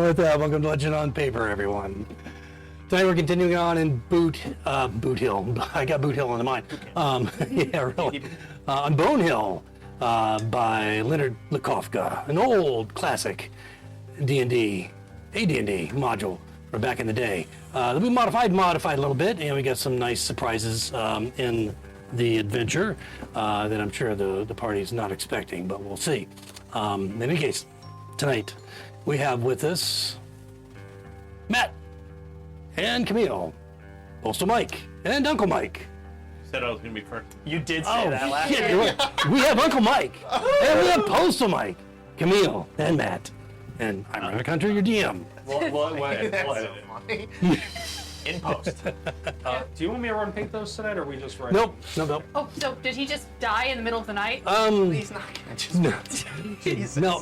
with that, welcome to Legend on Paper, everyone. Tonight we're continuing on in Boot Hill. I got Boot Hill on the mind. Yeah, really. On Bone Hill by Leonard Lakofka, an old classic D&D, AD&D module from back in the day. That we modified a little bit, and we got some nice surprises in the adventure that I'm sure the party's not expecting, but we'll see. In any case, tonight we have with us Matt and Camille, Postal Mike, and Uncle Mike. Said I was going to be first. You did say that last shit, year. you're right. We have Uncle Mike, and we have Postal Mike, Camille, and Matt. And I'm Raven Hunter, your DM. That's so funny. In post. Do you want me to run Pathos tonight, or are we just running? Nope. Oh, so did he just die in the middle of the night? He's not gonna just. Jesus. No.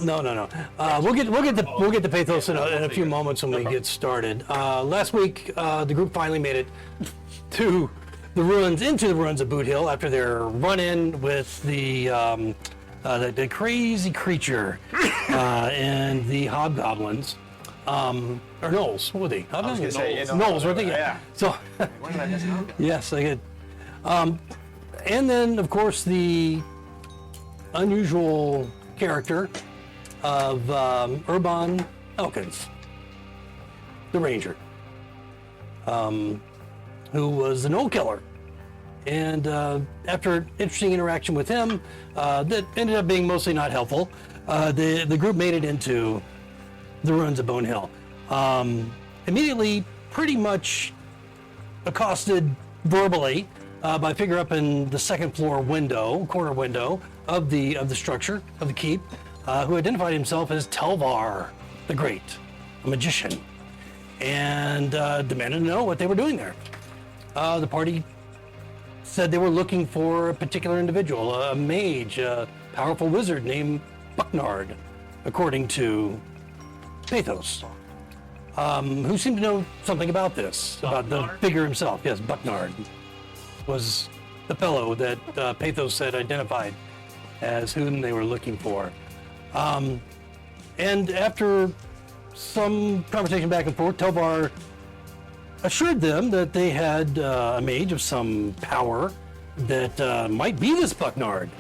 We'll get the pathos in a few moments when we get started. Last week, the group finally made it to into the ruins of Boot Hill after their run-in with the crazy creature and the hobgoblins. Or Knowles, what were they? I was gonna say Knowles, were they? Yeah. So, When did I miss out? yes, I did. And then, of course, the unusual character of Urban Elkins, the Ranger, who was an old killer. And after an interesting interaction with him, that ended up being mostly not helpful, the group made it into the ruins of Bone Hill. Immediately, pretty much accosted verbally by a figure up in the second floor corner window of the structure of the keep, who identified himself as Telvar the Great, a magician, and demanded to know what they were doing there. The party said they were looking for a particular individual, a mage, a powerful wizard named Bucknard, according to Pathos, who seemed to know something about this, about the figure himself. Yes, Bucknard was the fellow that Pathos said identified as whom they were looking for. And after some conversation back and forth, Telvar assured them that they had a mage of some power that might be this Bucknard,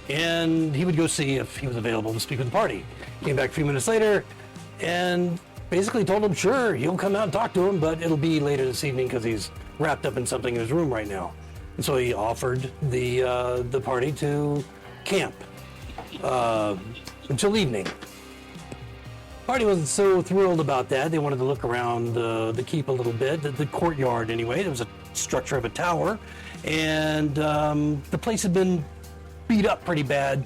and he would go see if he was available to speak with the party. Came back a few minutes later and basically told him, sure, he'll come out and talk to him, but it'll be later this evening because he's wrapped up in something in his room right now. And so he offered the party to camp until evening. Party wasn't so thrilled about that. They wanted to look around the keep a little bit, the courtyard anyway. There was a structure of a tower, and the place had been beat up pretty bad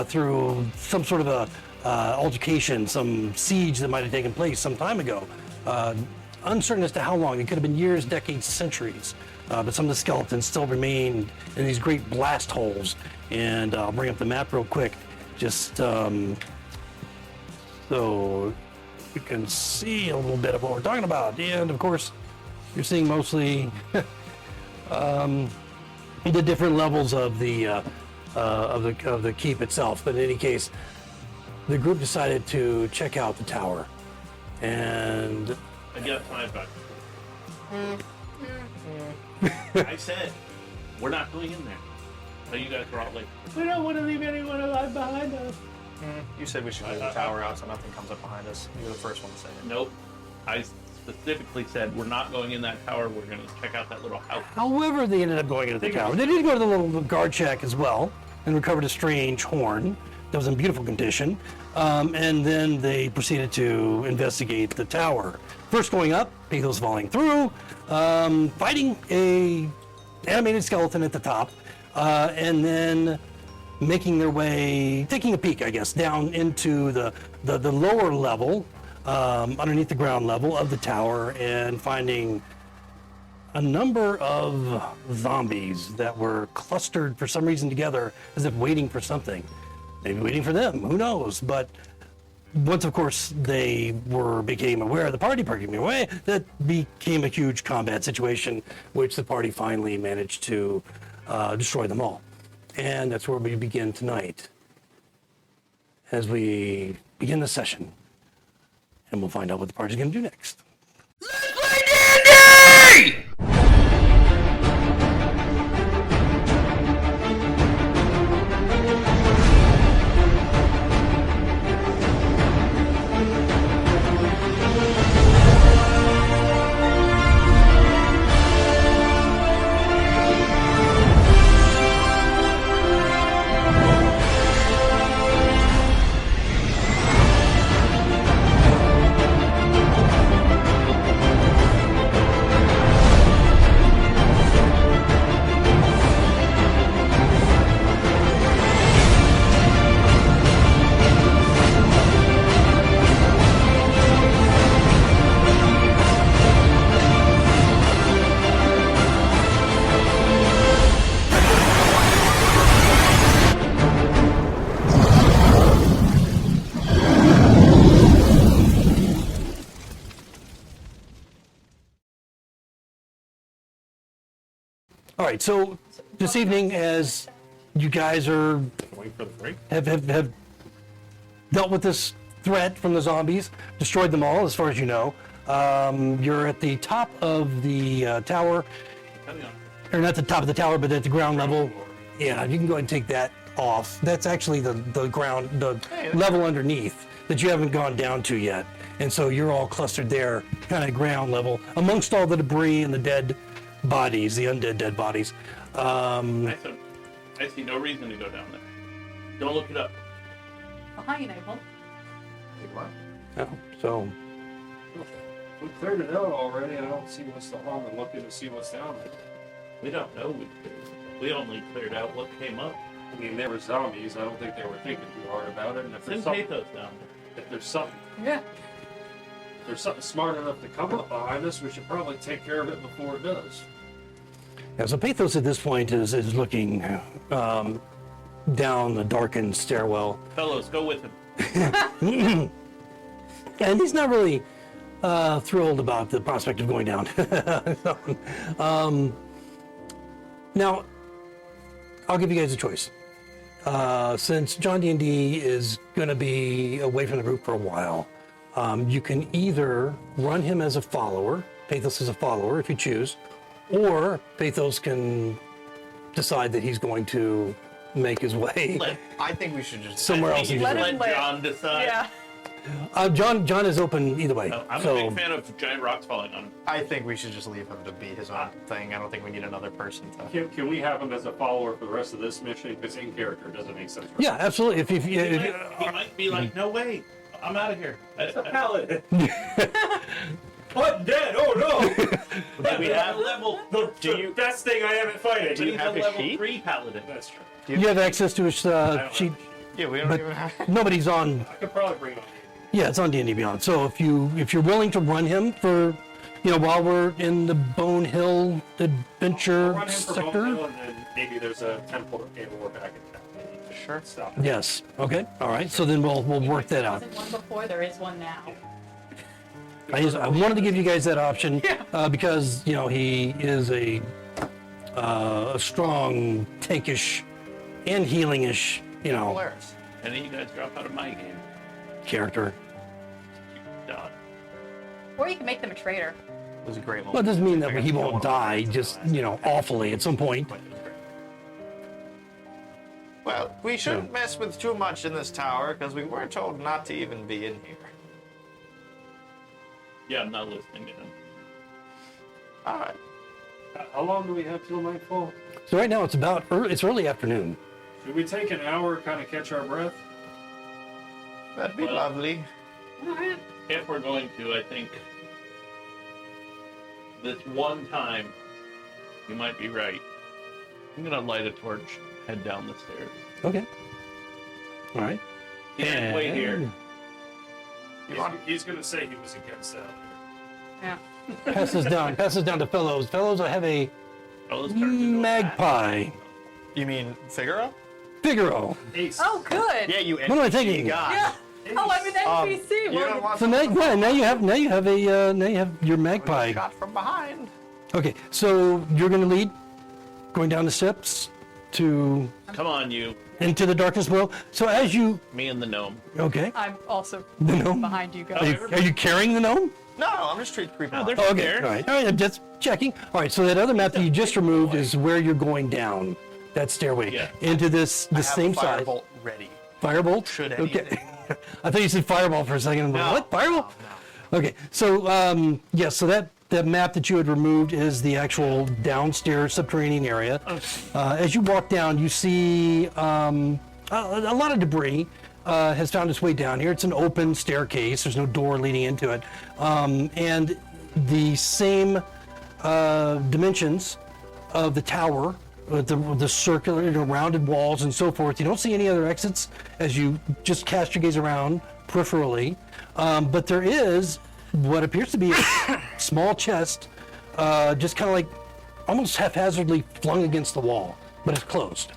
through some sort of a altercation, some siege that might have taken place some time ago. Uncertain as to how long. It could have been years, decades, centuries. But some of the skeletons still remained in these great blast holes. And I'll bring up the map real quick, just so you can see a little bit of what we're talking about. And of course, you're seeing mostly the different levels of the keep itself. But in any case, the group decided to check out the tower, and I get my back. I said, we're not going in there. So you guys were all like, we don't want to leave anyone alive behind us. You said we should move the tower out so nothing comes up behind us. You were the first one to say it. Nope. I specifically said, we're not going in that tower. We're going to check out that little house. however, they ended up going into the tower. They did go to the little guard shack as well and recovered a strange horn that was in beautiful condition. And then they proceeded to investigate the tower. First going up, Pathos falling through, fighting a animated skeleton at the top, and then making their way, taking a peek, I guess, down into the lower level, underneath the ground level of the tower, and finding a number of zombies that were clustered for some reason together as if waiting for something. Maybe waiting for them, who knows? But once, of course, they became aware of the party parking away, that became a huge combat situation, which the party finally managed to destroy them all. And that's where we begin tonight. As we begin the session, and we'll find out what the party's going to do next. All right, so this evening, as you guys are Wait for the break. have dealt with this threat from the zombies, destroyed them all, as far as you know. You're at the top of the tower, or not the top of the tower, but at the ground level. Yeah, you can go ahead and take that off. That's actually the ground, the level underneath that you haven't gone down to yet. And so you're all clustered there, kind of ground level, amongst all the debris and the dead bodies, the undead dead bodies. I see no reason to go down there. Don't look it up. Behind Abel. Oh, so We cleared it out already. I don't see what's the harm in looking to see what's down there. We don't know. We only cleared out what came up. I mean, there were zombies. I don't think they were thinking too hard about it. And if Send there's something, Pathos down there. if there's something, Yeah. if there's something smart enough to come up behind us, we should probably take care of it before it does. yeah, so Pathos at this point is looking down the darkened stairwell. Fellows, go with him. And he's not really thrilled about the prospect of going down. Now, I'll give you guys a choice. Since John D&D is going to be away from the group for a while, you can either run him as a follower, Pathos as a follower if you choose, or Pathos can decide that he's going to make his way I think we should just somewhere else. in the Let group. him Let live. John decide. Yeah. John is open either way. I'm so, a big fan of giant rocks falling on him. I think we should just leave him to be his own thing. I don't think we need another person to. Can we have him as a follower for the rest of this mission? Because in character doesn't make sense. Right? yeah, absolutely. If He might be like, no way, I'm out of here. Paladin. Undead! Oh no! We have level. The best thing I haven't fighting. Do you He's have a his level sheet? 3 paladin. That's true. you have access to his sheet, Yeah, we don't but even have. nobody's on. I could probably bring it on. Yeah, it's on D&D Beyond. So if you're willing to run him for, while we're in the Bone Hill adventure Run him for sector. Bone Hill, and then maybe there's a temple maybe we're back in town. Maybe Sure. Stop. Yes. Okay. All right. So then we'll work that out. There wasn't one before, there is one now. I wanted to give you guys that option because he is a strong, tankish, and healingish, Polaris. And then you guys drop out of my game. character. Done. Or you can make them a traitor. It was a great moment. Well, it doesn't mean that I got he to kill won't one of die, them. just awfully at some point. Well, we shouldn't mess with too much in this tower because we were told not to even be in here. Yeah, I'm not listening to him. All right. How long do we have till nightfall? So right now it's early afternoon. Should we take an hour, kind of catch our breath? That'd be Well- lovely. If we're going to, I think this one time, you might be right. I'm gonna light a torch, head down the stairs. Okay. All right. Yeah, wait here. He's going to say he was against that. Yeah. Passes down to Fellows. Fellows, I have a Fellows turn into a bat. magpie. You mean Figaro? Figaro. Ace. Oh, good. Yeah, you. What am I thinking? God. Yeah. Oh, I'm an NPC. You Well, don't want So now you have your magpie. shot from behind. Okay, so you're gonna lead, going down the steps. to Come on, you. into the darkness below. So as you Me and the gnome. okay, I'm also the gnome. behind you Are guys. you carrying the gnome? No, I'm just creeping. No, on. there's Oh, okay. there. All right. I'm just checking. All right. So that other map that you just removed is where you're going down that stairway Yeah. into this the I have same a side. firebolt ready. Firebolt. Should Okay. anything. I thought you said fireball for a second. I'm like, No, what fireball? no, Okay. So yes. So that map that you had removed is the actual downstairs subterranean area. As you walk down, you see a lot of debris. Has found its way down here. It's an open staircase. There's no door leading into it. And the same dimensions of the tower, with the circular, rounded walls and so forth. You don't see any other exits as you just cast your gaze around peripherally. But there is what appears to be a small chest, just kind of like almost haphazardly flung against the wall, but it's closed.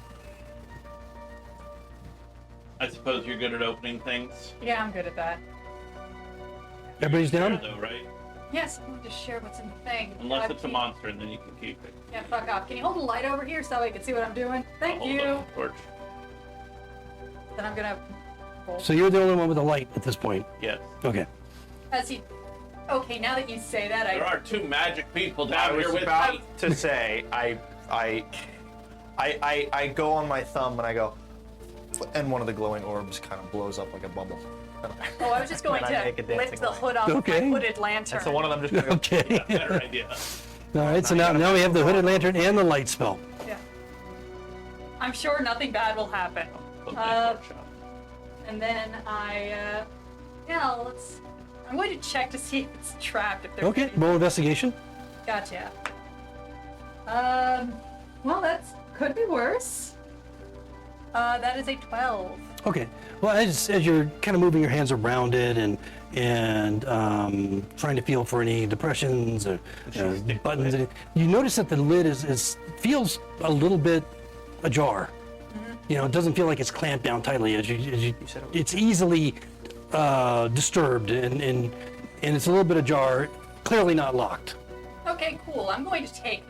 I suppose you're good at opening things. Yeah, I'm good at that. Everybody's There, down? though, right? Yes, I'm going to share what's in the thing. Unless it's a monster, and then you can keep it. Yeah, fuck off. Can you hold the light over here so I can see what I'm doing? Thank I'll hold you. up the torch. Then I'm gonna. So you're the only one with a light at this point. Yes. Okay. As he. Okay, now that you say that, There I. are two magic people I down was here with about me. to say, I go on my thumb and I go, and one of the glowing orbs kind of blows up like a bubble. Oh, I was just going And I to make a dancing lift the light. hood off Okay. my hooded lantern. And so one of them just kind of Okay. Better idea. All right. So now we have the hooded lantern and the light spell. Yeah. I'm sure nothing bad will happen. Put my torch out. And then yeah, let's. I'm going to check to see if it's trapped. If there's Okay. any- Roll investigation. Gotcha. Well, that's could be worse. That is a 12. Okay. Well, as you're kind of moving your hands around it and trying to feel for any depressions or buttons, you notice that the lid is feels a little bit ajar. You know, it doesn't feel like it's clamped down tightly. It's easily disturbed and it's a little bit ajar. Clearly not locked. Okay, cool. I'm going to take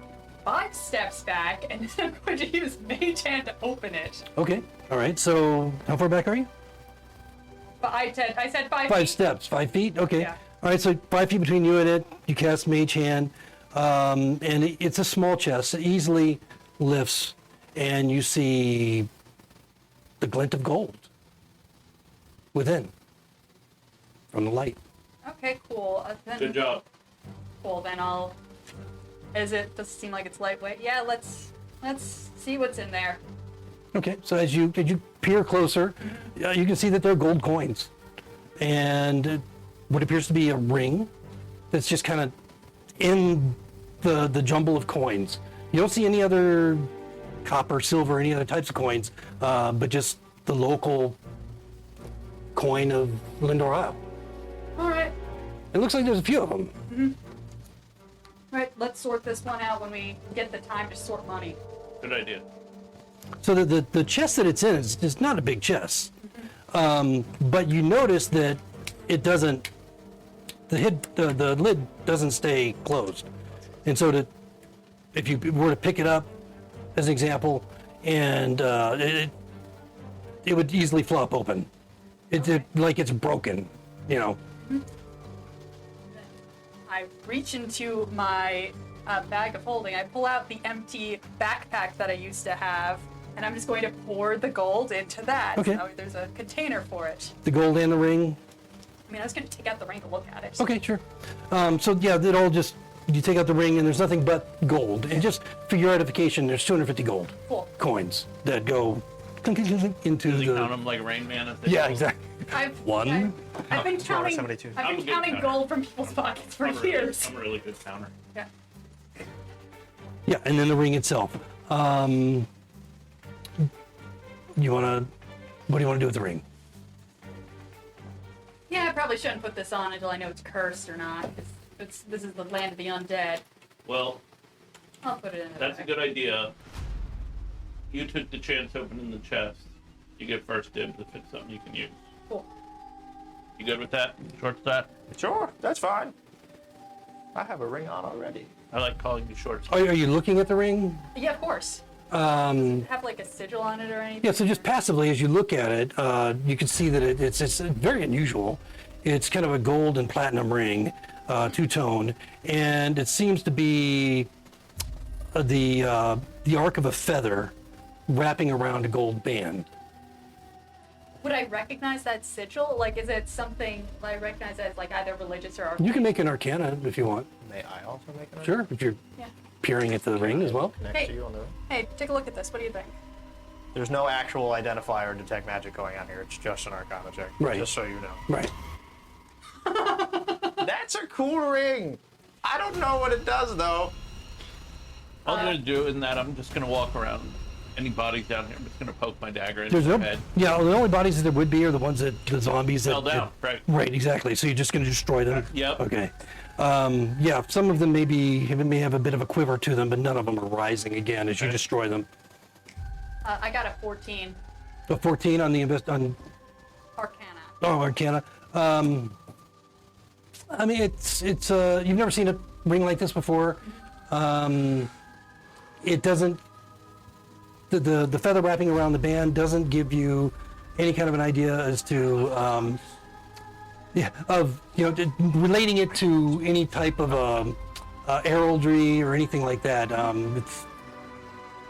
5 steps back, and then I'm going to use Mage Hand to open it. Okay. All right. So how far back are you? But I said 5 5 feet. steps. 5 feet. Okay. Yeah. All right. So 5 feet between you and it. You cast Mage Hand, and it's a small chest. It easily lifts, and you see the glint of gold within from the light. Okay, cool. Then, Good job. Cool. Then I'll. Does it seem like it's lightweight? Yeah. Let's see what's in there. Okay. So as you peer closer, you can see that there are gold coins, and what appears to be a ring that's just kind of in the jumble of coins. You don't see any other copper, silver, any other types of coins, but just the local coin of Lindor Isle. All right. It looks like there's a few of them. Right. Let's sort this one out when we get the time to sort money. Good idea. So the chest that it's in is not a big chest, but you notice that it doesn't. The lid doesn't stay closed, and so if you were to pick it up, as an example, and it would easily flop open. It like it's broken, you know. I reach into my bag of holding. I pull out the empty backpack that I used to have, and I'm just going to pour the gold into that. Okay. So there's a container for it. The gold and the ring. I mean, I was going to take out the ring to look at it. Okay, sure. So yeah, it all just you take out the ring and there's nothing but gold. And just for your edification, there's 250 gold Cool. coins that go clink, clink, clink, into Does he count the. them like Rain Man? If they Yeah, roll? exactly. I've been counting. 272. I've I'm a been good counting counter. gold from people's pockets for I'm a really- years. I'm a really good counter. Yeah. Yeah, and then the ring itself. You wanna? What do you want to do with the ring? Yeah, I probably shouldn't put this on until I know it's cursed or not. This is the land of the undead. Well, I'll put it in there. that's a good idea. You took the chance opening the chest. You get first dibs if it's something you can use. Cool. You good with that? Short that? Sure, that's fine. I have a ring on already. I like calling you short. Are you looking at the ring? Yeah, of course. Have like a sigil on it or anything? Yeah, so just passively, as you look at it, you can see that it's very unusual. It's kind of a gold and platinum ring, two-tone, and it seems to be the arc of a feather wrapping around a gold band. Would I recognize that sigil? Like, is it something I recognize as like either religious or arcane? You can make an arcana if you want. May I also make an Sure, if you're Yeah. peering at the ring as well. next Hey. to you on the ring? Hey, take a look at this. What do you think? There's no actual identifier or detect magic going on here. It's just an arcana check. Right. Just so you know. Right. That's a cool ring. I don't know what it does though. All I'm gonna do in that, I'm just gonna walk around. Any bodies down here, I'm just gonna poke my dagger into There's their no, head. yeah, the only bodies that there would be are the ones that the zombies that Fell down, right? Right, exactly. So you're just going to destroy them. Yep. Okay. Yeah, some of them may have a bit of a quiver to them, but none of them are rising again as you Okay. destroy them. I got a 14 A 14 on the on Arcana. Arcana. I mean, it's you've never seen a ring like this before. It doesn't. The feather wrapping around the band doesn't give you any kind of an idea as to relating it to any type of heraldry or anything like that. It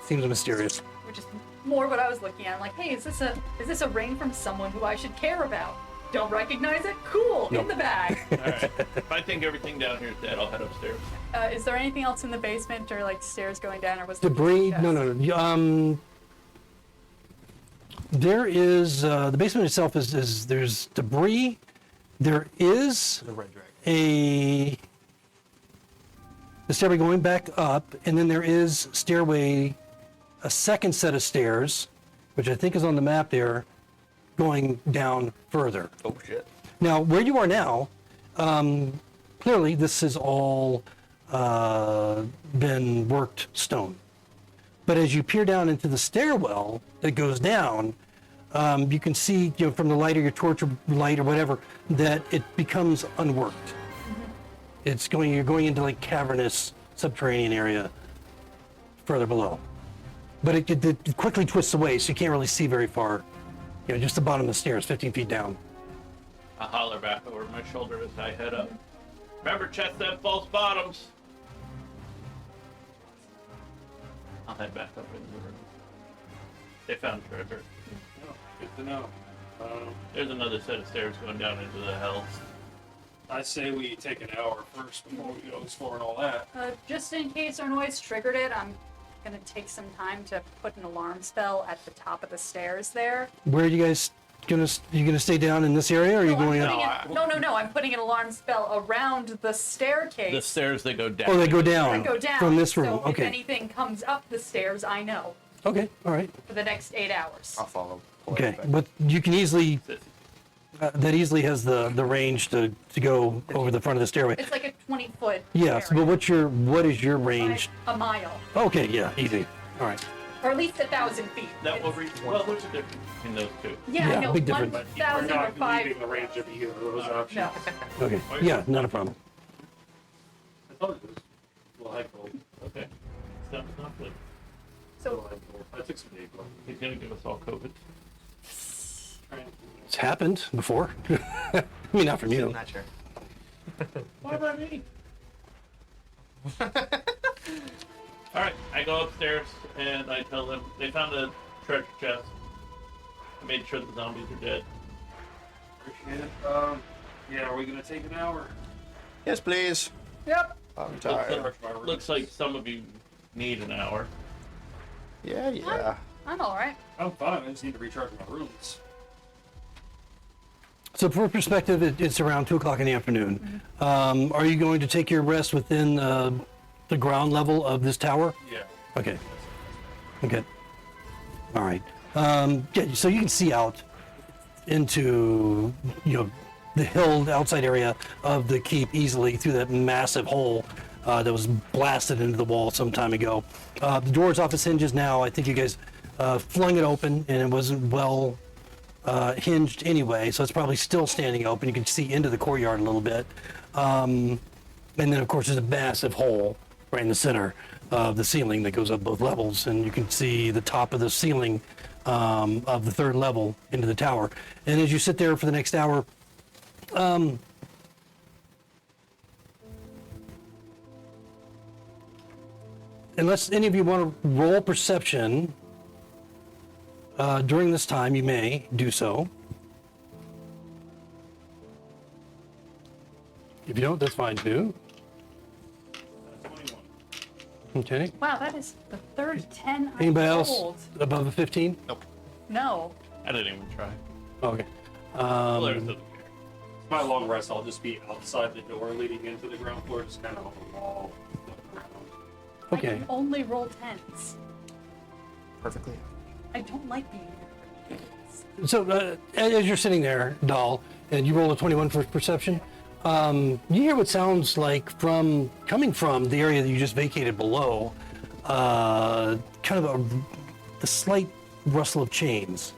seems mysterious. Which is more what I was looking at. I'm like, hey, is this a ring from someone who I should care about? Don't recognize it? Cool, in the bag. Alright. If I think everything down here is dead, I'll head upstairs. Is there anything else in the basement or like stairs going down or was Debris? Yes. No. There is the basement itself is there's debris. There is The red dragon. the stairway going back up, and then there is a second set of stairs, which I think is on the map there, going down further. Oh shit. Now, where you are now, clearly this has all been worked stone. But as you peer down into the stairwell that goes down, you can see, from the light of your torch or light or whatever, that it becomes unworked. You're going into like cavernous subterranean area further below. But it quickly twists away, so you can't really see very far. Just the bottom of the stairs, 15 feet down. I holler back over my shoulder as I head up. Remember, chest them false bottoms. I'll head back up into the room. They found treasure. Oh, good to know. There's another set of stairs going down into the hells. I say we take an hour first before we go exploring all that. Just in case our noise triggered it, I'm gonna take some time to put an alarm spell at the top of the stairs there. Where are you guys you gonna stay down in this area, or are you going up? No, I'm putting an alarm spell around the staircase. The stairs that go down. Oh, they go down. that go down. From this room. So if Okay. anything comes up the stairs, I know Okay. All right. for the next 8 hours. I'll follow. Okay. But you can easily Sissy. that easily has the range to go over the front of the stairway. It's like a 20-foot. Yes. But what is your range? A mile, Okay. Yeah. Easy. All right. or at least 1,000 feet. That will reach. Well, there's a difference between those two. Yeah, Yeah, I know. big difference. We're 1,000 or not 5. leaving the range of either of those options. No. Okay. Yeah. Not a problem. I thought it was a little head cold. Okay. Sounds lovely. A So little head cold. I took some Dayquil. He's gonna give us all COVID. It's happened before. I mean, not from you. Not sure. What about me? Alright, I go upstairs and I tell them they found a treasure chest. I made sure the zombies are dead. Appreciate it. Yeah, are we gonna take an hour? Yes, please. Yep. I'm Looks tired. like, looks like some of you need an hour. Yeah. I'm all right. I'm fine. I just need to recharge my rooms. So for perspective, it's around 2:00 in the afternoon. Are you going to take your rest within the ground level of this tower? Yeah. Okay. Okay. All right. Yeah, so you can see out into the hill outside area of the keep easily through that massive hole that was blasted into the wall some time ago. The door's off its hinges now. I think you guys flung it open and it wasn't well hinged anyway, so it's probably still standing open. You can see into the courtyard a little bit. And then, of course, there's a massive hole right in the center of the ceiling that goes up both levels, and you can see the top of the ceiling of the third level into the tower. And as you sit there for the next hour, unless any of you want to roll perception during this time, you may do so. If you don't, that's fine too. 21. Okay. Wow, that is the third 10 I Anybody else rolled. above a 15? Nope. No. I didn't even try. Okay. Polaris doesn't care. My long rest, I'll just be outside the door leading into the ground floor, just kind of on the wall. looking around. I Okay. can only roll 10s. Perfectly. I don't like being here. So as you're sitting there, Doll, and you roll a 21 for perception, you hear what sounds like coming from the area that you just vacated below, kind of the slight rustle of chains,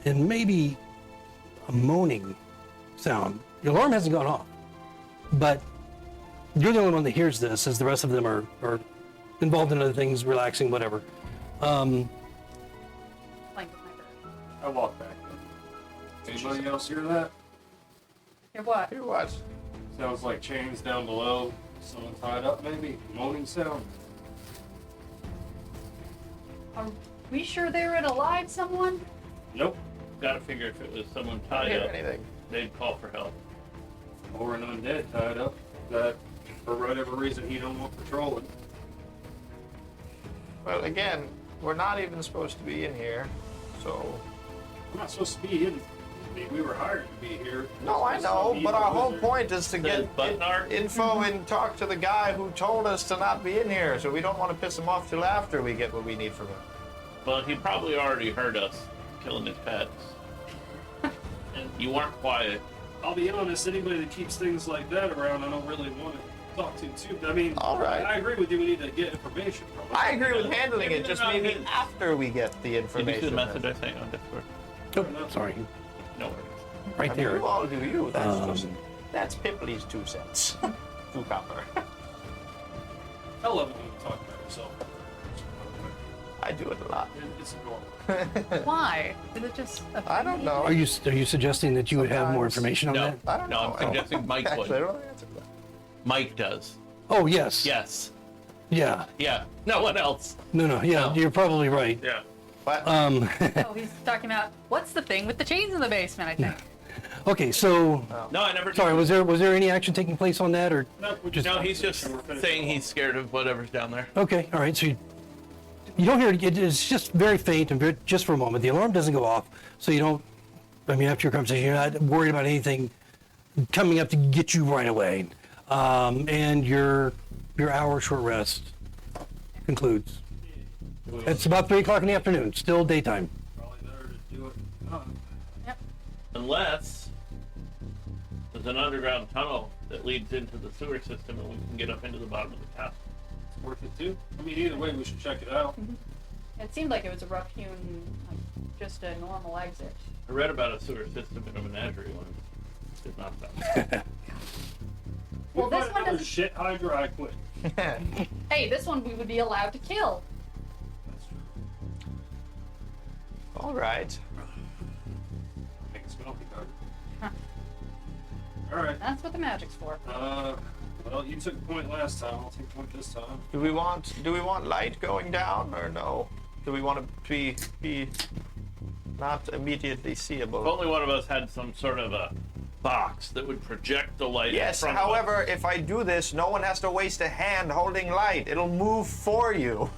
and maybe a moaning sound. The alarm hasn't gone off, but you're the only one that hears this, as the rest of them are involved in other things, relaxing, whatever. Playing with my bird. I walk back. Anybody else hear that? Hear what? Here, what? Sounds like chains down below. Someone tied up, maybe. Moaning sound. Are we sure they're an alive someone? Nope. Gotta figure if it was someone I don't tied hear up, anything. they'd call for help. Or an undead tied up that, for whatever reason, he don't want patrolling. Well, again, we're not even supposed to be in here, so. I'm not supposed to be in. I mean, we were hired to be here. No, I know, but our whole point is to Says get button art. info and talk to the guy who told us to not be in here, so we don't want to piss him off till after we get what we need from him. Well, he probably already heard us killing his pets. And you weren't quiet. I'll be honest, anybody that keeps things like that around, I don't really want to talk to too. I mean, All right. I agree with you. We need to get information from him. I agree with handling Maybe it, just they're not maybe his. after we get the Did you information. see the message I sent you on Discord? Oh, sorry, No worries. right I mean, there. you all do you. That's Pipley's 2 cents. 2 copper. I love it when you talk about yourself. I do it a lot. It's normal. Why? Is it just a I don't know. Are you suggesting that you would have more Sometimes. information on No. that? I don't No, know. I'm suggesting Mike Actually, I would. don't know the answer to that. Mike does. Oh, yes. Yes. Yeah. Yeah. No one else. No. Yeah, No. you're probably right. Yeah. But Oh, he's talking about what's the thing with the chains in the basement, I think. Okay, so No, I never. sorry, was there any action taking place on that, or No, we Just- No, he's just We're finished saying with he's scared of whatever's down there. okay, all right. So you don't hear it. It's just very faint and just for a moment. The alarm doesn't go off, so you don't. I mean, after your conversation, you're not worried about anything coming up to get you right away, and your hour short rest concludes. It's about 3 o'clock in the afternoon. Still daytime. Probably better to do it. Yep. Unless there's an underground tunnel that leads into the sewer system and we can get up into the bottom of the castle. It's worth it too. I mean, either way, we should check it out. It seemed like it was a rough hewn, like, just a normal exit. I read about a sewer system in a menagerie once. Did not sound. Well, We this find one another doesn't. shit hydra, I quit. Hey, this one we would be allowed to kill. That's true. all right. Make it smell better. All right. That's what the magic's for. Well, you took point last time. I'll take point this time. Do we want light going down or no? Do we want to be not immediately If seeable? only one of us had some sort of a box that would project the light. Yes, in front of us. however, if I do this, no one has to waste a hand holding light. It'll move for you.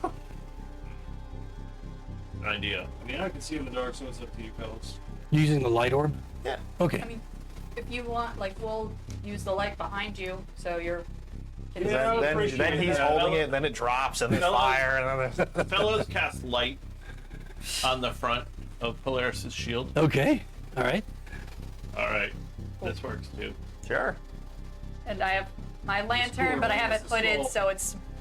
Idea. I mean, I can see in the dark, so it's up to you, fellas. Using the light orb. Yeah. Okay. I mean, if you want, like, we'll use the light behind you, so you're. Yeah, I appreciate then he's that. holding it, then it drops, and there's Fellas- fire, and then Fellows cast light on the front of Polaris' shield. Okay. All right. All right, this works too. sure. And I have my lantern, cool, but I man. have it This is put in cool.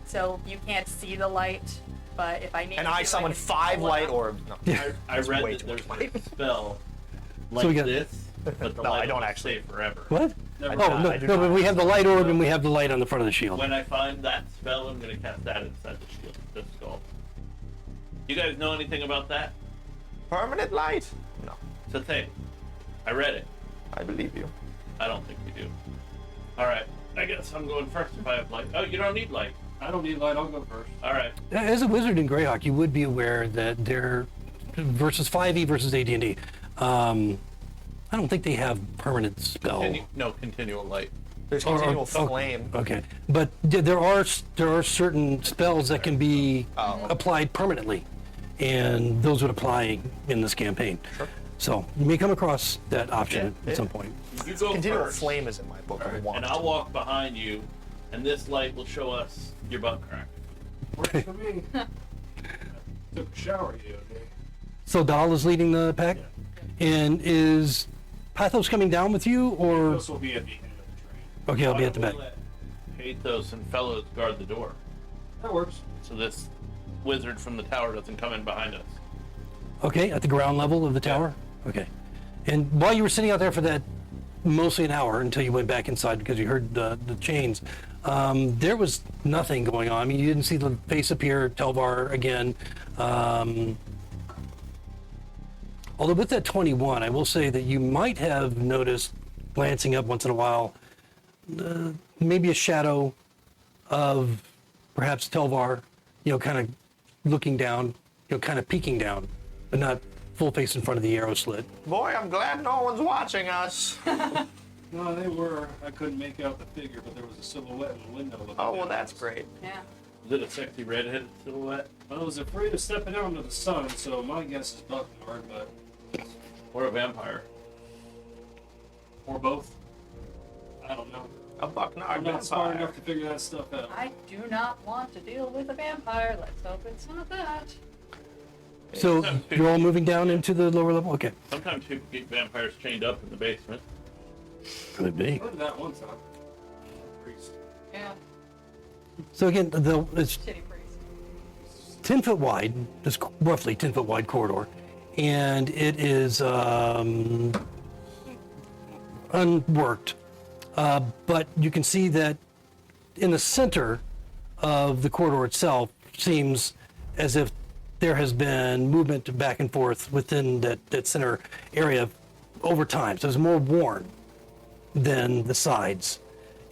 so you can't see the light. But if I need And to, I summon can 5 pull it light up. orbs. No. I That's read way that too there's much light. a spell like So we got- this, but the No, light I don't will actually. stay forever. What? Never Oh, mind. no, I do no, not. but we have the light orb and we have the light on the front of the shield. When I find that spell, I'm gonna cast that inside the shield, the skull. You guys know anything about that? Permanent light? No, It's a thing. I read it. I believe you. I don't think you do. Alright, I guess I'm going first if I have light. Oh, you don't need light. I don't need light. I'll go first. Alright. As a wizard in Greyhawk, you would be aware that they're versus 5e versus AD&D. I don't think they have permanent spell. No, continual light. There's Or- continual oh, flame. Okay, but there are certain spells that can be Oh. applied permanently, and those would apply in this campaign. Sure. So you may come across that option Yeah, at some point. You go Continual first, flame is in my book of wands. and I'll walk behind you, and this light will show us your butt crack. Works for me. Took a shower the other day. So Dahl is leading the pack, and is Pathos coming down with you, or This will be at the end of the train. okay, I'll Why be at the don't back. we let Pathos and Fellows guard the door, That works. so this wizard from the tower doesn't come in behind us. Okay, at the ground level of the tower. Okay, and while you were sitting out there for that mostly an hour until you went back inside because you heard the chains, there was nothing going on. I mean, you didn't see the face appear, Telvar again. Although with that 21, I will say that you might have noticed, glancing up once in a while, maybe a shadow of perhaps Telvar, kind of looking down, kind of peeking down, but not full face in front of the arrow slit. Boy, I'm glad no one's watching us. No, they were. I couldn't make out the figure, but there was a silhouette in the window. looking Oh, well, down that's at us. great. Yeah. Is it a sexy redheaded silhouette? I was afraid of stepping out into the sun, so my guess is Bucknard, but Or a vampire? or both. I don't know. A bucknard I'm not smart vampire. enough to figure that stuff out. I do not want to deal with a vampire. Let's hope it's not that. So you're all moving down into the lower level? Okay. Sometimes people keep vampires chained up in the basement. Could be. I heard that one time. Priest. Yeah. So again, it's Shitty priest. 10 foot wide, this roughly 10 foot wide corridor, and it is unworked. But you can see that in the center of the corridor itself seems as if there has been movement back and forth within that center area over time. So it's more worn than the sides.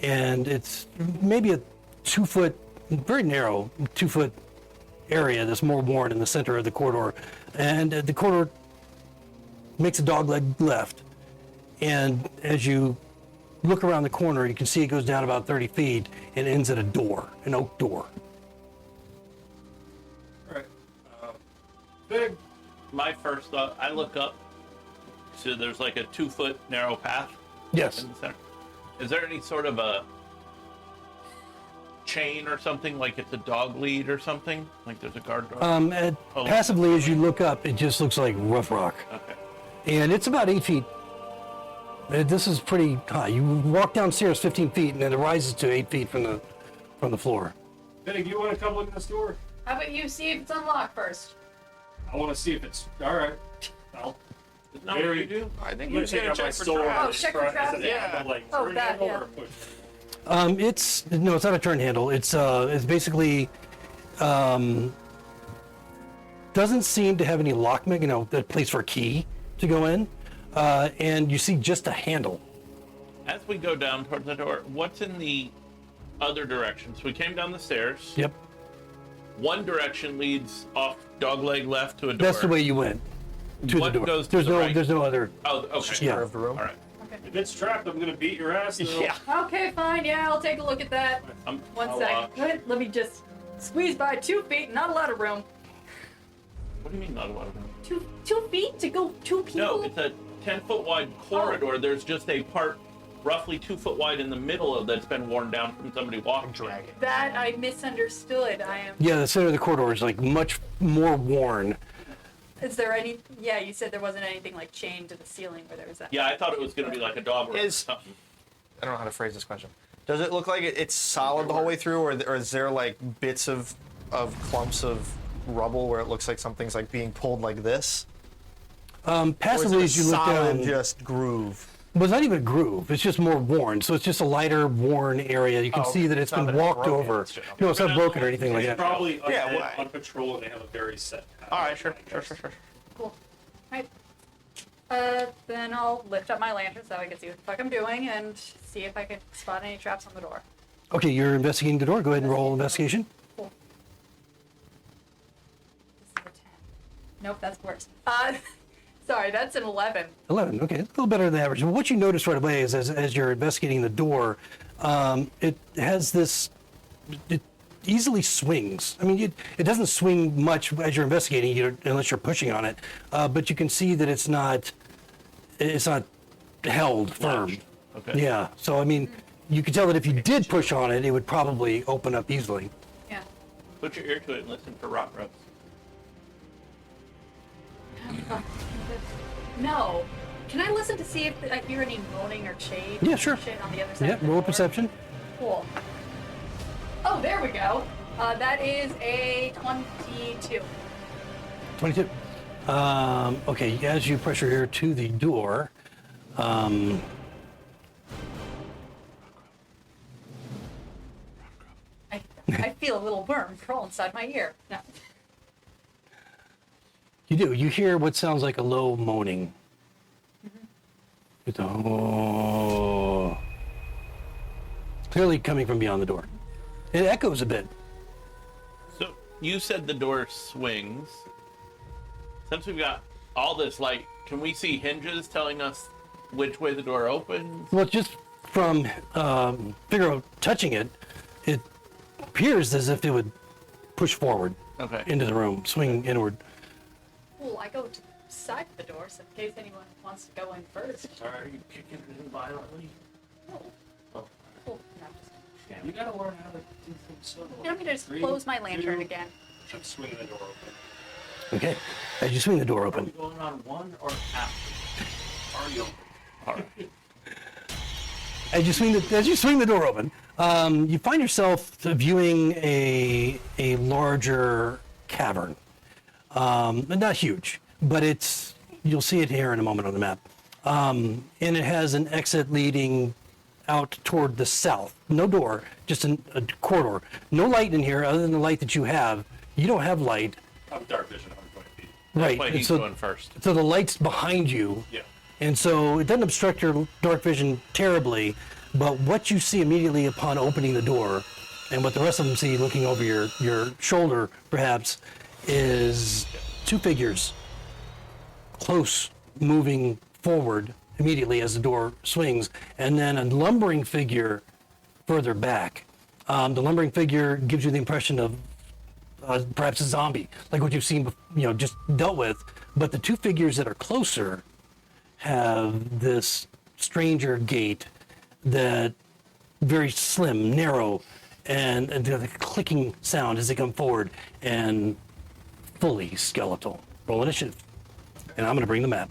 And it's maybe a 2 foot, very narrow 2 foot area that's more worn in the center of the corridor. And the corridor makes a dogleg left. And as you look around the corner, you can see it goes down about 30 feet and ends at a door, an oak door. Alright. Big. My first thought, I look up, so there's like a 2 foot narrow path Yes. in the center. Is there any sort of a chain or something, like it's a dog lead or something? Like there's a guard dog? Passively, as you look up, it just looks like rough rock. Okay. And it's about 8 feet. This is pretty high. You walk downstairs 15 feet, and then it rises to 8 feet from the floor. Big, you want to come look at this door? How about you see if it's unlocked first? I want to see if it's. Alright. I'll. Isn't that what you do? I think I'm you gonna just take gotta out my check for sword. traps. Oh, check for traps. Yeah. Like, Oh, turn that, handle yeah. or push? It's not a turn handle. It's basically doesn't seem to have any lockman. That place for a key to go in, and you see just a handle. As we go down towards the door, what's in the other direction? So we came down the stairs. Yep, One direction leads off dogleg left to a door. that's the way you went to What the door. goes to There's the no, right? there's no other. Oh, okay. Yeah. Curved room. All right. If it's trapped, I'm gonna beat your ass. Though. Yeah. Okay, fine. Yeah, I'll take a look at that. One I'll, sec. Good. Let me just squeeze by 2 feet. Not a lot of room. What do you mean not a lot of room? 2 feet to go 2 people? No, it's a 10-foot wide corridor. There's just a part roughly 2 foot wide in the middle of that's been worn down from somebody walking. Dragon. That I misunderstood. I am. Yeah, the center of the corridor is like much more worn. Is there any? Yeah, you said there wasn't anything like chained to the ceiling where there was that. Yeah, I thought it was going to be like a dog or Is- something. I don't know how to phrase this question. Does it look like it's solid the whole way through, or is there like bits of clumps of rubble where it looks like something's like being pulled like this? Or is Passively, it a as you look solid down, just groove? Well, it's not even a groove. It's just more worn. So it's just a lighter, worn area. You can Oh, see that it's it's not been that it's walked broken, over. it's just- No, it's not broken or anything like It's that. probably Yeah, undead, well, on patrol, and they have a very set pattern. All right, sure, I sure, guess. sure, sure. Cool. Right. Then I'll lift up my lantern so I can see what the fuck I'm doing and see if I can spot any traps on the door. Okay, you're investigating the door. Go ahead and roll investigation. Cool. This is a 10. Nope, that's worse. Sorry, that's an 11. 11. Okay, a little better than average. Well, what you notice right away is as you're investigating the door, it has this. It easily swings. I mean, it doesn't swing much as you're investigating, unless you're pushing on it. But you can see that it's not held firm. Latched. Okay. Yeah. So I mean, you can tell that if you did push on it, it would probably open up easily. Yeah. Put your ear to it and listen for rot grubs. No. Can I listen to see if I hear any moaning or shade? Yeah, sure. Shit on the other side. Yeah. of the Roll door? perception. Cool. Oh, there we go. That is a 22. 22. Okay, as you press your ear to the door, I feel a little worm crawl inside my ear. No. you do. You hear what sounds like a low moaning. It's a, oh. Clearly coming from beyond the door. It echoes a bit. So you said the door swings. Since we've got all this light, can we see hinges telling us which way the door opens? Well, just from Figaro touching it, it appears as if it would push forward Okay. into the room, swing inward. Cool, I go to the side of the door, so in case anyone wants to go in first. Are you kicking it in violently? Oh, Oh. cool. No, I'm just... Yeah, you gotta learn how to do things so. I'm gonna just close my lantern again. I'm swinging the door open. Okay. As you swing the door Are we open. going on one or after? Already open. All right. As you swing the door open, you find yourself viewing a larger cavern. Not huge, but you'll see it here in a moment on the map. And it has an exit leading out toward the south. No door, just a corridor. No light in here other than the light that you have. You don't have light. I'm dark vision 120 feet. Right. Why and he's going first. So the light's behind you. Yeah. And so it doesn't obstruct your dark vision terribly, but what you see immediately upon opening the door, and what the rest of them see looking over your shoulder, perhaps, is two figures close, moving forward immediately as the door swings, and then a lumbering figure further back. The lumbering figure gives you the impression of perhaps a zombie, like what you've seen, just dealt with. But the two figures that are closer have this stranger gait that very slim, narrow, and the clicking sound as they come forward, and fully skeletal. Roll initiative. And I'm going to bring the map.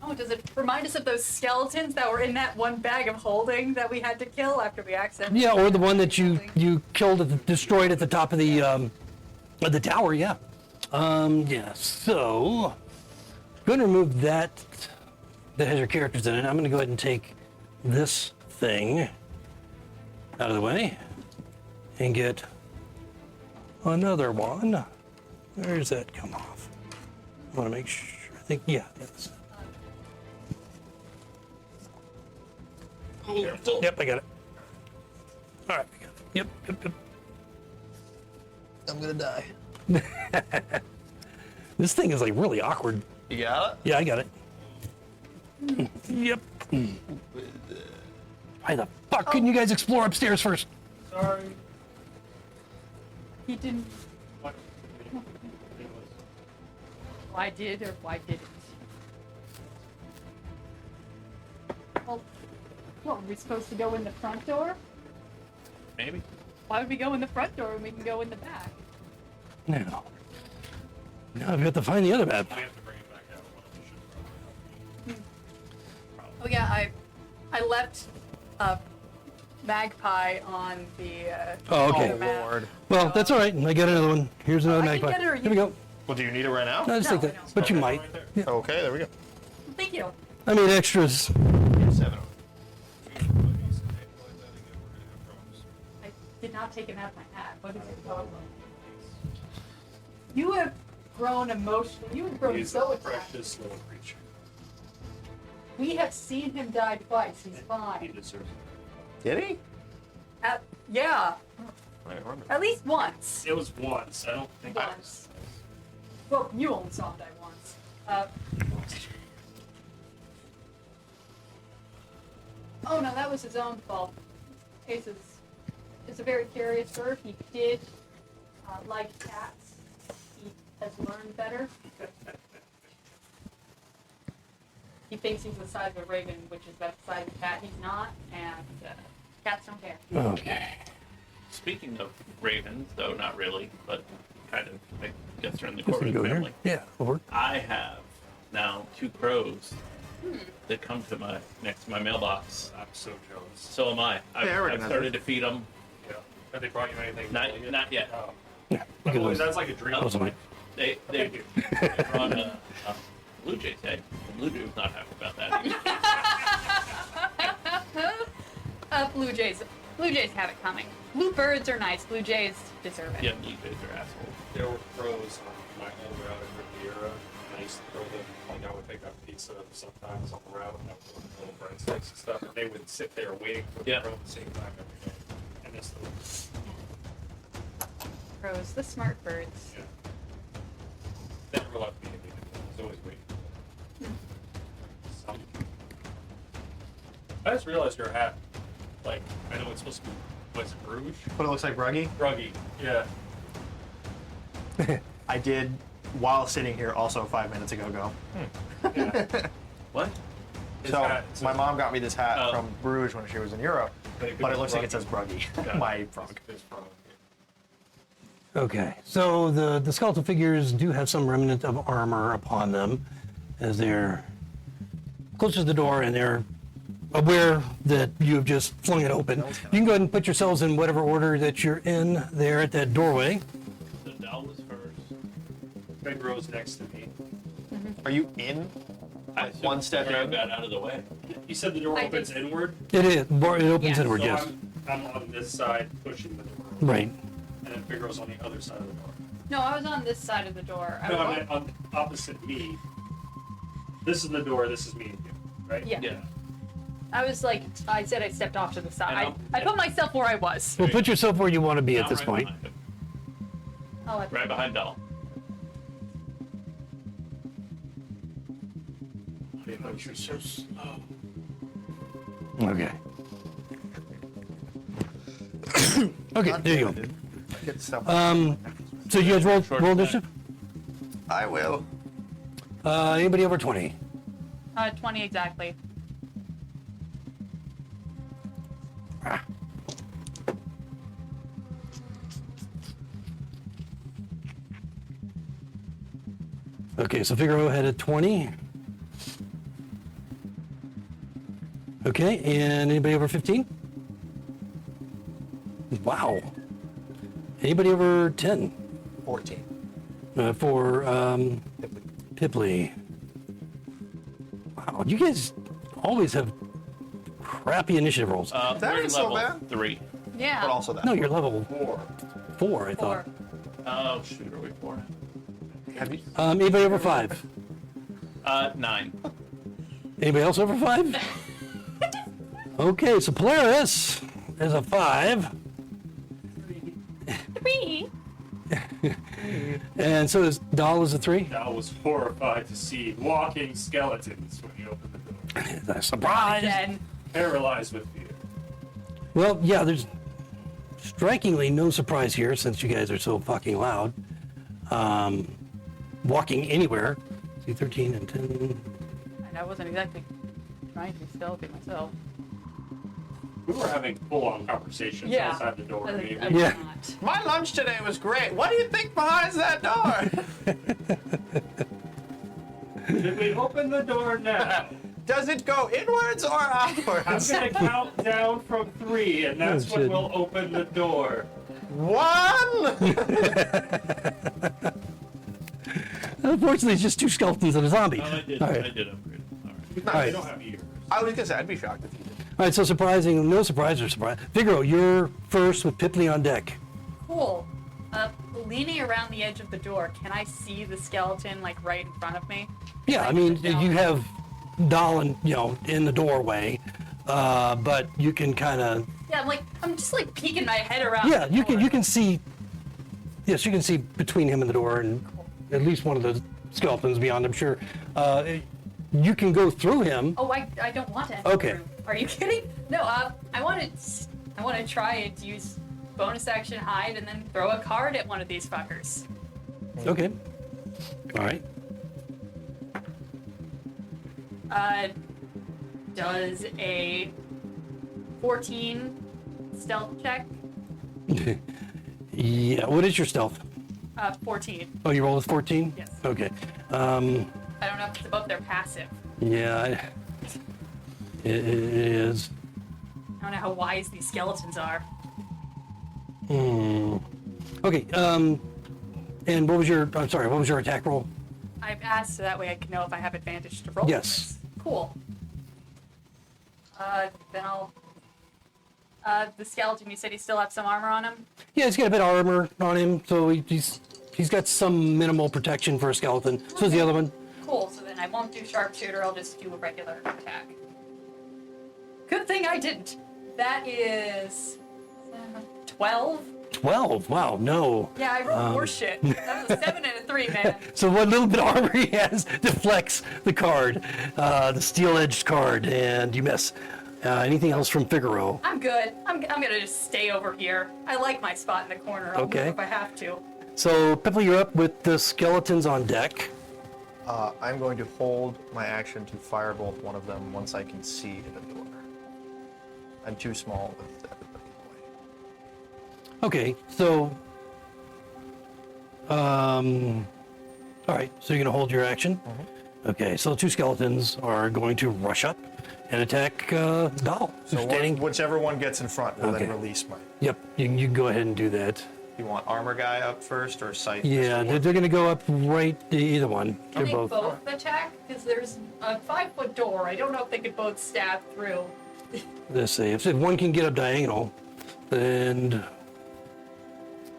Oh, does it remind us of those skeletons that were in that one bag of holding that we had to kill after we accidentally... Yeah, or the one that you killed, destroyed at the top of the tower, yeah. Yeah, so... I'm going to remove that has your characters in it. I'm going to go ahead and take this thing out of the way and get another one. Where does that come off? I want to make sure. I think, yeah. That's, yep, I got it. All right, I got it. Yep. I'm going to die. This thing is like really awkward. You got it? Yeah, I got it. Yep. Why the fuck couldn't you guys explore upstairs first? Sorry. He didn't... What? Why did or why didn't? Well, what, were we supposed to go in the front door? Maybe. Why would we go in the front door when we can go in the back? Now I've got to find the other map. We have to bring it back out. One, it should probably. Oh yeah, I left a magpie on the Oh, okay. other map. Lord. Well, that's all right. I got another one. Here's another I can magpie. get it or Here we go. Well, do you need it right now? No, just No, take I that. don't. But you Okay, might. right there. Yeah. Okay, there we go. Thank you. I made extras. Yes, did not take him out of my hat. What is your problem? You have grown emotional. You have grown He's so a attached. precious little creature. We have seen him die twice. He's He fine. deserves it. Did he? Yeah, I don't remember. at least once. It was once. I don't think Once. Well, you only saw him die once. Oh no, that was his own fault. Ace is a very curious bird. He did like cats. He has learned better. He thinks he's the size of a raven, which is about the size of a cat. He's not, and cats don't care. Okay. Speaking of ravens, though not really, but kind of, I guess they're in the Just gonna Corbin go here. family. Yeah, over. I have now 2 crows that come to my next to my mailbox. I'm so jealous. So am I. I I've recognize started to feed them. Yeah. Have they brought you anything? Not yet. Oh. Yeah, look at Boy, those. that's like a dream. Those are mine. They Thank you. brought a Blue Jays egg. The Blue Jay was not happy about that either. Blue Jays have it coming. Bluebirds are nice. Blue Jays deserve it. Yeah, Blue Jays are assholes. There were crows on my old route in Riviera, and I used to throw them. Like I would pick up pizza sometimes on the route, and I would throw them little breadsticks and stuff, and they would sit there waiting for the Yeah. crow at the same time every day. And this little, Crows, the smart birds. yeah. Never left me anything. I was always waiting. Some. I just realized your hat. Like, I know it's supposed to be, what's it, Bruges? But it looks like Bruggy. Ruggy. Yeah. I did, while sitting here, also 5 minutes ago, go. Yeah. What? His So hat my says- mom got me this hat Oh. from Bruges when she was in Europe, but it looks like it says Bruggy. Bruggy. Yeah. My frog. His frog. Okay, so the skeletal figures do have some remnant of armor upon them as they're close to the door and they're aware that you have just flung it open. You can go ahead and put yourselves in whatever order that you're in there at that doorway. The Dell was first. Ben Rose next to me. Are you in? I Like one step Sarah in? got out of the way. You said the door I opens did. inward. It is, it opens Yes. inward, So yes. I'm on this side pushing the door. Right. And then Figaro's on the other side of the door. No, I was on this side of the door. No, I meant on opposite me. This is the door, this is me and you, right? Yeah. Yeah. I was like, I said I stepped off to the side. And I put myself where I was. Well, put yourself where you want to be Now at this right point. behind him. Oh, I Right behind Dell. You're so slow. Okay. Okay, there you go. Get stuff. So you guys roll Short roll back. initiative? I will. Anybody over 20? 20 exactly. Okay, so Figaro had a 20. Okay, and anybody over 15? Wow. Anybody over 10? 14. For Pipley. Wow, you guys always have crappy initiative rolls. That We're ain't so level bad. 3. Yeah. But also that. No, you're level 4. 4, I 4. thought. Oh, shoot, are we 4? Have you? Anybody over 5? 9. Anybody else over 5? Okay, so Polaris is a 5. 3. And so is Dahl is a 3. I was horrified to see walking skeletons when you opened the door. Surprise! Again. Paralyzed with fear. Well, yeah, there's strikingly no surprise here since you guys are so fucking loud. Walking anywhere. See, 13 and 10. And I wasn't exactly trying to be stealthy myself. We were having full-on conversations Yeah. outside the door. I Maybe. was Yeah. not. My lunch today was great. What do you think behind that door? Should we open the door now? Does it go inwards or I'm outwards? gonna count down from 3, and that's Oh, when shit. we'll open the door. 1. Unfortunately, it's just 2 skeletons and a zombie. Oh, I did. All right. I did upgrade. All right. No, Alright. they don't have ears. I was gonna say I'd be shocked if you did. All right, so surprising, no surprise or surprise. Figaro, you're first with Pipley on deck. Cool. Leaning around the edge of the door, can I see the skeleton like right in front of me? Yeah, I mean, you have Dahl in, in the doorway, but you can kind of. Yeah, I'm just like peeking my head around. Yeah, the you door. can see. Yes, you can see between him and the door, and at least one of the skeletons beyond. I'm sure. You can go through him. Oh, I don't want to. Enter Okay. the room. Are you kidding? No. I want to try and use bonus action hide and then throw a card at one of these fuckers. Okay. All right. Does a 14 stealth check? Yeah. What is your stealth? 14. Oh, you roll with 14? Yes. Okay. I don't know if it's above their passive. Yeah. It is. I don't know how wise these skeletons are. Okay. And what was your? I'm sorry. What was your attack roll? I've asked so that way I can know if I have advantage to roll. Yes. this. Cool. Then I'll. The skeleton. You said he still has some armor on him. Yeah, he's got a bit of armor on him, so he's got some minimal protection for a skeleton. So is the other one. Cool. So then I won't do sharpshooter. I'll just do a regular attack. Good thing I didn't. That is 12. 12. Wow. No. Yeah, I rolled more shit. That was a 7 and a 3, man. So what little bit of armor he has deflects the card, the steel-edged card, and you miss. Anything else from Figaro? I'm good. I'm gonna just stay over here. I like my spot in the corner. I'll Okay. move if I have to. So Pipley, you're up with the skeletons on deck. I'm going to hold my action to firebolt one of them once I can see the door. I'm too small with everybody in the way. Okay. So. All right. So you're gonna hold your action. Okay. So the two skeletons are going to rush up and attack Dahl. So who's standing. whichever one gets in front will Okay. then release my. Yep. You can go ahead and do that. You want armor guy up first or sight? Yeah, they're going to go up right to either one. Can They're they both. attack? Because there's a 5-foot door. I don't know if they could both stab through. Let's see. If one can get up diagonal, then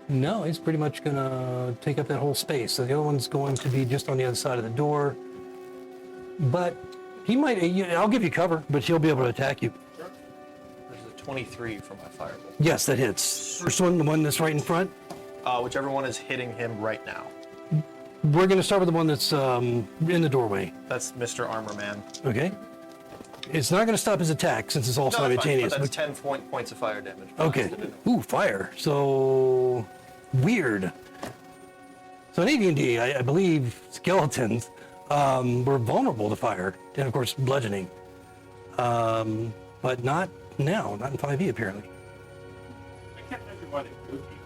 no, it's pretty much going to take up that whole space. So the other one's going to be just on the other side of the door. But he might. I'll give you cover, but he'll be able to attack you. There's a 23 for my firebolt. Yes, that hits. First one, the one that's right in front. Whichever one is hitting him right now. We're going to start with the one that's in the doorway. That's Mr. Armor Man. Okay. It's not going to stop his attack since it's all No, that's fine, simultaneous. but that's 10 points of fire damage. Okay. Ooh, fire. So weird. So in AD&D, I believe skeletons were vulnerable to fire, and of course bludgeoning. But not now, not in 5e apparently. I can't imagine why they would be.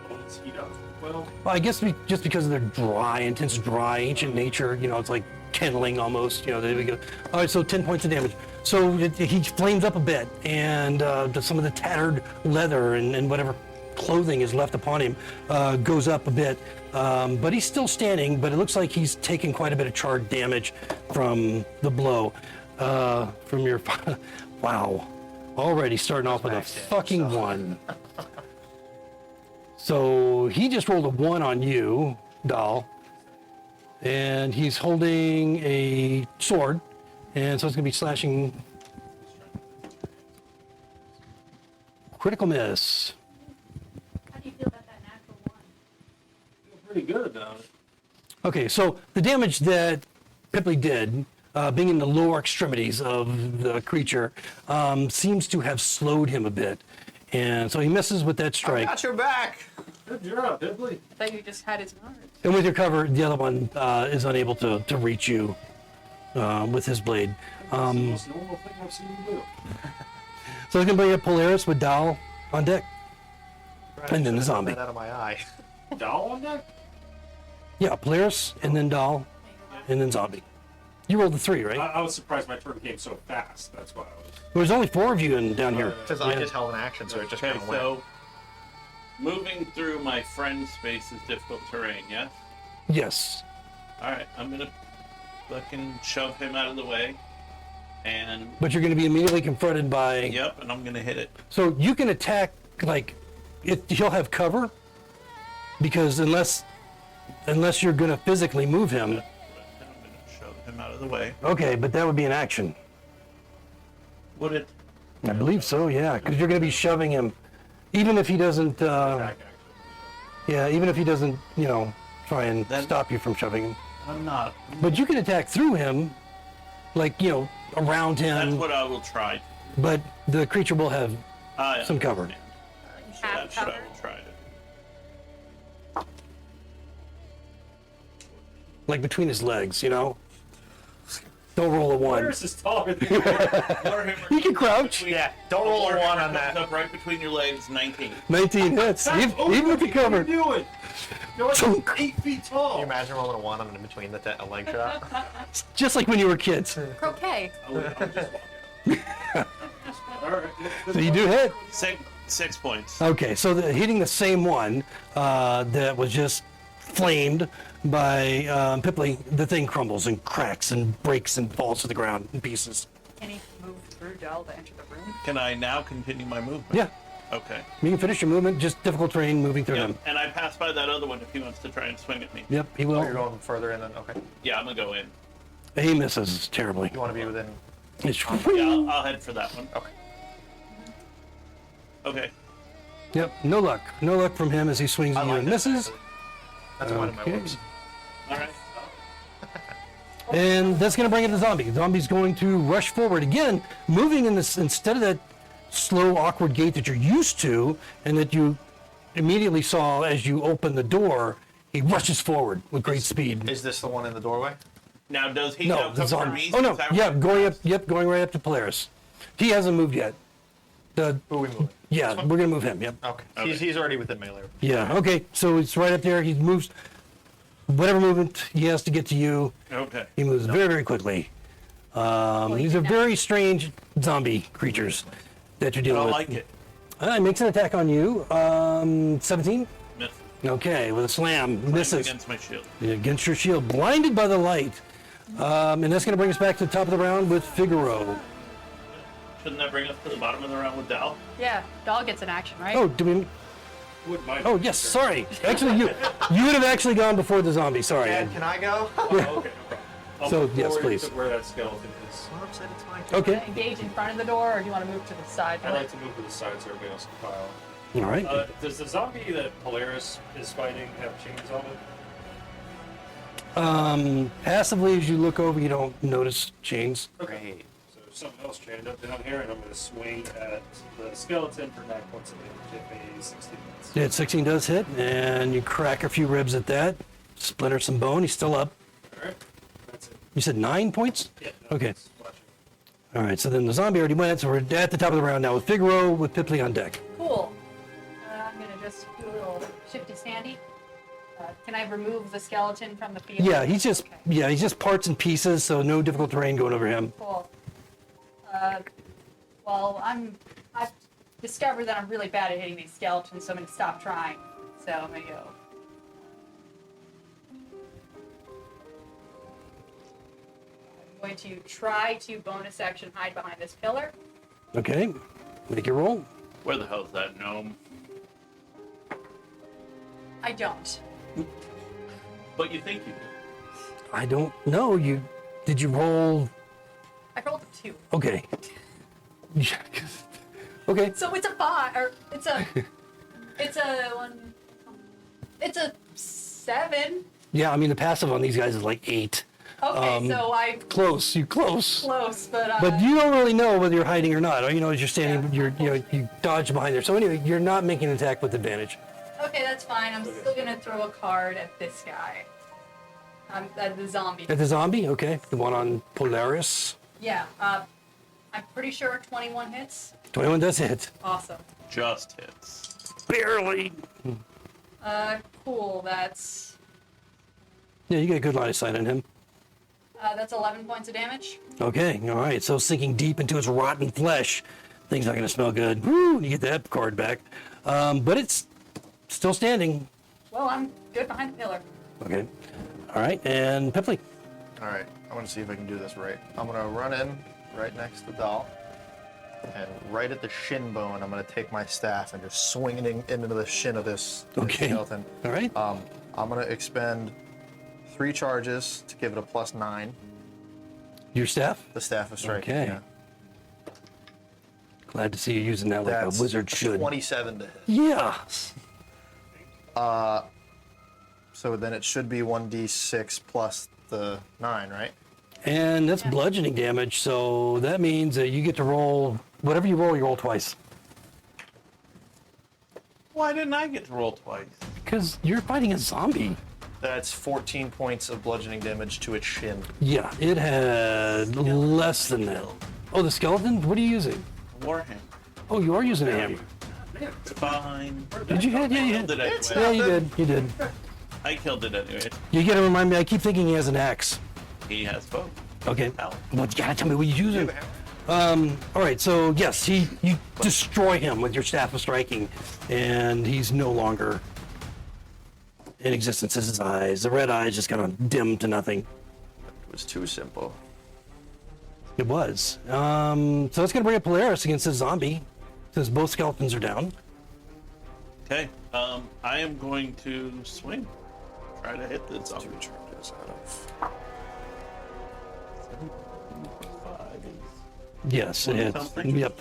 Bullets heat up. Well, Well, I guess just because of their dry, intense dry, ancient nature, it's like kindling almost, there we go. All right, so 10 points of damage. So he flames up a bit, and some of the tattered leather and whatever clothing is left upon him goes up a bit. But he's still standing, but it looks like he's taken quite a bit of charred damage from the blow. From your... Wow. Already starting off with a fucking 1. So he just rolled a 1 on you, Dahl. And he's holding a sword. And so it's going to be slashing. Critical miss. How do you feel about that natural 1? feel pretty good about it. Okay, so the damage that Pipley did, being in the lower extremities of the creature, seems to have slowed him a bit. And so he misses with that I strike. got your back. Good job, Dibley. I thought you just had his arm. And with your cover, the other one is unable to reach you with his blade. That's the most normal thing I've seen you do. So it's going to bring up Polaris with Dahl on deck. And then the zombie. That out of my eye. Doll on that? Yeah, Polaris, and then Dahl, and then zombie. You rolled the 3, right? I was surprised my turn came so fast. That's why I was. There's only 4 of you down here. Because I just held an action, so it just Okay, kind of went. so moving through my friend's space is difficult terrain, yes? Yes. Alright, I'm gonna fucking shove him out of the way. And But you're going to be immediately confronted by. yep, and I'm gonna hit it. So you can attack like he'll have cover because unless you're going to physically move him. And I'm gonna shove him out of the way. Okay, but that would be an action. Would it? I believe so. Yeah, because you're going to be shoving him, even if he doesn't. Attack action. Yeah, even if he doesn't, try and Then- stop you from shoving him. I'm not. But you can attack through him, like around That's him. what I will try. But the creature will have I some cover. understand. So Half that's what I cover. will try to do. like between his legs. Don't roll a one. Polaris is taller than you. Warhammer He can crouch. Yeah, don't roll a Warhammer 1 on comes that. Up right between your legs, 19. 19 hits, even with the cover. What are you doing? You're like Chunk. 8 feet tall. Can you imagine rolling a 1 on in between a leg shot? Just like when you were kids. Croquet. I'm just walking. All right. So you do hit. 6 points. Okay, so hitting the same one that was just flamed by Pipley, the thing crumbles and cracks and breaks and falls to the ground in pieces. Can he move through Dell to enter the room? Can I now continue my movement? Yeah, Okay. you can finish your movement, just difficult terrain moving through Yep. them. And I pass by that other one if he wants to try and swing at me. Yep, he Oh, you're will. going further in then? Okay. Yeah, I'm gonna go in. He misses terribly. You want to be within... It's- Yeah, I'll head for that one. Okay. Okay. Yep, no luck. No luck from him as he swings at you and misses. That's one of my Okay. moves. All right. And that's going to bring in the zombie. The zombie's going to rush forward again, moving in this instead of that slow, awkward gait that you're used to, and that you immediately saw as you opened the door. He rushes forward with great speed. Is this the one in the doorway? Now, does he No, now the come for zombie. me? Oh no, since I- yeah, going up. Yep, going right up to Polaris. He hasn't moved yet. Who are we moving? Yeah, we're gonna move him. Yep. Okay. Okay. He's already within melee. Yeah. Okay. So it's right up there. He moves. Whatever movement he has to get to you, Okay. he moves very, very quickly. These are very strange zombie creatures that you're I dealing don't with. like it. Makes an attack on you. 17. Miss. Okay, with a slam, misses Against my shield. against your shield, blinded by the light. And that's going to bring us back to the top of the round with Figaro. Shouldn't that bring us to the bottom of the round with Dal? Yeah, Dog gets an action, right? Oh, do we? Wouldn't mind. Oh, yes. Sorry. Actually, you would have actually gone before the zombie. Sorry. Dad, can I go? Oh, okay, no problem. I'll So, move yes, forward please. to where that skeleton is. Well, I'm saying it's fine. Okay. Engage in front of the door, or do you want to move to the side? I like to move to the side so everybody else can pile. All right. Does the zombie that Polaris is fighting have chains on it? Passively, as you look over, you don't notice chains. Great. So there's something else chained up down here, and I'm going to swing at the skeleton for 9 points of damage. If a 16 hits. Yeah, 16 does hit, and you crack a few ribs at that. Splinter some bone. He's still up. All right, that's it. You said 9 points? Yeah. no, Okay. it's watching. All right, so then the zombie already went, so we're at the top of the round now with Figaro with Pipley on deck. Cool. I'm gonna just do a little shifty standy. Can I remove the skeleton from the field? Yeah, he's just Okay. parts and pieces, so no difficult terrain going over him. Cool. Well, I've discovered that I'm really bad at hitting these skeletons, so I'm gonna stop trying. So I'm gonna go. I'm going to try to bonus action hide behind this pillar. Okay, make your roll. Where the hell's that gnome? I don't. But you think you do. I don't know. Did you roll? I rolled a 2. Okay. Okay. So it's a 5, or it's a 1. It's a 7. Yeah, I mean the passive on these guys is like 8. Okay, so I Close. You close. close, but But you don't really know whether you're hiding or not. All you know is you're standing. Yeah. You dodge behind there. So anyway, you're not making an attack with advantage. okay, that's fine. I'm still gonna throw a card at this guy. At the zombie. At the zombie, okay, the one on Polaris. Yeah. I'm pretty sure 21 hits. 21 does hit. Awesome. Just hits. Barely. Cool. That's Yeah, you get a good line of sight on him. 11 points of damage. Okay, all right. So sinking deep into its rotten flesh, thing's not going to smell good. Woo! You get that card back, but it's still standing. Well, I'm good behind the pillar. Okay. All right, and Pipley. All right. I want to see if I can do this right. I'm going to run in right next to Doll. And right at the shin bone, I'm going to take my staff and just swing it into the shin of this skeleton. All right. I'm going to expend 3 charges to give it a +9. Your staff? The staff of strike. Okay. Yeah. Glad to see you using that like That's a wizard should. 27 to hit. Yeah. So then it should be 1d6 plus the 9, right? And that's bludgeoning damage, so that means that you get to roll whatever you roll twice. Why didn't I get to roll twice? Because you're fighting a zombie. That's 14 points of bludgeoning damage to its shin. Yeah, it had less than that. Oh, the skeleton? What are you using? Warhammer. Oh, you are using a hammer. It's fine. Did you hit? Yeah, you hit. Did I, Yeah, you did. You did. I killed it anyway. You gotta remind me, I keep thinking he has an axe. He has both. Okay. Ow. Well, you gotta tell me what you're using. All right, so yes, you destroy him with your staff of striking, and he's no longer in existence as his eyes. The red eyes just kind of dim to nothing. It was too simple. It was. So it's gonna bring up Polaris against this zombie, since both skeletons are down. Okay. I am going to swing. Try to hit this zombie. 2 charges out of... 5 is Yes, it's, something? yep.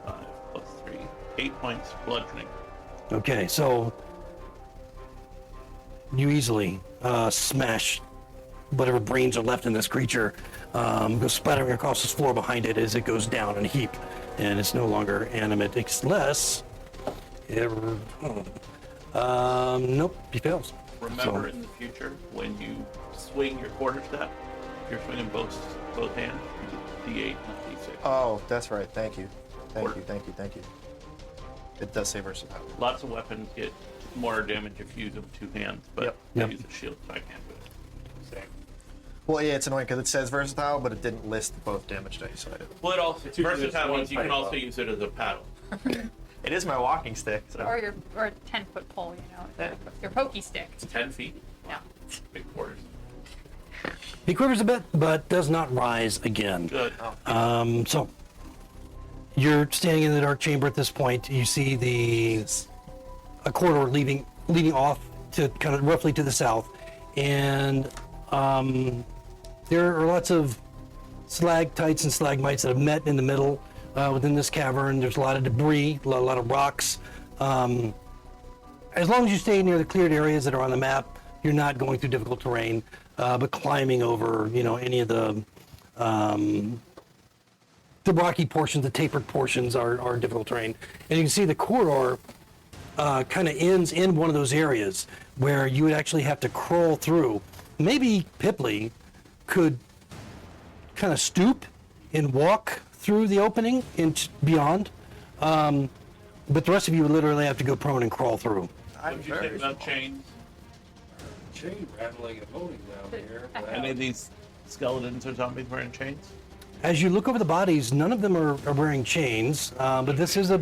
5 plus 3. 8 points bludgeoning. Okay, so you easily smash whatever brains are left in this creature, goes splattering across the floor behind it as it goes down in a heap, and it's no longer animate, unless it, nope, he fails. Remember, So- in the future, when you swing your quarterstaff, you're swinging both hands. You get D8, not D6. Oh, that's right. Thank you. Thank Or- you, thank you, thank you. It does say versatility. Lots of weapons get more damage if you use them 2 hands, but Yep. I Yep. use a shield, so I can't do it. Same. Well, yeah, it's annoying because it says versatile, but it didn't list both damage dice. So Well, it also, Two versatile units, ones, you one can also fight use it as a paddle. it is my walking stick. So. Or a 10-foot pole, your pokey stick. It's 10 feet. Yeah. Big quarters. He quivers a bit, but does not rise again. Good. So you're standing in the dark chamber at this point. You see a corridor leading off to kind of roughly to the south, and there are lots of stalactites and stalagmites that have met in the middle within this cavern. There's a lot of debris, a lot of rocks. As long as you stay near the cleared areas that are on the map, you're not going through difficult terrain. But climbing over, any of the rocky portions, the tapered portions are difficult terrain. And you can see the corridor kind of ends in one of those areas where you would actually have to crawl through. Maybe Pipley could kind of stoop and walk through the opening and beyond. But the rest of you would literally have to go prone and crawl through. What did you think about chains? Chain rattling and moaning down here. Any of these skeletons or zombies wearing chains? As you look over the bodies, none of them are wearing chains, but this is a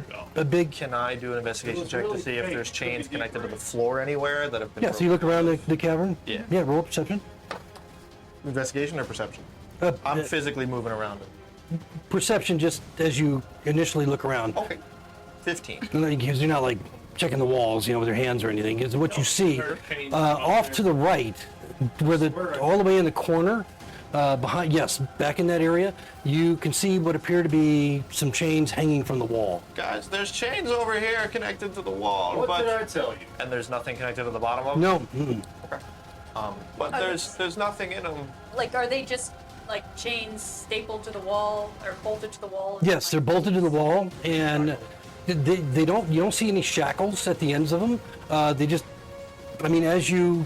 big... Can I do an investigation was check to really see if fake. there's chains connected to the floor anywhere that have been Yeah, so you look around the cavern? Yeah. Yeah, roll perception. Investigation or perception? I'm Uh, physically moving around it. perception just as you initially look around. Okay. 15. Because you're not like checking the walls, with your hands or anything. It's what you see. there are chains Off there. to the right, where all the way in the corner, behind, yes, back in that area, you can see what appear to be some chains hanging from the wall. Guys, there's chains over here connected to the wall, What but did I tell you? and there's nothing connected to the bottom of them. No, mm-mm. But there's nothing in them. Like, are they just like chains stapled to the wall or bolted to the wall? Yes, they're bolted to the wall, and they don't. You don't see any shackles at the ends of them. They just, as you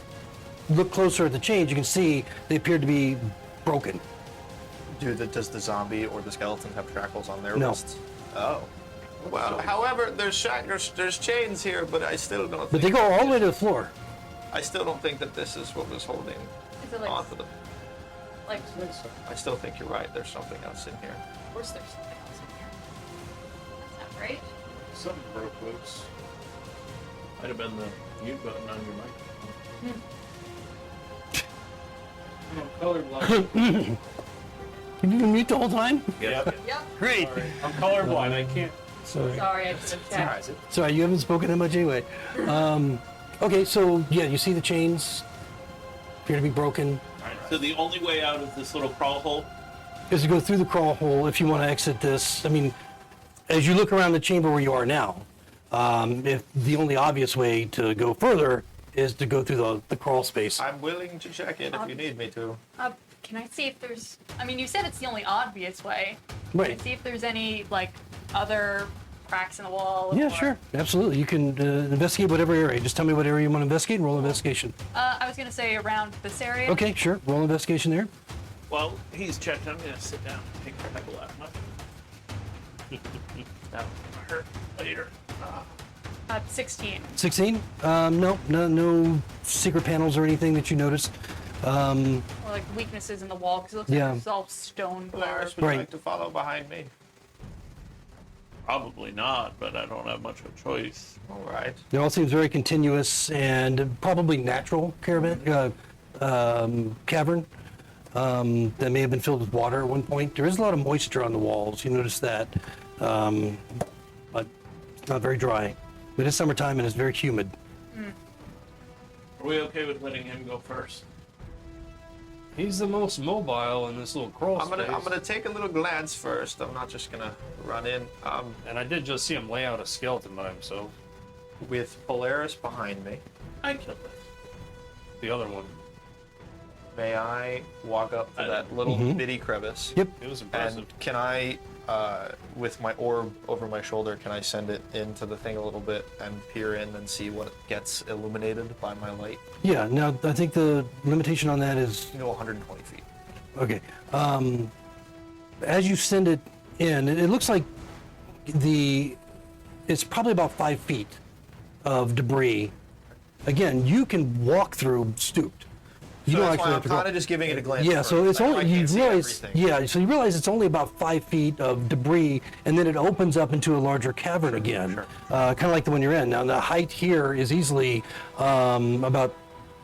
look closer at the chains, you can see they appear to be broken. Does the zombie or the skeleton have shackles on their No. wrists? Oh. Well, however, there's chains here, but I still don't. But they Think, go all the way to the floor. I still don't think that this is what was holding Is it like, onto them. like, I still think you're right. There's something else in here. of course there's something else in here. That's not right. Something broke loose. Might have been the mute button on your microphone. Colorblind. You didn't mute the whole time? Yep. Yep. Great. Sorry. I'm colorblind. I can't. Sorry. Sorry, I just checked. Sorry, you haven't spoken that much anyway. Okay, so yeah, you see the chains appear to be broken. So the only way out is this little crawl hole. Is to go through the crawl hole if you want to exit this. I mean, as you look around the chamber where you are now, if the only obvious way to go further is to go through the crawl space. I'm willing to check it if you need me to. Can I see if there's? I mean, you said it's the only obvious way. Right. Can I see if there's any like other cracks in the wall? Yeah, or- sure, absolutely. You can investigate whatever area. Just tell me what area you want to investigate and roll investigation. I was gonna say around this area. Okay, sure. Roll investigation there. Well, he's checked. I'm gonna sit down and take a couple out. That will hurt later. 16. 16. No secret panels or anything that you notice. Or like weaknesses in the wall because it looks Yeah. like it's all stone. Polaris would Right. like to follow behind me. Probably not, but I don't have much of a choice. All right. It all seems very continuous and probably natural cavern that may have been filled with water at one point. There is a lot of moisture on the walls. You notice that, but it's not very dry. It is summertime and it's very humid. Are we okay with letting him go first? He's the most mobile in this little crawl I'm space. gonna take a little glance first. I'm not just gonna run in. And I did just see him lay out a skeleton by himself. With Polaris behind me, I killed it. The other one. may I walk up to I that little bitty crevice? Yep. It was impressive. And can I, with my orb over my shoulder, can I send it into the thing a little bit and peer in and see what gets illuminated by my light? Yeah. Now I think the limitation on that is You know, 120 feet. okay. As you send it in, it looks like it's probably about 5 feet of debris. Again, you can walk through stooped. You So don't that's why actually I'm have to go. kind of just giving it a glance. Yeah, so first. it's I know only I you can't see realize. everything. Yeah, so you realize it's only about 5 feet of debris, and then it opens up into a larger cavern again, kind of like the one you're in. Now the height here is easily about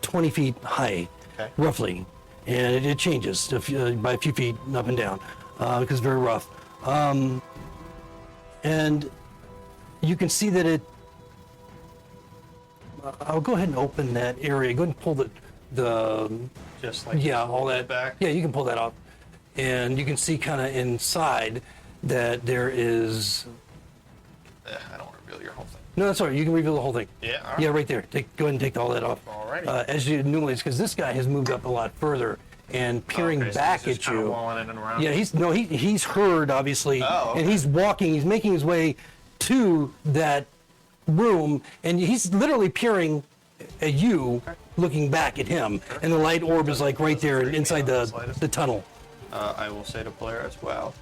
20 feet high, Okay. roughly, and it changes by a few feet up and down because it's very rough. And you can see that it. I'll go ahead and open that area. Go ahead and pull the Just like yeah, this, all hold it that back. Yeah, you can pull that off, and you can see kind of inside that there is. I don't want to reveal your whole thing. No, that's all right. You can reveal the whole thing. Yeah, all right. Yeah, right there. Go ahead and take all that off. Alrighty. As you normally, because this guy has moved up a lot further and peering Okay, so back he's just at kinda you. walling in and around. Yeah, he's heard obviously, Oh, okay. and he's walking. He's making his way to that room, and he's literally peering at you, looking back at him, and the light orb is like right there inside the tunnel. I will say to Polaris, well,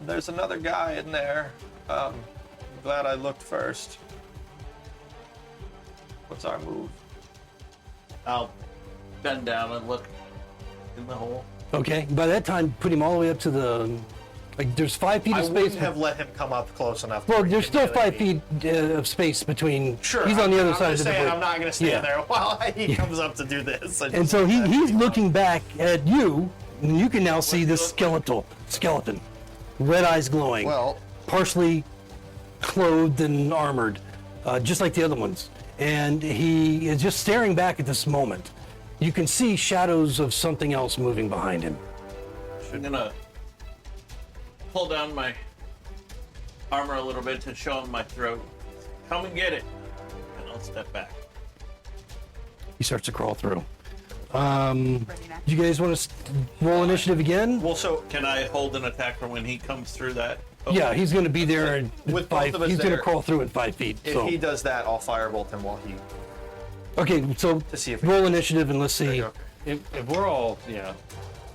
there's another guy in there. Glad I looked first. What's our move? I'll bend down and look in the hole. Okay. By that time, put him all the way up to the. Like, there's 5 feet I of wouldn't space. have let him come up close enough. Well, where he there's could still really 5 be- feet of space between. Sure. He's on the other I'm side of just the saying, debris. I'm not going to stand Yeah. there while he comes up to do this. And so he's looking back at you, and you can now see this skeleton, red eyes glowing, Well, partially clothed and armored, just like the other ones. And he is just staring back at this moment. You can see shadows of something else moving behind him. I'm gonna pull down my armor a little bit to show him my throat. Come and get it. And I'll step back. He starts to crawl through. Ready now. You guys want to roll initiative again? well, so Can I hold an attack for when he comes through that? Yeah, he's going to be there in With both 5. of us He's going to there, crawl through in 5 feet. if So he does that, I'll firebolt him while he. okay, so To see if we- roll initiative and let's see. Okay. If we're all,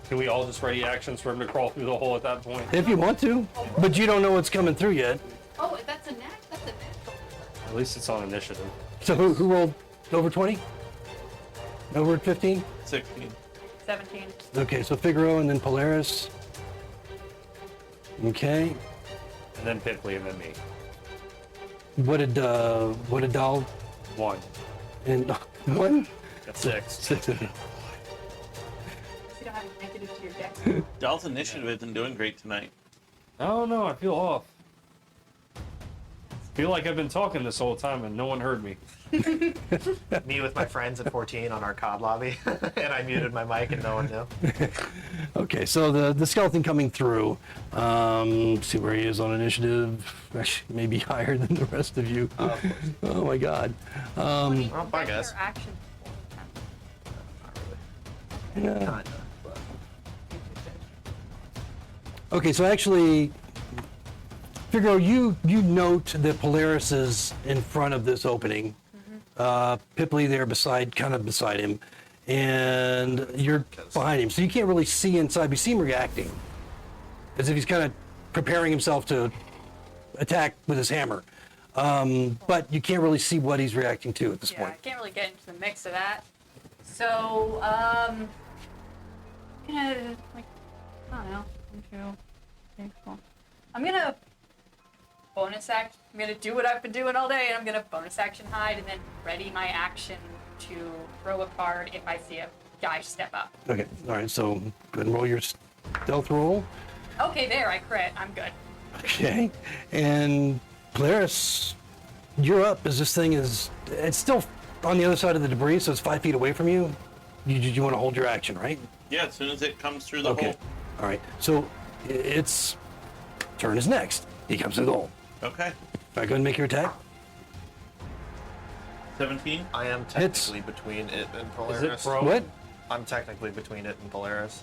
can we all just ready actions for him to crawl through the hole at that point? If you want to, but you don't know what's coming through yet. Oh, if that's a knack, that's a knack. At least it's on initiative. So who rolled over 20? Over 15? 16. 17. Okay, so Figaro and then Polaris. Okay. And then Pippley and then me. What did Dal 1. and one? Got 6. Six. You don't have initiative to your deck. Dal's initiative isn't doing great tonight. Oh no, I feel off. I feel like I've been talking this whole time and no one heard me. Me with my friends at 14 on our COD lobby, and I muted my mic and no one knew. Okay, so the skeleton coming through. See where he is on initiative. Actually, maybe higher than the rest of you. Oh my God. Well, bye guys. Your action. Not really. Yeah. Kinda, but Okay, so actually, Figaro, you note that Polaris is in front of this opening. Pipley there kind of beside him, and you're behind him, so you can't really see inside. But you see him reacting, as if he's kind of preparing himself to attack with his hammer. But you can't really see what he's reacting to at this Yeah, I point. can't really get into the mix of that. So, I'm gonna, like, I don't know. 1, 2, 3, 4. I'm gonna bonus act. I'm gonna do what I've been doing all day, and I'm gonna bonus action hide, and then ready my action to throw a card if I see a guy step up. Okay, all right, so go ahead and roll your stealth roll. Okay, there, I crit. I'm good. Okay, and Polaris, you're up as this thing is, it's still on the other side of the debris, so it's 5 feet away from you. You want to hold your action, right? Yeah, as soon as it comes through the Okay, hole. all right, so its turn is next. He comes through the hole. Okay. All right, go ahead and make your attack. 17. I am Hits. technically between it and Is Polaris. it pro? What? I'm technically between it and Polaris.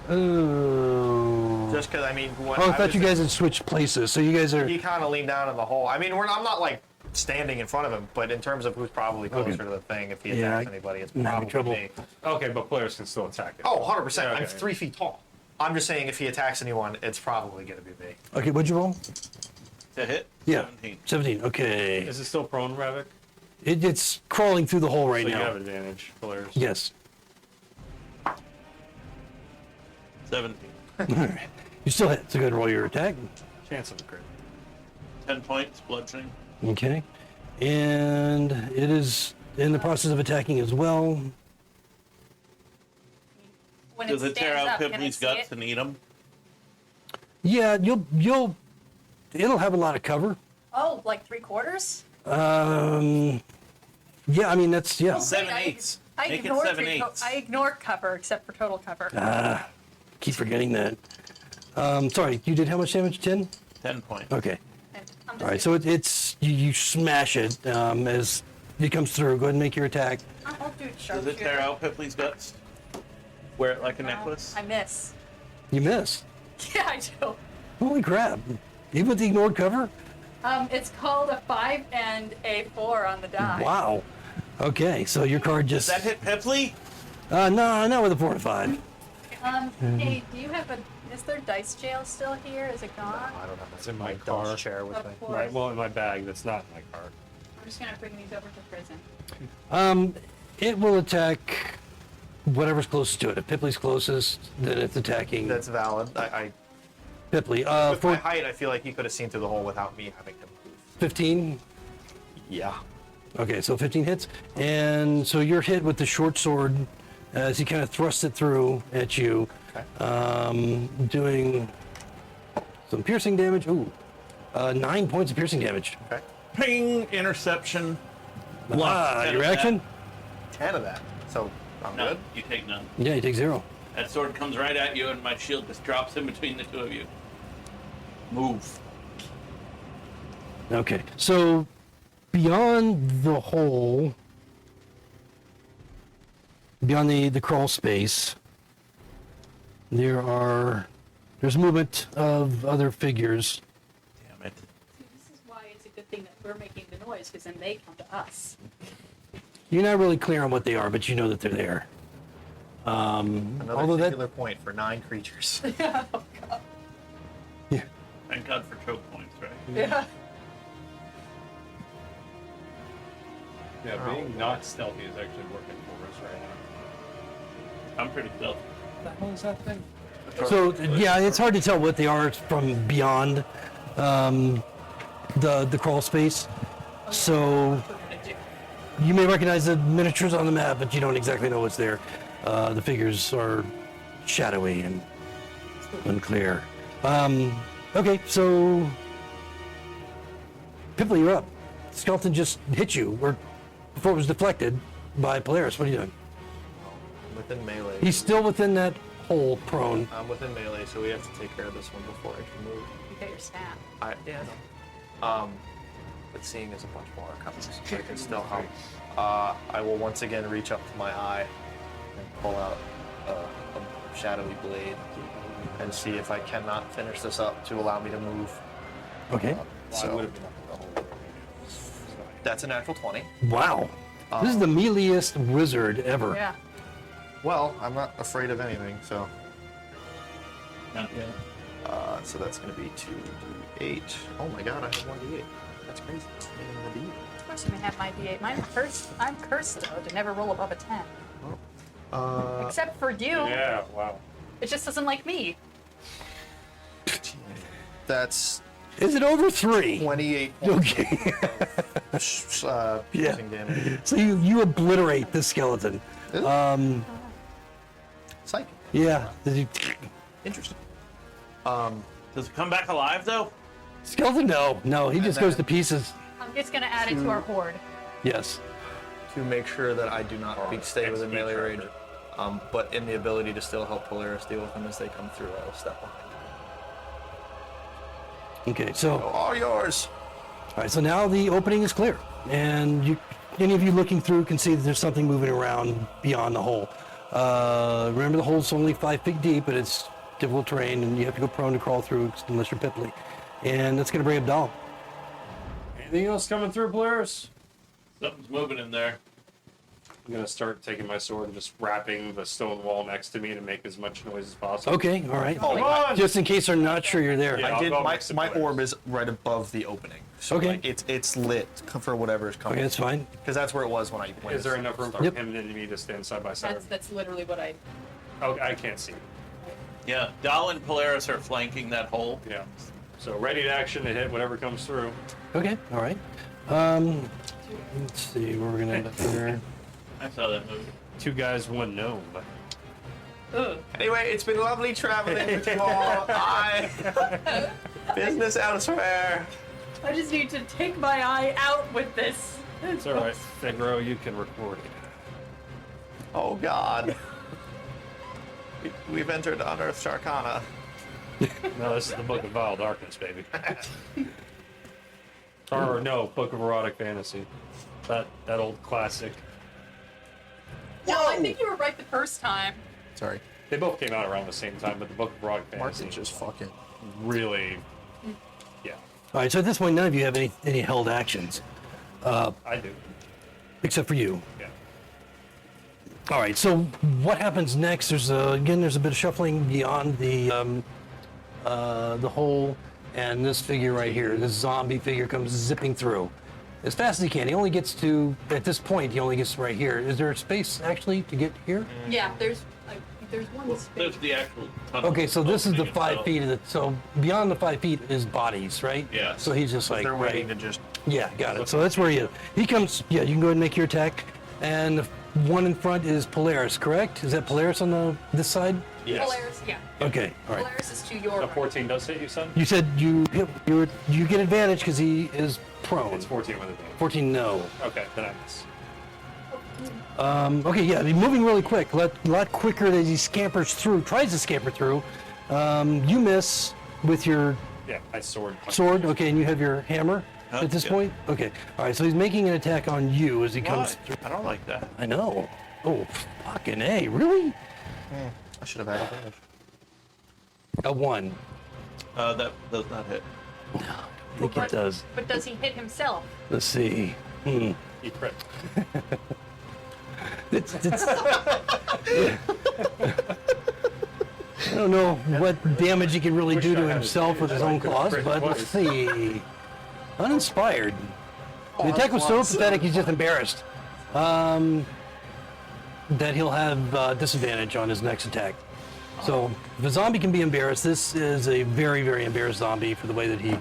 Oh. Just because, I mean, what Oh, I thought you guys had switched places, so you guys are. He kind of leaned down in the hole. I mean, I'm not like standing in front of him, but in terms of who's probably closer Okay. to the thing, if he Yeah, attacks I- anybody, it's I'm having probably trouble. me. Okay, but players can still attack it. Oh, 100%. Yeah, I'm okay. 3 feet tall. I'm just saying if he attacks anyone, it's probably going to be me. Okay, what'd you roll? To hit? Yeah. 17. 17, okay. Is it still prone, Ravik? It's crawling through the hole right So you now. have advantage, players. Yes. 17. Alright. You still hit, so go ahead and roll your attack. Chance of a crit. 10 points, bludgeoning. Okay. And it is in the process of attacking as well. When Does it it tear stands out up, can I Pipley's see guts it? and eat them? Yeah, it'll have a lot of cover. Oh, like 3/4? Yeah, I mean, that's, yeah. Oh, Seven wait, eighths. I Make it ignored 7/8. I ignore cover except for total cover. Keep forgetting that. Sorry, you did how much damage? 10? 10 points. Okay. I'm just All right, so it's, you smash it as it comes through. Go ahead and make your attack. I'll do Does sharpshooter. it tear out Pipley's guts? Wear it like a necklace? I miss. You miss. Yeah, I do. Holy crap. Even with the ignored cover? It's called a 5 and a 4 on the die. Wow. Okay, so your card Does just... that hit Pipley? No, not with a 4 and 5. Hey, do you have is there dice jail still here? Is it gone? I don't know. It's in my Adult car. chair with me. Of course. Well, in my bag. That's not in my car. I'm just gonna bring these over to prison. It will attack whatever's closest to it. If Pipley's closest, then it's attacking That's valid. I Pipley. with my For height, I feel like he could have seen through the hole without me having to move. 15. Yeah. Okay, so 15 hits. And so you're hit with the short sword as he kind of thrusts it through at you, doing some piercing damage. Ooh, 9 points of piercing damage. Okay. Ping! Interception. Ah, 10 your of that. action? 10 of that. So I'm No, good. you take none. Yeah, you take 0. That sword comes right at you, and my shield just drops in between the two of you. Move. Okay, so beyond the hole, beyond the crawl space, there's movement of other figures. Damn it. See, this is why it's a good thing that we're making the noise, because then they come to us. You're not really clear on what they are, but you know that they're there. Another Although that, singular point for 9 creatures. yeah. Thank God for choke points, right? Yeah. Yeah, being not stealthy is actually working for us right now. I'm pretty stealthy. What the hell is that thing? So yeah, it's hard to tell what they are from beyond the crawl space. So What we're gonna do. you may recognize the miniatures on the map, but you don't exactly know what's there. The figures are shadowy and unclear. Okay, so Pipple, you're up. Skeleton just hit you, or before it was deflected by Polaris. What are you doing? I'm within melee. He's still within that hole, prone. I'm within melee, so we have to take care of this one before I can move. You got your staff. Yeah, I know. But seeing as a bunch more are coming, so I can still help. I will once again reach up to my eye and pull out a shadowy blade and see if I cannot finish this up to allow me to move. Okay. So that's a natural 20. Wow. This is the mealiest wizard ever. Yeah. Well, I'm not afraid of anything, so. Not yet. So that's going to be 2d8. Oh my god, I have 1d8. That's crazy. I'm in Of course you may have my D8. I'm cursed though to never roll above a 10. the D8. Except for you. Yeah, wow. It just doesn't like me. That's Is it over 3? 28 points Okay. of Yeah. piercing damage. So you obliterate the skeleton. Is it? Psychic. Yeah. Interesting. Does it come back alive though? Skeleton? No, he just goes to pieces. I'm just gonna add it to our horde. Yes. To make sure that I do not stay within XP melee range, tracker. but in the ability to still help Polaris deal with them as they come through, I will step behind. Okay, so All yours. all right, so now the opening is clear, and any of you looking through can see that there's something moving around beyond the hole. Remember, the hole's only 5 feet deep, but it's difficult terrain, and you have to go prone to crawl through unless you're Pipley. And that's going to bring up Dal. Anything else coming through, Polaris? Something's moving in there. I'm gonna start taking my sword and just wrapping the stone wall next to me to make as much noise as possible. Okay, all right. Oh, Come on! Just in case they're not sure you're there. Yeah. I I'll did. go My, next to my Polaris. orb is right above the opening, so Okay. like, it's lit for whatever's Okay, coming. that's fine. Because that's where it was when I went. Is there enough room for Yep. him and me to stand side by side? That's literally what I. Oh, I can't see. Yeah, Dal and Polaris are flanking that hole. Yeah. So ready to action to hit whatever comes through. Okay, all right. Let's see where we're going to end up here. I saw that movie. 2 guys, 1 gnome. Ugh. Anyway, it's been lovely traveling with you all. Business elsewhere. I just need to take my eye out with this. It's all right, Figaro. You can record it. Oh God. We've entered Unearthed Arcana. No, this is the Book of Vile Darkness, baby. Or no, Book of Erotic Fantasy. That old classic. No, I think you were right the first time. Sorry. They both came out around the same time, but the Book of Erotic Fantasy Martin just fucking. really, yeah, All right, so at this point, none of you have any held actions, I do. except for you. Yeah. All right, so what happens next? There's a bit of shuffling beyond the hole, and this figure right here, this zombie figure, comes zipping through as fast as he can. He only gets to, at this point, he only gets right here. Is there space actually to get here? Yeah, there's one There's space. the actual tunnel. Okay, so this is the opening 5 itself. feet of the, so beyond the 5 feet is bodies, right? Yeah. So he's just like, They're waiting right. to just. Yeah, got it. So that's where he comes. Yeah, you can go ahead and make your attack. And the one in front is Polaris, correct? Is that Polaris on this side? Yes. Polaris, yeah. Okay, all right. Polaris is to your A right. 14 does hit you, son? You said you get advantage because he is prone. It's 14 with advantage. 14, no. Okay, then I miss. Okay, yeah, he's moving really quick. A lot quicker as he scampers through, tries to scamper through. You miss with your Yeah, I sword. sword. Okay, and you have your hammer at this yeah. point? Okay, all right, so he's making an attack on you as he comes What? through. I don't like that. I know. Oh, fucking A, really? I should have had advantage. A 1. That does not hit. I think it does. But does he hit himself? Let's see. He crit. It's I don't know what damage he can really Wish do I to had himself his with his advantage. own I could've claws, crit but let's see. Uninspired. The attack was so claws. pathetic, he's just embarrassed. That he'll have disadvantage on his next attack. So if a zombie can be embarrassed, this is a very, very embarrassed zombie for the way that he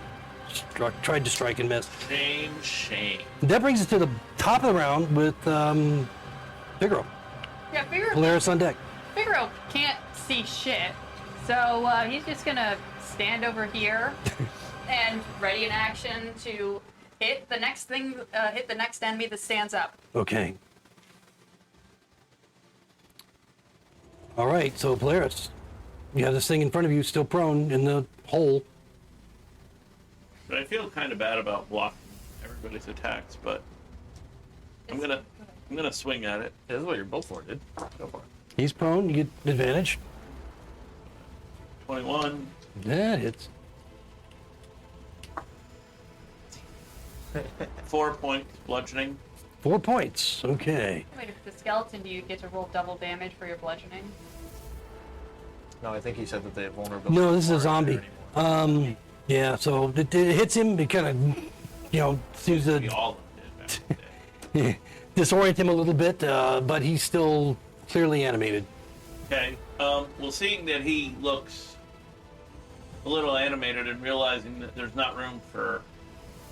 tried to strike and miss. Shame. That brings us to the top of the round with Figaro. Yeah, figure Polaris on deck. Figaro can't see shit, so he's just gonna stand over here and ready in action to hit the next enemy that stands up. Okay. All right, so Polaris, you have this thing in front of you, still prone in the hole. But I feel kind of bad about blocking everybody's attacks, but I'm gonna swing at it. Yeah, this is what you're built for, dude. Go for it. He's prone, you get advantage. 21. That hits. 4 points bludgeoning. 4 points, okay. Wait, if the skeleton, do you get to roll double damage for your bludgeoning? No, I think he said that they have vulnerability. No, this is a aren't there zombie. anymore. Yeah, so it hits him, it kind of, seems We to all did back in the day. disorient him a little bit, but he's still clearly animated. Okay. Well, seeing that he looks a little animated and realizing that there's not room for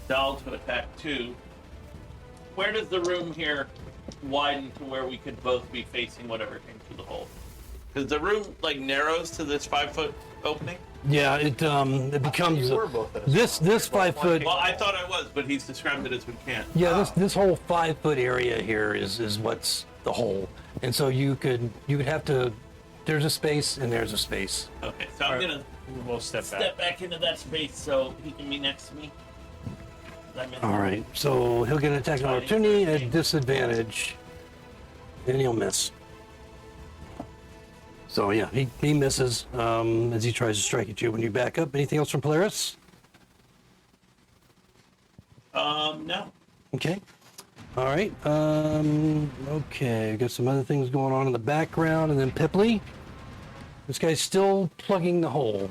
Dahl to attack too, where does the room here widen to where we could both be facing whatever came through the hole? Because the room like narrows to this 5-foot opening. Yeah, it becomes You were both at a this spot. You're both 5 foot. flanking. Well, I thought I was, but he's described it as we can't. Yeah, this whole 5 foot area here is what's the hole, and so you could have to. There's a space and there's a space. Okay, so I'm gonna We'll step back. step back into that space so he can be next to me. All right, so he'll get an attack of opportunity at disadvantage, and he'll miss. So yeah, he misses as he tries to strike at you. When you back up, anything else from Polaris? No. Okay. All right. Okay. Got some other things going on in the background, and then Pipley. This guy's still plugging the hole.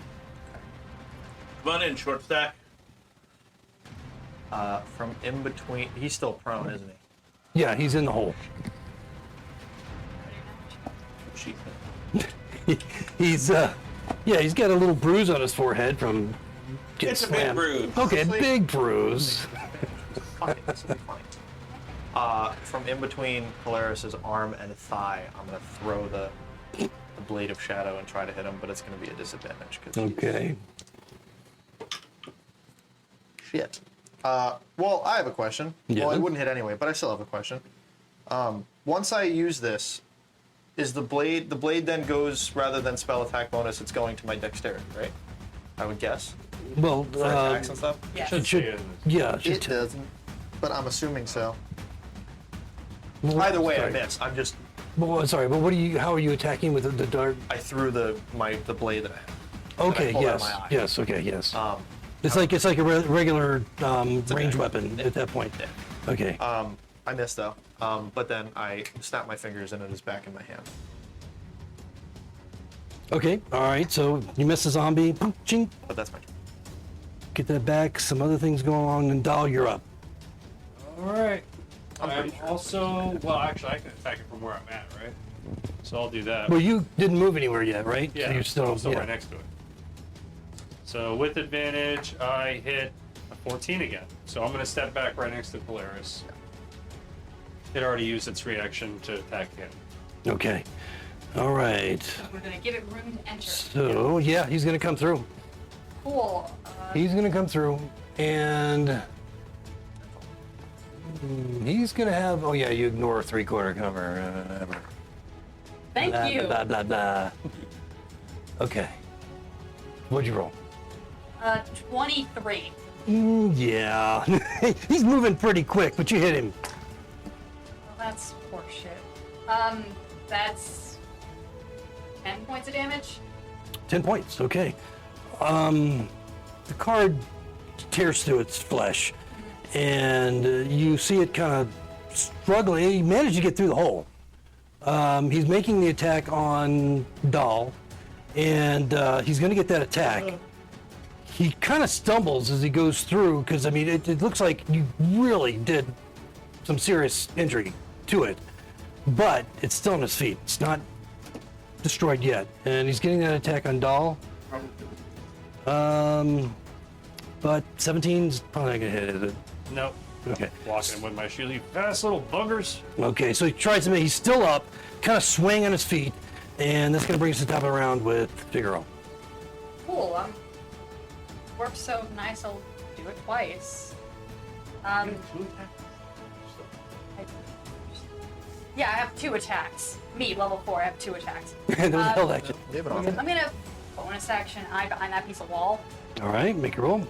Come on in, short stack. From in between, he's still prone, isn't he? Yeah, he's in the hole. She He's he's got a little bruise on his forehead from getting It's a big slammed. bruise. Okay, big bruise. Fine, this will be fine. From in between Polaris's arm and thigh, I'm gonna throw the blade of shadow and try to hit him, but it's gonna be a disadvantage. Okay. Shit. Well, I have a question. Yeah. Well, I wouldn't hit anyway, but I still have a question. Once I use this, is the blade then goes, rather than spell attack bonus, it's going to my dexterity, right? I would guess. Well, For attacks and stuff? Yes. it should, yeah, it should It doesn't, but I'm assuming so. well, Either way, I sorry. miss. I'm just, Well, sorry, but how are you attacking with the dart? I threw the blade that I had. Okay, pulled out yes, of my eye. yes, okay, yes. Um, It's like a regular range attack. weapon at that point. Yeah. Okay. I missed though. But then I snap my fingers and it is back in my hand. Okay. All right. So you miss the zombie. Boom, ching. But that's my turn. Get that back. Some other things going on, and Dahl, you're up. All right. I'm I'm pretty sure. also, well, actually, I can attack it from where I'm at, right? So I'll do that. Well, you didn't move anywhere yet, right? Yeah, So you're still, I'm still yeah. right next to it. So with advantage, I hit a 14 again. So I'm going to step back right next to Polaris. It already used its reaction to attack again. Okay. All right. We're gonna give it room to enter. So yeah, he's gonna come through. Cool. He's gonna come through, and he's gonna have. Oh yeah, you ignore 3/4 cover. Whatever. Thank Blah, you. Blah blah blah. Okay. What'd you roll? 23. Yeah. He's moving pretty quick, but you hit him. Well, that's horseshit. That's 10 points of damage. 10 points. Okay. The card tears through its flesh, and you see it kind of struggling. He managed to get through the hole. He's making the attack on Dahl, and he's going to get that attack. He kind of stumbles as he goes through, because I mean, it looks like you really did some serious injury to it, but it's still on his feet. It's not destroyed yet, and he's getting that attack on Dahl. But 17's probably not gonna hit, is it? Nope. Okay. Blocking him with my shield. You fast little buggers. Okay, so he tries to make. He's still up, kind of swaying on his feet, And that's going to bring us to the top of the round with Figaro. Cool. Worked so nice. I'll do it twice. Yeah, I have 2 attacks. Me, level 4, I have 2 attacks. And there's a held action. Leave it on. I'm gonna bonus action eye behind that piece of wall. All right, make your roll.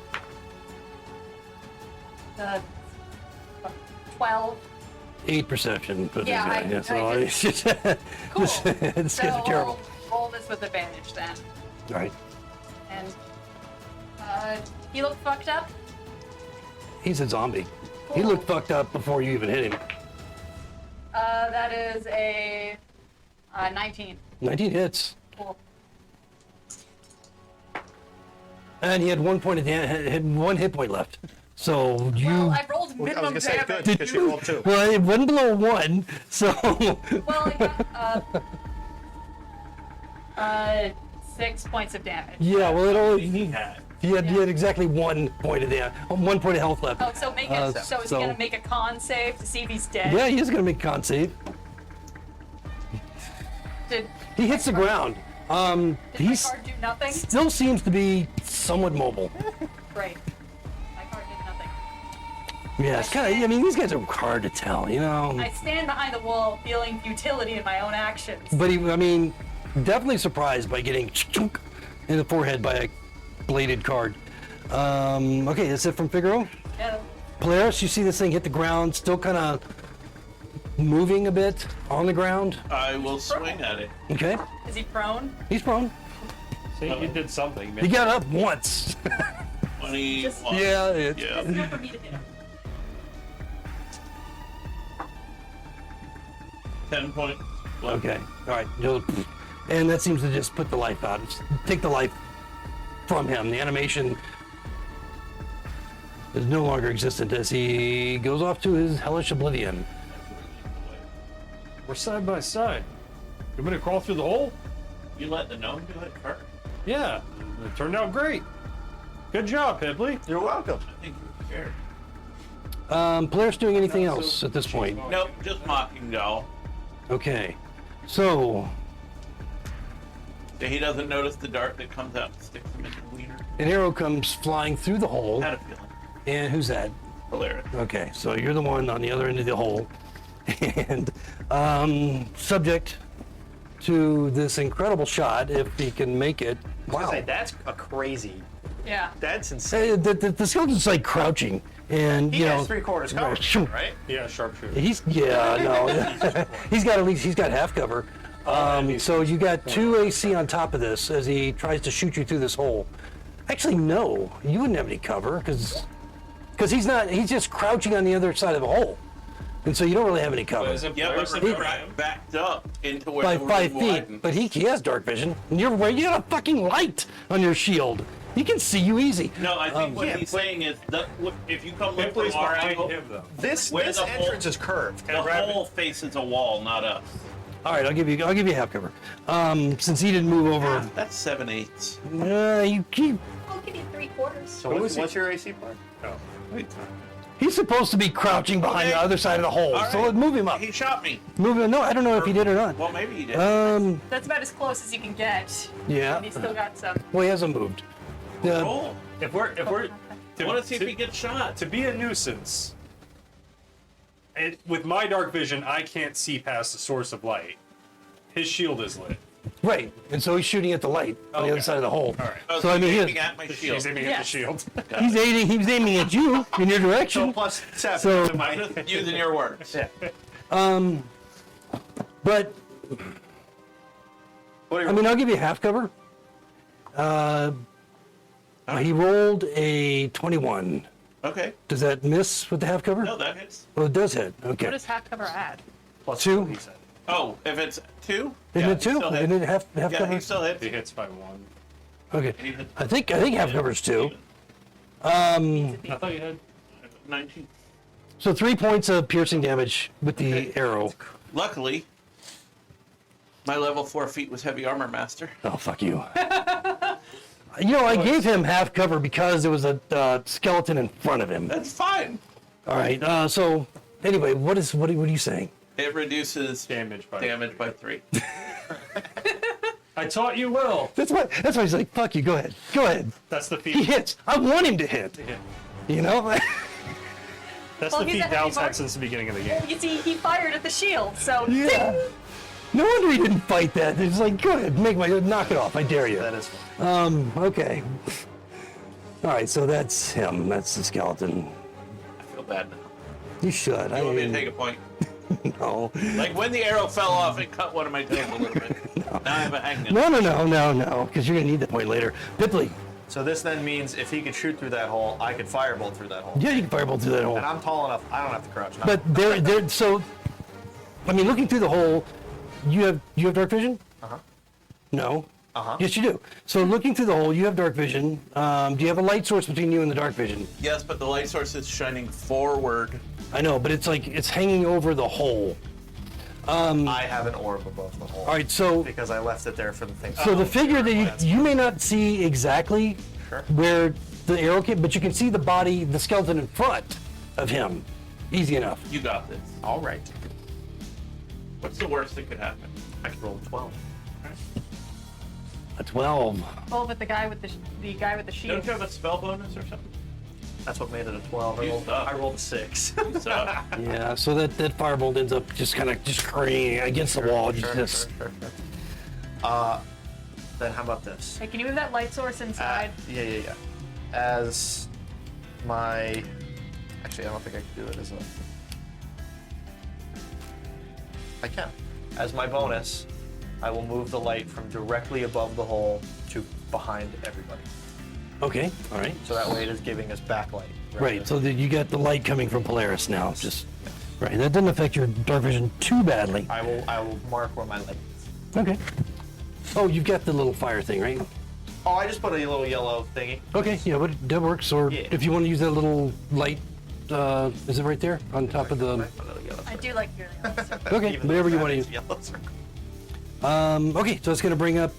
12. 8 perception. But Yeah, so I it's just, Cool. this So guy's terrible. roll this with advantage then. All right. And he looked fucked up. He's a zombie. He Cool. looked fucked up before you even hit him. That is a 19. 19 hits. Cool. And he had 1 point of had 1 hit point left. So you. Well, I rolled I was minimum gonna say damage. good because you rolled 2. Well, it wasn't below 1, so. Well, I got 6 points of damage. Yeah, well, it only. He had. He had exactly 1 point of damage, 1 point of health left. Oh, so make it. So is he gonna make a con save to see if he's dead? Yeah, he is gonna make a con save. Did He hits the ground. my He's card do nothing? still seems to be somewhat mobile. Great. My card did nothing. Yeah, it's kind of. I mean, these guys are hard to tell, you know. I stand behind the wall, feeling futility in my own actions. But I mean, definitely surprised by getting chunk in the forehead by a bladed card. Okay, that's it from Figaro. Yeah. Polaris, you see this thing hit the ground, still kind of moving a bit on the ground. I will swing at it. Okay, Is he prone? he's prone. See, you did something. He got up once. 21. Yeah, Yeah. It's not for me to hit him. 10 points. left. Okay, all right. And that seems to just put the life out. Take the life from him. The animation is no longer existent as he goes off to his hellish oblivion. We're side by side. You want me to crawl through the hole? You let the gnome do it first? Yeah, it turned out great. Good job, Pipley. You're welcome. I think you scared. Players doing anything else at this point? Nope, just mocking doll. Okay, so He doesn't notice the dart that comes out and sticks him in the wiener. an arrow comes flying through the hole. Had a feeling. And who's that? Hilarious. Okay, so you're the one on the other end of the hole. And subject to this incredible shot, if he can make it. I was gonna say, that's a crazy. Yeah. That's insane. The skeleton's like crouching. And, He you know. has 3/4 cover, right? Yeah, sharpshooter. He's got at least, he's got half cover. So you got 2 AC on top of this as he tries to shoot you through this hole. Actually, no, you wouldn't have any cover because he's just crouching on the other side of the hole. And so you don't really have any cover. Yeah, but remember, I backed up into where By the room 5 feet, widened. but he has dark vision. And you got a fucking light on your shield. He can see you easy. No, I think what yeah, he's but- saying is, if you come look Pipley's from our behind angle, him, though. This Where this the hole- entrance is curved. the hole faces a wall, not us. All right, I'll give you half cover. Since he didn't move over, That's 7/8. you keep. I'll give you 3/4. So What what's, was he- what's your AC part? Oh. He's supposed to be crouching behind the Okay. other side of the hole. All So right. move him up. He shot me. Move him. No, I don't know if he did or not. Well, maybe he did. That's about as close as you can get. Yeah. And he's still got some. Well, he hasn't moved. Roll. If we're I want to see if he gets shot. to be a nuisance, with my dark vision, I can't see past the source of light. His shield is lit. Right, and so he's shooting at the light on the other Okay. side of the hole. All right. Oh, So I mean, aiming at my shield. He's aiming at the Yes. shield. he's aiming at you in your So direction. plus 7. So- to my- I'm just using your words. But What are I mean, I'll give you half cover. He rolled a 21. Okay. Does that miss with the half cover? No, that hits. Oh, it does hit. Okay. What does half cover add? plus 2? He said Oh, if it's 2? Isn't it he 2? still hits. Isn't it half Yeah, cover? he still hits. he hits by 1. Okay. He hits. I think half cover's 2. I thought you had. 19. So 3 points of piercing damage with the arrow. Luckily, my level 4 feat was heavy armor master. Oh, fuck you. I gave him half cover because there was a skeleton in front of him. That's fine. All right. So anyway, what are you saying? It reduces Damage by damage by 3. I taught you well. That's why he's like, fuck you, go ahead. Go ahead. That's the He feat. hits. I want him to hit. Yeah. You know? That's Well, the he's a feat heavy Dow's had mark. since the beginning of the game. You see, he fired at the shield, so Yeah. No wonder he didn't fight that. It's like, go ahead, knock it off. I dare you. That is fun. Okay. All right, so that's him. That's the skeleton. I feel bad now. You should. You want me to take a point? No. Like when the arrow fell off, it cut one of my toes a little bit. Now I have a hanging. No, because you're gonna need that point later. Pipley. So this then means if he could shoot through that hole, I could firebolt through that hole. Yeah, you can firebolt through that hole. And I'm tall enough, I don't have to crouch. No. But they're so. I mean, looking through the hole, you have dark vision. Uh-huh. No. Uh-huh. Yes, you do. So looking through the hole, you have dark vision. Do you have a light source between you and the dark vision? Yes, but the light source is shining forward. I know, but it's like it's hanging over the hole. I have an orb above the hole. All right, so Because I left it there for the thing. the figure that That's you may not see exactly Sure. where the arrow came, but you can see the body, the skeleton in front of him. Easy enough. You got this. All right. What's the worst that could happen? I can roll 12. A 12. well, with the guy with the shield. Don't you have a spell bonus or something? That's what made it a 12. You suck. I rolled a 6. So, Yeah, so that firebolt ends up just kind of careening against the wall. Just Sure. Then how about this? Hey, can you move that light source inside? Yeah. As my... Actually, I don't think I can do it as a... I can. As my bonus, I will move the light from directly above the hole to behind everybody. Okay, all right. So that way it is giving us backlight. Right, so that you got the light coming from Polaris now. Just right. That doesn't affect your dark vision too badly. I will mark where my light is. Okay. Oh, you've got the little fire thing, right? Oh, I just put a little yellow thingy. Okay, yeah, but that works. Or Yeah. if you want to use that little light, is it right there on top of the? Put a little yellow I do like your Okay, Even whatever though you want to it's use. yellow circle. Okay, so it's going to bring up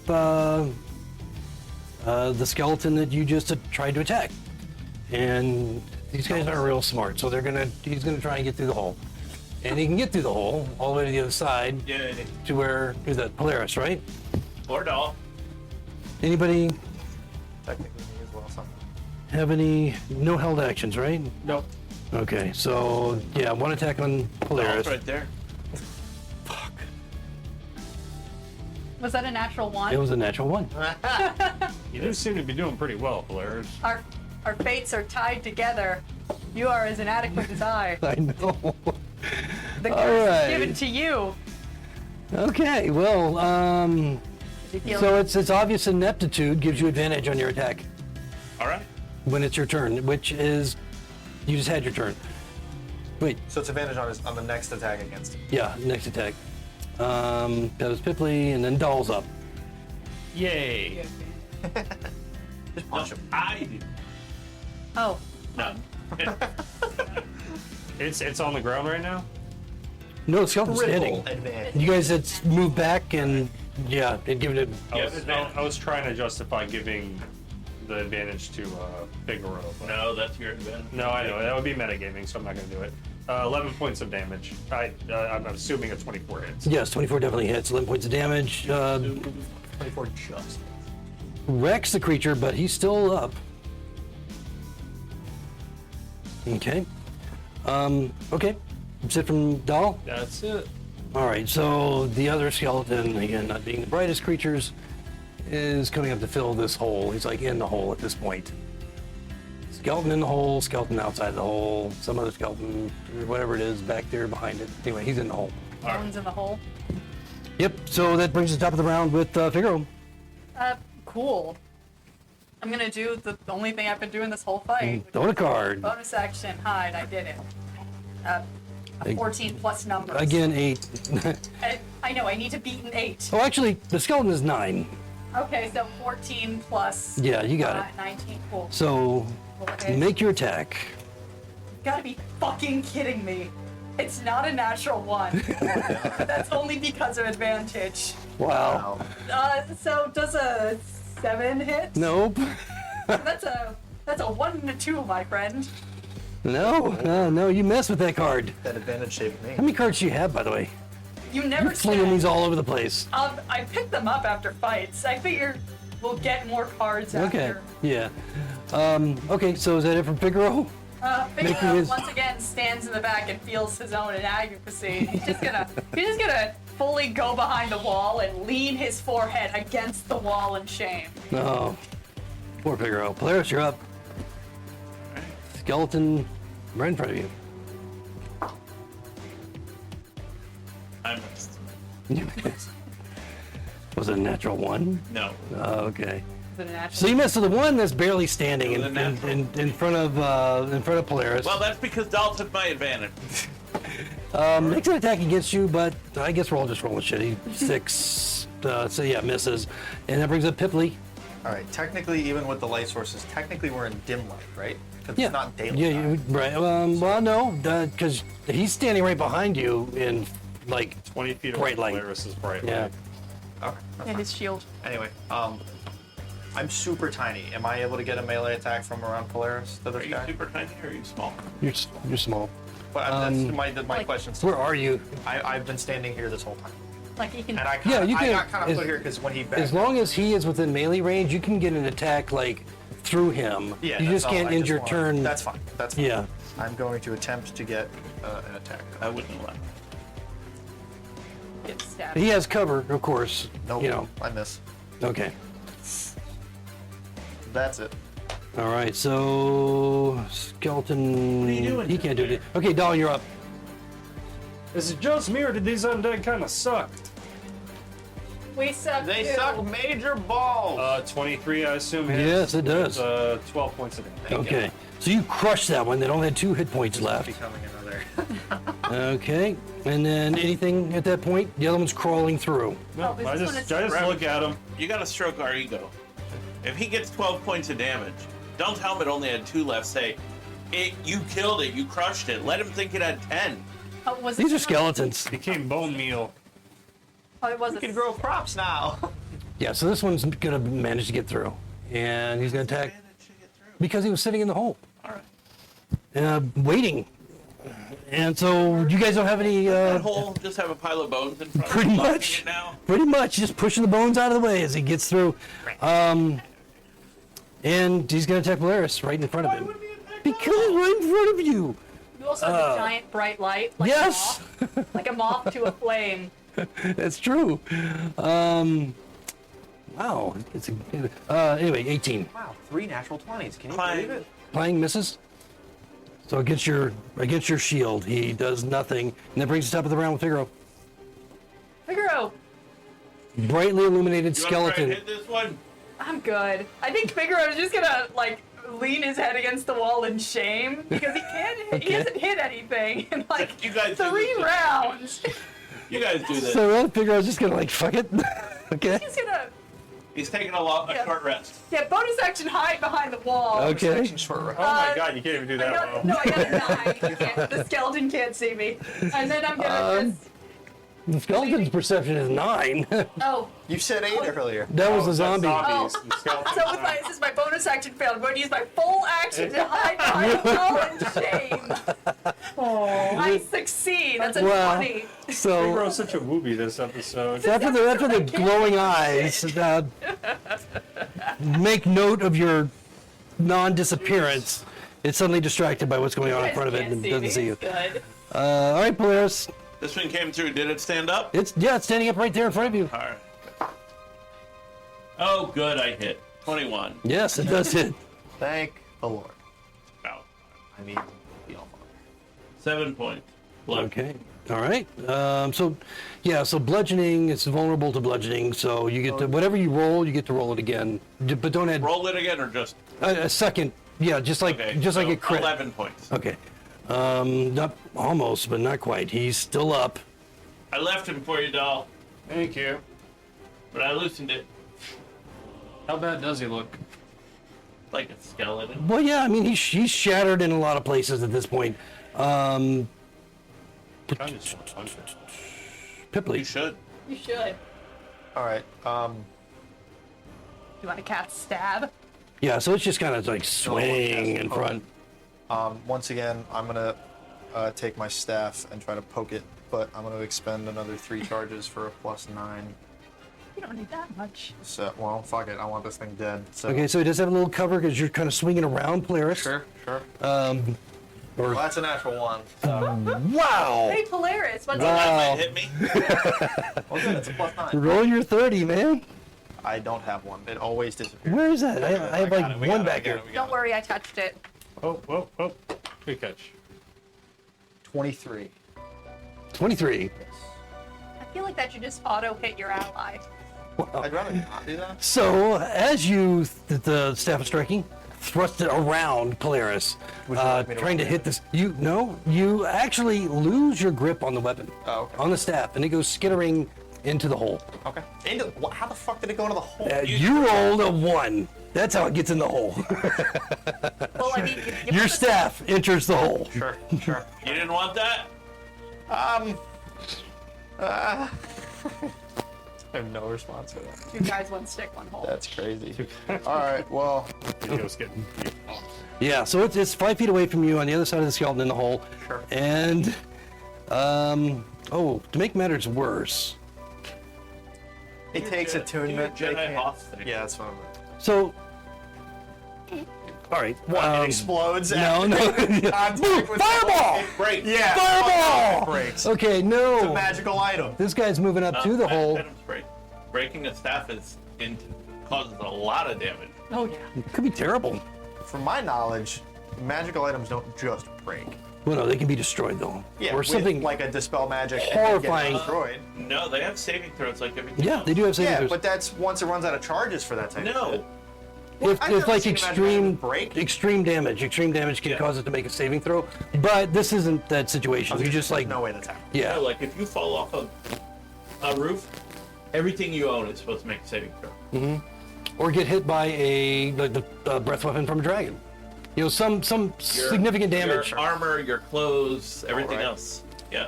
the skeleton that you just tried to attack, and these guys aren't real smart, so he's gonna try and get through the hole, and he can get through the hole all the way to the other side yeah. to where is that Polaris, right? Or doll. Anybody Technically me as well, something. have any no held actions, right? Nope. Okay, so yeah, one attack on Polaris. Doll's right there. Fuck. Was that a natural one? It was a natural one. You do seem to be doing pretty well, Polaris. Our fates are tied together. You are as inadequate as I. I know. The All curse right. is given to you. Okay, well, Did you feel so it's obvious ineptitude gives you advantage on your attack All right. when it's your turn, which is you just had your turn. Wait, So it's advantage on the next attack against him. yeah, next attack. That was Pipley, and then Doll's up. Yay! Just No, punch him. I did. Oh, No. It's on the ground right now? No, the skeleton's standing. Critical advantage. You guys had moved back and yeah, and given it. Yes, I was trying to justify giving the advantage to Figaro. But No, that's your advantage. No, I know. That would be metagaming, so I'm not going to do it. 11 points of damage. I'm assuming a 24 hits. Yes, 24 definitely hits. 11 points of damage. 24 just. Wrecks the creature, but he's still up. Okay. Okay. That's it from Doll. That's it. All right, so the other skeleton, again, not being the brightest creatures, is coming up to fill this hole. He's like in the hole at this point. Skeleton in the hole, skeleton outside the hole, some other skeleton, whatever it is, back there behind it. Anyway, he's in the hole. bones in the hole. Yep, so that brings us to the top of the round with Figaro. Cool. I'm gonna do the only thing I've been doing this whole fight. Throw a card. Bonus action, hide, I did it. A 14 plus numbers. Again, 8. I know, I need to beat an 8. Oh, actually, the skeleton is 9. Okay, so 14 plus Yeah, you got it. 19, cool. So, Okay. make your attack. Gotta be fucking kidding me. It's not a natural one. That's only because of advantage. Wow. So does a 7 hit? Nope. That's a 1 and a 2, my friend. No, you mess with that card. That advantage saved me. How many cards do you have, by the way? You never You're flinging said. these all over the place. I picked them up after fights. I figure we'll get more cards Okay. after. Yeah. Okay. So is that it for Figaro? Figaro Making his- once again stands in the back and feels his own inadequacy. He's just gonna fully go behind the wall and lean his forehead against the wall in shame. No. Poor Figaro. Polaris, you're up. Skeleton right in front of you. I missed. Was it a natural one? No. Okay. Is it a natural? So you missed the one that's barely standing It was in, a natural. in front of Polaris. Well, that's because Dahl took my advantage. Makes an attack against you, but I guess we're all just rolling shitty. 6. So yeah, misses, and that brings up Pipley. All right. Technically, even with the light sources, technically we're in dim light, right? Because Yeah. it's not daylight. Yeah, time. right. Well, no, because he's standing right behind you in like 20 feet Bright away light. from Polaris is bright yeah. light. Okay. that's Yeah, fine. his shield. Anyway, I'm super tiny. Am I able to get a melee attack from around Polaris to Are this you guy? super tiny or are you small? You're small. But that's my like- question. Where are you? I've been standing here this whole time, Like he can. and I Yeah, kinda, you I can- got kind of as- put here because when he backed As long as he is within melee range, you can get an attack like through him. Yeah, you that's just all. can't I end your wanna- turn. That's fine. That's fine. Yeah. I'm going to attempt to get an attack. I wouldn't allow. Get stabbed. He has cover, of course. Nope. You know. I miss. Okay. That's it. All right. So skeleton. What are you doing He can't do there? it. Okay, Dahl, you're up. Is it just me or did these undead kind of suck? We suck They too. suck major balls. 23, I assume. Hits. Yes, it does. 12 points of damage. Okay. So you crushed that one. That only had 2 hit points left. Becoming another. Okay. And then anything at that point? The other one's crawling through. No, Oh, is I this one just a- look at him. You gotta stroke our ego. If he gets 12 points of damage, Dahl's helmet only had 2 left. Say, you killed it, you crushed it. Let him think it had 10. Oh, was These it are skeletons. Became bone meal. Oh, it was. We can grow crops now. Yeah, so this one's gonna manage to get through. And he's gonna attack Managed to get through. because he was sitting in the hole. All right. Waiting. And so you guys don't have any That hole just have a pile of bones in front pretty of him. much. It now. Pretty much just pushing the bones out of the way as he gets through. And he's gonna attack Polaris right in front of Why him. would he attack Because Dahl? right in front of you. You also have a giant bright light. Like Yes. A moth, like a moth to a flame. That's true. Wow. It's anyway, 18. Wow, 3 natural 20s. Can you Fine. believe it? Playing misses. So against your shield, he does nothing. And that brings us top of the round with Figaro. Figaro, Brightly illuminated You wanna try and skeleton. hit this one? I'm good. I think Figaro is just gonna like lean his head against the wall in shame because he can't. He Okay. hasn't hit anything in like You guys do 3 this. rounds. You guys do this. So then Figaro's just gonna like fuck it. Okay. He's gonna He's taking a Yeah. short rest. bonus action hide behind the wall. Okay. Section short rest. Oh my Uh, god, you can't even do I that got, well. no, I got a 9. He can't, the skeleton can't see me. And then I'm gonna just. The skeleton's perception is 9. Oh, You said 8 earlier. That was a That's zombie. zombies. Oh. The skeletons so with my, this is my bonus action failed. I'm going to use my full action to hide behind the wall in shame. Oh, I succeed. That's a Wow. 20. So Figaro's such a whoopie this episode. after the glowing eyes, make note of your non-disappearance. It's suddenly distracted by what's going on in front of it and doesn't see you. Good. All right, Polaris. This one came through. Did it stand up? It's standing up right there in front of you. All right. Oh, good. I hit 21. Yes, it does hit. Thank the Lord. Wow. I mean, the Almighty. 7 points. Look. Okay. All right. So bludgeoning, it's vulnerable to bludgeoning. So you get to whatever you roll, you get to roll it again. But don't add Roll it again or just. a second. Yeah, just like Okay. just like so a crit. 11 points. Okay. Not almost, but not quite. He's still up. I left him for you, doll, Thank you. but I loosened it How bad does he look? like a skeleton. Well, yeah. I mean, he's shattered in a lot of places at this point. Kind of just punch it. Pipley. You should. You should. All right. You want to cast stab? Yeah. So it's just kind of like swaying in front. Once again, I'm gonna take my staff and try to poke it but I'm going to expend another 3 charges for a +9. You don't need that much. So, well, fuck it. I want this thing dead. So. Okay, so he does have a little cover because you're kind of swinging around Polaris. Sure. Or Well, that's a natural 1. So. wow! Hey, Polaris, what's That Wow. might hit me. Well, good. It's a +9. Roll your 30, man. I don't have one. It always disappears. Where is that? I have like one back here. Don't worry, I touched it. Oh, whoa, whoa. Good catch. 23. 23. I feel like that should just auto hit your ally. I'd rather not do that. So, as you, the staff of striking, thrust it around Polaris, Would you like me to trying to roll hit this. You actually lose your grip on the weapon, Oh, okay. on the staff, and it goes skittering into the hole. Okay. How the fuck did it go into the hole? You rolled a 1. That's how it gets in the hole. Well, I mean, you Your staff enters the hole. Sure. You didn't want that? I have no response for that. 2 guys, 1 stick, 1 hole. That's crazy. All right. Well. Video's getting beat. Yeah, so it's 5 feet away from you on the other side of the skeleton in the hole. Sure. And, to make matters worse, It takes attunement. Do a They Jedi can't- Hoth thing. Yeah, that's fine. so, all right. It explodes. No, no. Contact with Fireball! Break. Yeah. Fireball! Breaks. Okay, It's a no. magical item. This guy's moving up to the hole. Items break. Breaking a staff causes a lot of damage. Oh, yeah. It could be terrible. From my knowledge, magical items don't just break. Well, no, they can be destroyed though. Yeah, or with, something like a dispel magic horrifying. and get destroyed. No, they have saving throws like everything Yeah, else. they do have saving Yeah, throws. but that's once it runs out of charges for that type of No. shit. If I've never like seen a magical item extreme break. extreme damage can Yeah. cause it to make a saving throw. But this isn't that situation. You just like no way that's happening. yeah. No, like if you fall off a roof, everything you own is supposed to make a saving throw. Or get hit by a breath weapon from a dragon. You know, some significant damage. Your armor, your clothes, everything Alright. else. Yeah.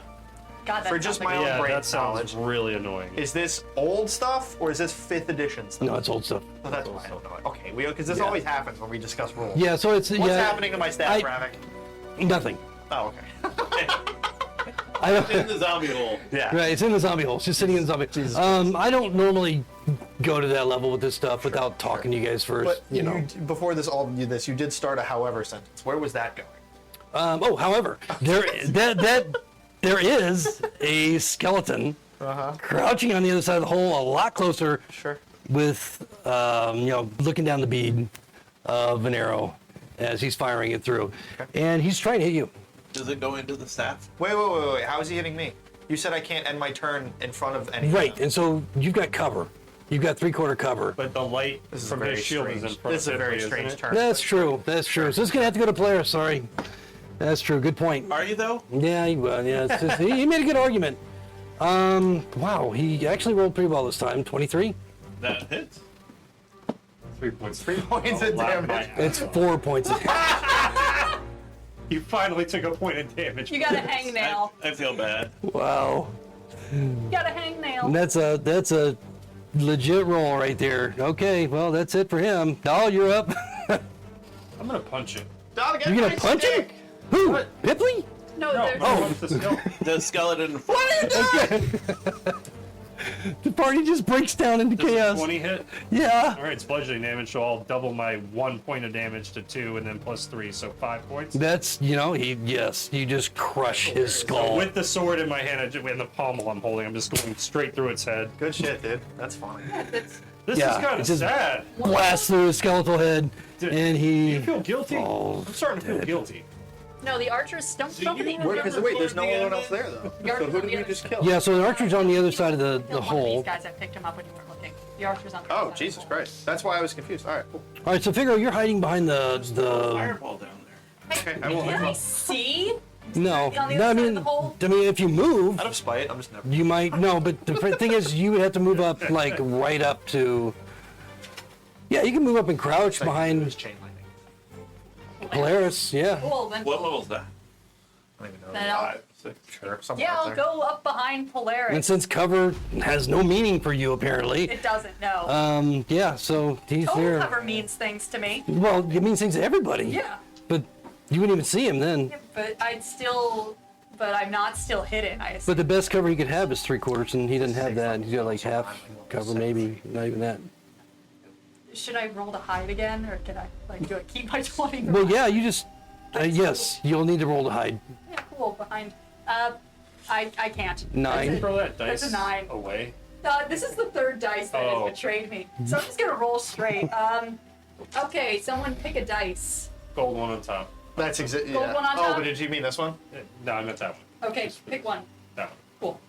God, that For sounds just like my a- own Yeah, brain that sounds knowledge. really annoying. Is this old stuff or is this 5th edition stuff? No, it's old stuff. Oh, that's why I don't know it. Okay, because this Yeah. always happens when we discuss rules. Yeah, so it's What's yeah. happening to my staff, Ravik? Nothing. Oh, okay. I don't. In the zombie hole. Yeah. Right, it's in the zombie hole. It's just sitting in the zombie. I don't normally go to that level with this stuff without talking to you guys first. But you know. before you did start a however sentence. Where was that going? However, there is a skeleton crouching on the other side of the hole, a lot closer, Sure. with looking down the bead of an arrow as he's firing it through, and he's trying to hit you. Does it go into the staff? Wait. How is he hitting me? You said I can't end my turn in front of anything. Right, and so you've got cover. You've got 3/4 cover. But the light This is from very his shield strange. is in front This is a of very Tiffany, strange isn't it? turn. That's true. That's true. So it's gonna have to go to Polaris. Sorry. That's true. Good point. Are you though? Yeah, he will. Yeah, it's just, he made a good argument. Wow, he actually rolled pretty well this time. 23. That hits. 3 points. 3 points of damage. It's 4 points. You finally took a point of damage. You got a hangnail. I feel bad. Wow, You got a hangnail. that's a legit roll right there. Okay, well that's it for him. Doll, you're up. I'm gonna punch it. Dog, get You're gonna my punch him? stick. Who? What? Pipley? No, No, there's I'm punch the skeleton. The skeleton. The party just breaks down into Does a chaos. 20 hit? Yeah. All right, it's bludgeoning damage, so I'll double my 1 point of damage to 2, and then plus 3, so 5 points. That's you just crush his skull. With the sword in my hand, in the pommel I'm holding, I'm just going straight through its head. Good shit, dude. That's fine. it's, This Yeah, is kind of it's just- sad. Blasts through his skeletal head, Dude, and Do he you feel guilty? falls. I'm starting to feel guilty. no, the archers don't So don't you think were- Because wait, there's no one else there though. You're- So who did we just kill? Yeah, so the archer's on the other side of the One of hole. these guys that picked him up when you weren't looking. The archer's on the other Oh, side of Jesus the hole. Christ. That's why I was confused. All right, cool. All right, so Figaro, you're hiding behind the Fireball down there. Okay, I will. Can I see? no. On the other No, I side of mean, the hole? if you move, Out of spite, I'm just never. you might no. But the thing is, you would have to move up like right up to. Yeah, you can move up and crouch behind chain lightning. Polaris. Yeah. Cool, then. What level's that? I don't even know. Then I'll, 5, 6. Sure, somewhere yeah, up I'll there. go up behind Polaris. And since cover has no meaning for you apparently, It doesn't know. yeah. So he's Total there. cover means things to me. Well, it means things to everybody. Yeah. But you wouldn't even see him then. Yeah, but I'd still but I'm not still hidden. I But assume. the best cover he could have is 3/4, and he didn't have that. He's got like half cover, maybe, not even that. Should I roll to hide again, or can I do I keep my 20? Well, yeah, you just yes, you'll need to roll to hide. Yeah, cool. Behind. I can't. 9. Throw that That's dice a 9. away. This is the third dice that Oh. has betrayed me, so I'm just gonna roll straight. Okay, someone pick a dice. Gold one on top. That's exactly. Gold Yeah. one on Oh, top? but did you mean this one? No, I meant that one. Okay, pick one. That one. Cool.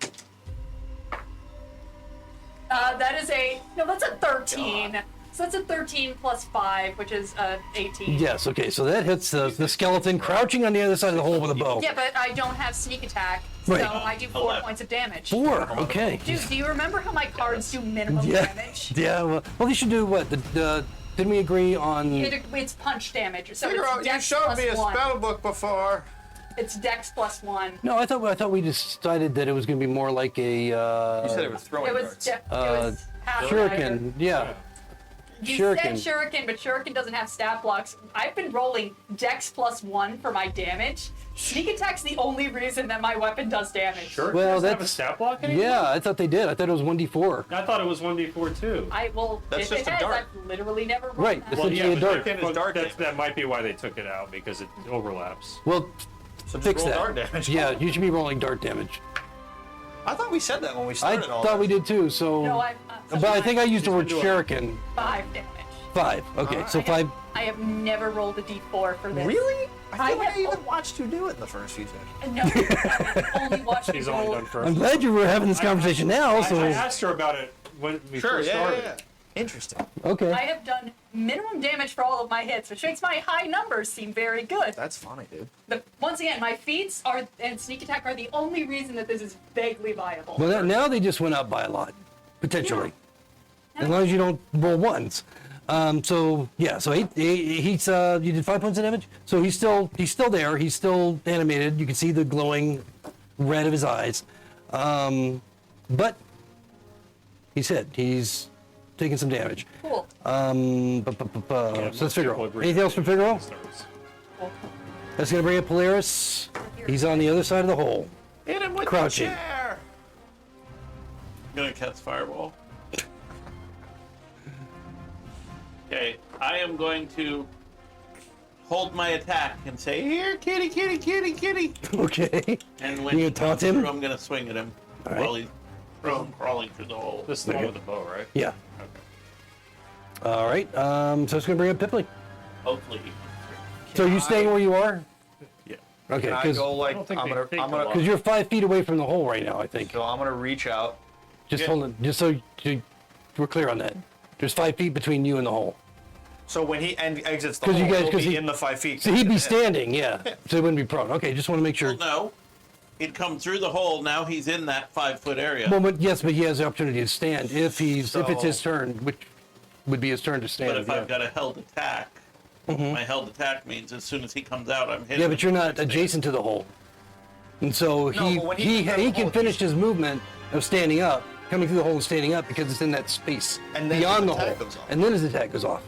That is that's a 13. So that's a 13 plus 5, which is 18. Yes, okay, so that hits the skeleton crouching on the other side of the hole with a bow. Yeah, but I don't have sneak attack, so Right. I do 4 11. points of damage. 4, okay. Dude, do you remember how my cards do minimum Yeah, damage? yeah. Well, they should do what? Didn't we agree on? It's punch damage, so Figure it's out, you dex showed plus me a 1. spell book before. It's dex plus 1. No, I thought we decided that it was going to be more like a You said it was throwing It was, darts. it was half shuriken. Yeah. You Shuriken. said shuriken, but shuriken doesn't have stat blocks. I've been rolling dex plus 1 for my damage. Sneak attack's the only reason that my weapon does damage. Sure. Well, Does it have a that's- stat block anymore? Yeah, I thought they did. I thought it was 1d4. I thought it was 1d4 too. That's If just it a has, dart. I've literally never rolled Right, that. it's essentially a dart. Shuriken is dart that might be why they took it out, because it overlaps. Well, So just fix roll that. dart damage. Yeah, you should be rolling dart damage. I thought we said that when we I started all thought this. we did too. So, No, but I think I used the word She's been doing shuriken. 5 damage. 5. Okay, so 5. I have never rolled a d4 for this. Really? I feel like I have- even watched you do it in the first few sessions. No, I've only watched She's you only roll. done first. I'm glad you were having this conversation now. I So asked her about it when we Sure, first yeah, started. yeah. Interesting. okay. I have done minimum damage for all of my hits, which makes my high numbers seem very good. That's funny, dude. But once again, my feats and sneak attack are the only reason that this is vaguely viable. Well, now they just went up by a lot, potentially, as long as you don't roll ones. So yeah, so he's you did 5 points of damage. So he's still there. He's still animated. You can see the glowing red of his eyes, but he's hit. He's taking some damage. Cool. So let's figure out. Anything else from Figaro? Cool. That's gonna bring up Polaris. He's on the other side of the hole. Hit him with Crouching. the chair. Gonna cast fireball. Okay, I am going to hold my attack and say, "Here, kitty, kitty, kitty, kitty." Okay. And when You he gonna taunt comes him? through, I'm gonna swing at him All right. while he's crawling through the hole. This is the one with the bow, right? Yeah. Okay. All right. So it's gonna bring up Pipley. Hopefully he So are you staying where you are? Yeah. Okay, Can I because go like I don't think I'm they gonna take I'm a gonna lot. you're 5 feet away from the hole right now. I think. so I'm gonna reach out. Just Yeah. hold it. Just so we're clear on that. There's 5 feet between you and the hole. So when he exits the 'Cause hole, you guys- he'll 'cause be he- in the 5 feet. So he'd be standing, yeah. So he wouldn't be prone. Okay, just want to make sure. Well, no. He'd come through the hole. Now he's in that 5-foot area. Well, but yes, but he has the opportunity to stand if it's So- his turn, which would be his turn to stand. But if yeah. I've got a held attack, my held attack means as soon as he comes out, I'm hitting. Yeah, but you're not him. adjacent to the hole, and so No, but when he comes out of the can hole, finish he's- his movement of standing up, coming through the hole and standing up because it's in that space And then beyond the his hole, attack goes off. and then his attack goes off.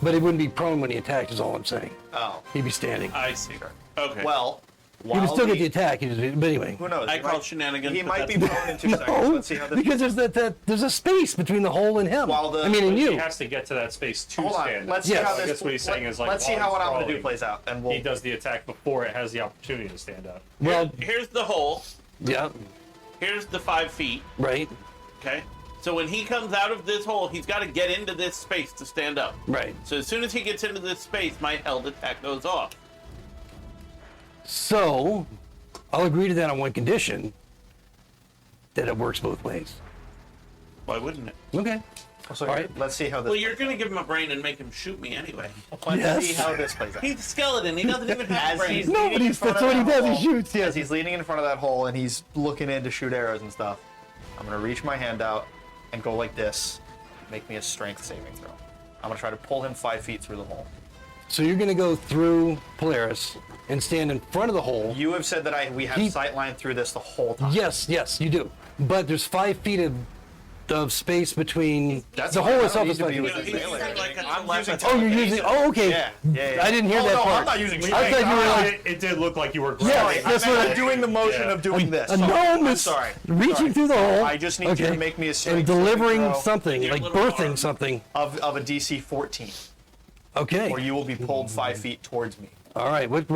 But he wouldn't be prone when he attacked. Is all I'm saying. Oh, He'd be standing. I see. Okay. well. He would still get the attack. But anyway. Who knows? I He call might- shenanigans. He but might be that's- prone in 2 seconds. No, Let's see how this. because there's a space between the hole and him. While the- I mean, and He you. has to get to that space to Hold on. stand. Let's see Yes. how I this. guess what he's saying is, like, let's see while how he's what I'm gonna do crawling, plays out, and we'll. He does the attack before it has the opportunity to stand up. Well, Here's the hole. yeah, Here's the 5 feet. right, Okay. So when he comes out of this hole, he's got to get into this space to stand up. right. So as soon as he gets into this space, my held attack goes off. So, I'll agree to that on one condition: that it works both ways. Why wouldn't it? Okay. So All right. let's see how this. Well, you're going to give him a brain and make him shoot me anyway. Let's Yes. see how this plays out. He's a skeleton. He doesn't even have As brains. he's No, leaning but in he's- front that's of what he that does, he hole- shoots, yes. As he's leaning in front of that hole and he's looking in to shoot arrows and stuff, I'm gonna reach my hand out and go like this. Make me a strength saving throw. I'm gonna try to pull him 5 feet through the hole. So you're going to go through Polaris and stand in front of the hole. You have said that we have He- sight line through this the whole time. Yes, you do. But there's 5 feet of of space between That's the fine. hole I itself don't is need to 5 be feet. with He's this melee. using like a I'm using Oh, you're using. Oh, okay. Yeah. I didn't hear oh, that no, part. I'm not using I strength. thought you were like It did look like you were Yeah, Sorry, grinding. that's I'm what I- doing the motion Yeah. of doing this. a Sorry. gnome I'm is sorry. reaching Sorry. through the hole. I just need you to make me a and strength delivering saving throw something, Your like little birthing arm. something. of a DC 14, Okay. or you will be pulled 5 feet towards me. All right. What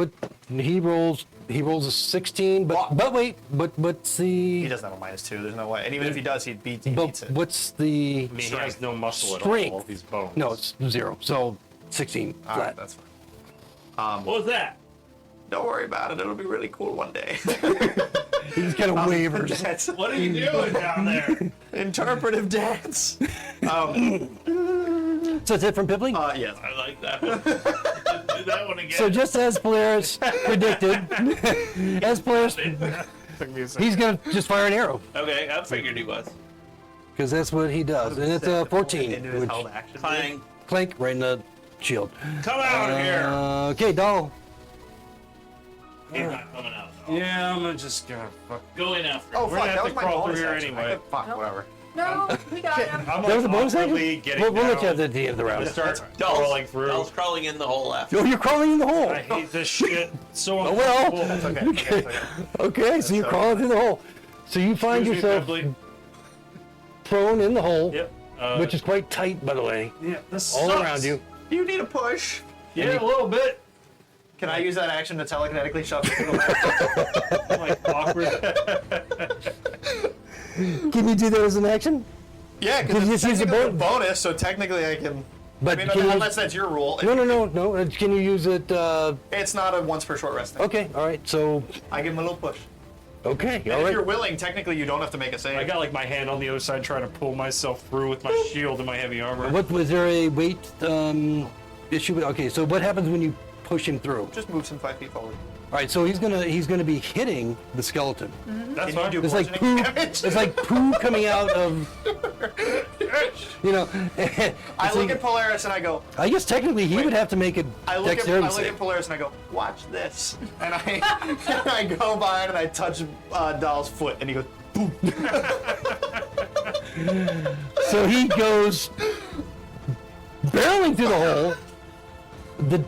he rolls? He rolls a 16. Wow. But wait. What's the? He doesn't have a -2. There's no way. And even if he does, he beats it. But what's the? I mean, he has no muscle at Strength. all. He's bones. No, it's 0. So 16 All flat. right, that's fine. What was that? Don't worry about it. It'll be really cool one day. He just kind of wavers. That's What are you doing down there? interpretive dance. So it's it from Pippling? Yes. I like that one. Do that one again. So just as Polaris predicted, as Polaris, he's gonna just fire an arrow Okay, I figured he was. because that's what he does, and it's a 14, Into his which held action. Clang. clank right in the shield. Come out of here. Okay, doll. He's not coming out. Though. Yeah, I'm just gonna fuck. Go in after him. Oh, We're fuck. gonna That have was to my crawl through bonus here action. anyway. Fuck, whatever. No, we got him. I'm That like was a bonus awkwardly action? getting We'll let you down. have that at the end of the round. Start Dell's, crawling through. Dell's crawling in the hole after. Oh, you're crawling in the hole. I hate this shit so Oh, well. uncomfortable. Okay. Okay, so you're crawling through the hole. So you find Excuse me, yourself Beverly. prone in the hole, Yep. which is quite tight, by the way, yeah, this all sucks. around you. Do you need a push? Yeah, a little bit. Can I use that action to telekinetically shove you through the hole? Like awkward. Can you do that as an action? Yeah, Can you because just it's use a technically a bonus? bonus, so technically I can. But I mean, can you unless that's your rule. No. Can you use it? It's not a once per short rest thing. Okay, all right. So, I give him a little push. okay, And all if right. you're willing, technically you don't have to make a save. I got like my hand on the other side trying to pull myself through with my shield and my heavy armor. What was there a weight issue? Okay, so what happens when you push him through? Just moves him 5 feet forward. All right, so he's gonna be hitting the skeleton. That's Can fine. you do It's like poo. bludgeoning damage? It's like poo coming out of. You know. I so look at Polaris and I go. I guess technically he would have to make a I look dexterity at save. Polaris and I go, watch this. And I go by it and I touch Dahl's foot and he goes, boom. So he goes barreling through the hole. The